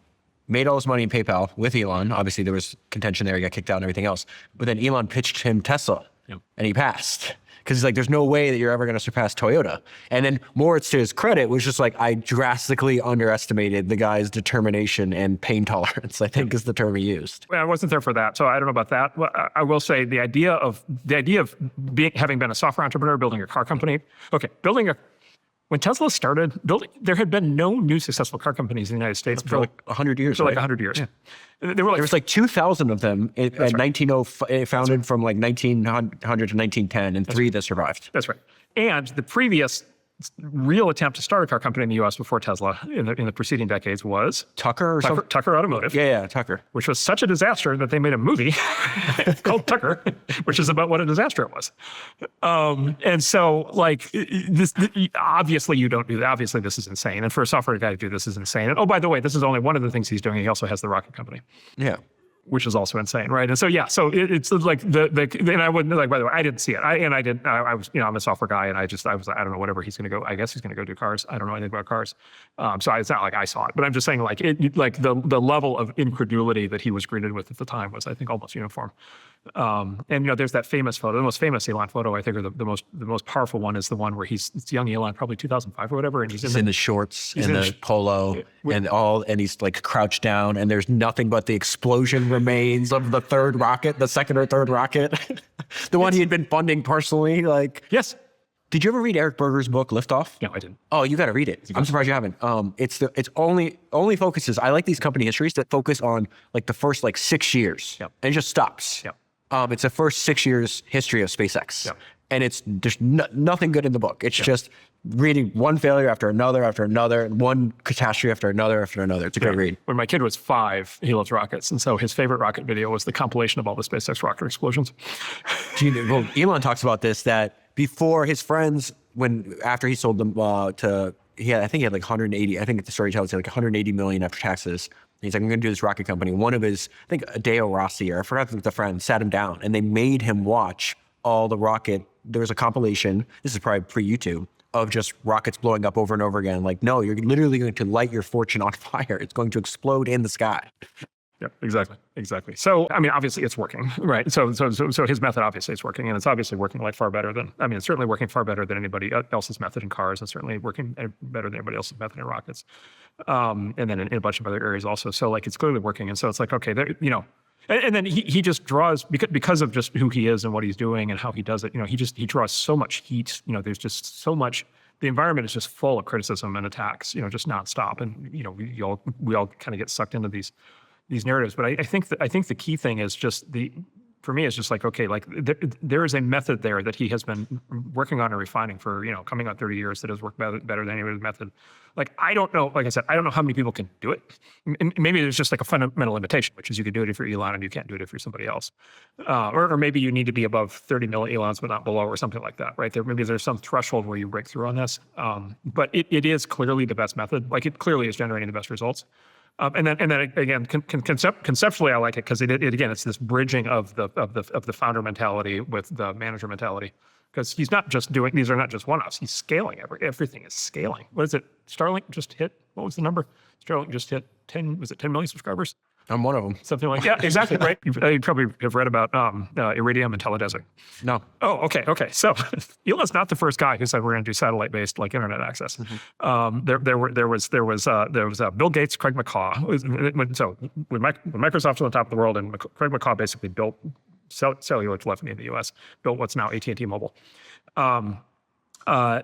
made all his money in PayPal with Elon. Obviously there was contention there, he got kicked out and everything else. But then Elon pitched him Tesla and he passed. Because he's like, there's no way that you're ever going to surpass Toyota. And then Moritz, to his credit, was just like, I drastically underestimated the guy's determination and pain tolerance, I think is the term he used. Well, I wasn't there for that, so I don't know about that. Well, I will say the idea of having been a software entrepreneur, building a car company. Okay, when Tesla started, there had been no new successful car companies in the United States for like 100 years. For like 100 years. Yeah. There was like 2,000 of them at 1905, founded from like 1900 to 1910, and 3 that survived. That's right. And the previous real attempt to start a car company in the U.S. before Tesla in the preceding decades was Tucker Automotive. Yeah, Tucker. Which was such a disaster that they made a movie called Tucker, which is about what a disaster it was. And so, like, this obviously you don't do that. Obviously, this is insane. And for a software guy to do this is insane. And oh, by the way, this is only one of the things he's doing. He also has the rocket company. Yeah. Which is also insane, right? And so it's like and I wouldn't like. By the way, I didn't see it. I was I'm a software guy, and I was I don't know whatever he's going to go. I guess he's going to go do cars. I don't know anything about cars, so it's not like I saw it. But I'm just saying like the level of incredulity that he was greeted with at the time was I think almost uniform. And there's that famous photo, the most famous Elon photo I think, or the most powerful one is the one where it's young Elon, probably 2005 or whatever, and he's in the shorts and the polo and he's like crouched down, and there's nothing but the explosion remains of the second or third rocket, the one he had been funding personally. Like, yes. Did you ever read Eric Berger's book Liftoff? No, I didn't. Oh, you got to read it. I'm surprised you haven't. It's only focuses. I like these company histories that focus on like the first like 6 years, and it just stops. Yep. It's the first 6 years history of SpaceX. Yep. And it's just nothing good in the book. It's just reading one failure after another, one catastrophe after another. It's a great read. When my kid was 5, he loves rockets. And so his favorite rocket video was the compilation of all the SpaceX rocket explosions. Well, Elon talks about this, that before his friends, after he sold them I think he had like 180, I think the story tells you like 180 million after taxes. He's like, I'm going to do this rocket company. One of his, I think Adeo Rossi, or I forgot the friend, sat him down and they made him watch all the rocket. There was a compilation, this is probably pre-YouTube, of just rockets blowing up over and over again. Like, no, you're literally going to light your fortune on fire. It's going to explode in the sky. Yeah, exactly. So, I mean, obviously it's working, right? So his method obviously is working, and it's obviously working like far better than, it's certainly working far better than anybody else's method in cars, and certainly working better than anybody else's method in rockets. And then in a bunch of other areas also. So like, it's clearly working. And so it's like, okay, there, and then he just draws, because of just who he is and what he's doing and how he does it, he draws so much heat, there's just so much, the environment is just full of criticism and attacks, just nonstop. And, we all kind of get sucked into these narratives. But I think the key thing is just for me, it's just like, okay, like there is a method there that he has been working on and refining for, coming on 30 years that has worked better than any other method. Like, I don't know, like I said, I don't know how many people can do it. And maybe there's just like a fundamental limitation, which is you can do it if you're Elon and you can't do it if you're somebody else. Or maybe you need to be above 30 million Elons, but not below, or something like that, right? Maybe there's some threshold where you break through on this. But it is clearly the best method. Like, it clearly is generating the best results. And then again, conceptually, I like it because it's this bridging of the founder mentality with the manager mentality. Because he's not just doing, these are not just one-offs. He's scaling, everything is scaling. What is it? Starlink just hit, what was the number? Starlink just hit 10 million subscribers? I'm one of them. Something like that. Yeah, exactly, right? You probably have read about Iridium and Teledesic. No. Oh, okay. So Elon's not the first guy who said we're going to do satellite-based like internet access. Mm-hmm. There was Bill Gates, Craig McCaw. So when Microsoft was on top of the world, and Craig McCaw basically built cellular telephony in the U.S., built what's now AT&T Mobile.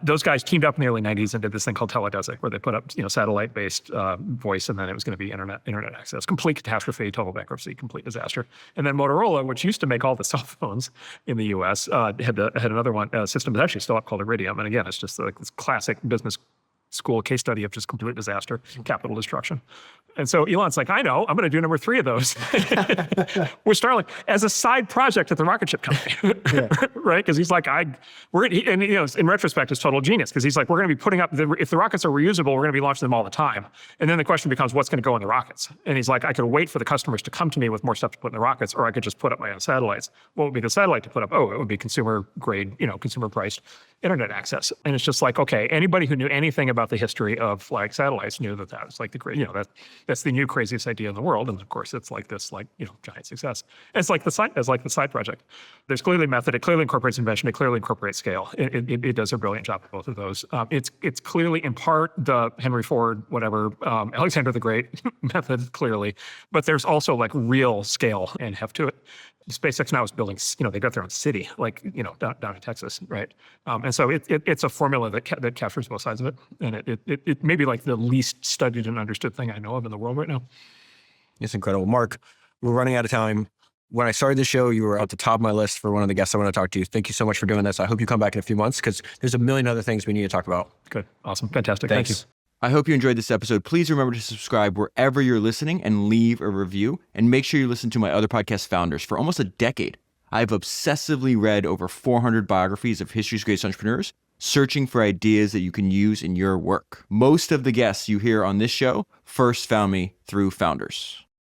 Those guys teamed up in the early 90s and did this thing called Teledesic, where they put up, satellite-based voice, and then it was going to be internet access. Complete catastrophe, total bankruptcy, complete disaster. And then Motorola, which used to make all the cell phones in the U.S., had another system that's actually still up called Iridium. And again, it's just like this classic business school case study of just complete disaster, capital destruction. And so Elon's like, I know, I'm going to do number 3 of those with Starlink as a side project at the rocket ship company, right? Because he's like, in retrospect, it's total genius, because he's like, we're going to be putting up, if the rockets are reusable, we're going to be launching them all the time. And then the question becomes, what's going to go in the rockets? And he's like, I could wait for the customers to come to me with more stuff to put in the rockets, or I could just put up my own satellites. What would be the satellite to put up? Oh, it would be consumer grade, consumer priced internet access. And it's just like, okay, anybody who knew anything about the history of like satellites knew that was like the great, that's the new craziest idea in the world. And of course, it's like this giant success. And it's like the side project. There's clearly method. It clearly incorporates invention. It clearly incorporates scale. It does a brilliant job of both of those. It's clearly in part the Henry Ford, Alexander the Great method, clearly, but there's also like real scale and heft to it. SpaceX now is building, they got their own city, down in Texas, right? And so it's a formula that captures both sides of it. And it may be like the least studied and understood thing I know of in the world right now. It's incredible. Mark, we're running out of time. When I started the show, you were at the top of my list for one of the guests I want to talk to. Thank you so much for doing this. I hope you come back in a few months, because there's a million other things we need to talk about. Good. Awesome. Fantastic. Thanks. Thank you. I hope you enjoyed this episode. Please remember to subscribe wherever you're listening and leave a review. And make sure you listen to my other podcast, Founders. For almost a decade, I've obsessively read over 400 biographies of history's greatest entrepreneurs, searching for ideas that you can use in your work. Most of the guests you hear on this show first found me through Founders.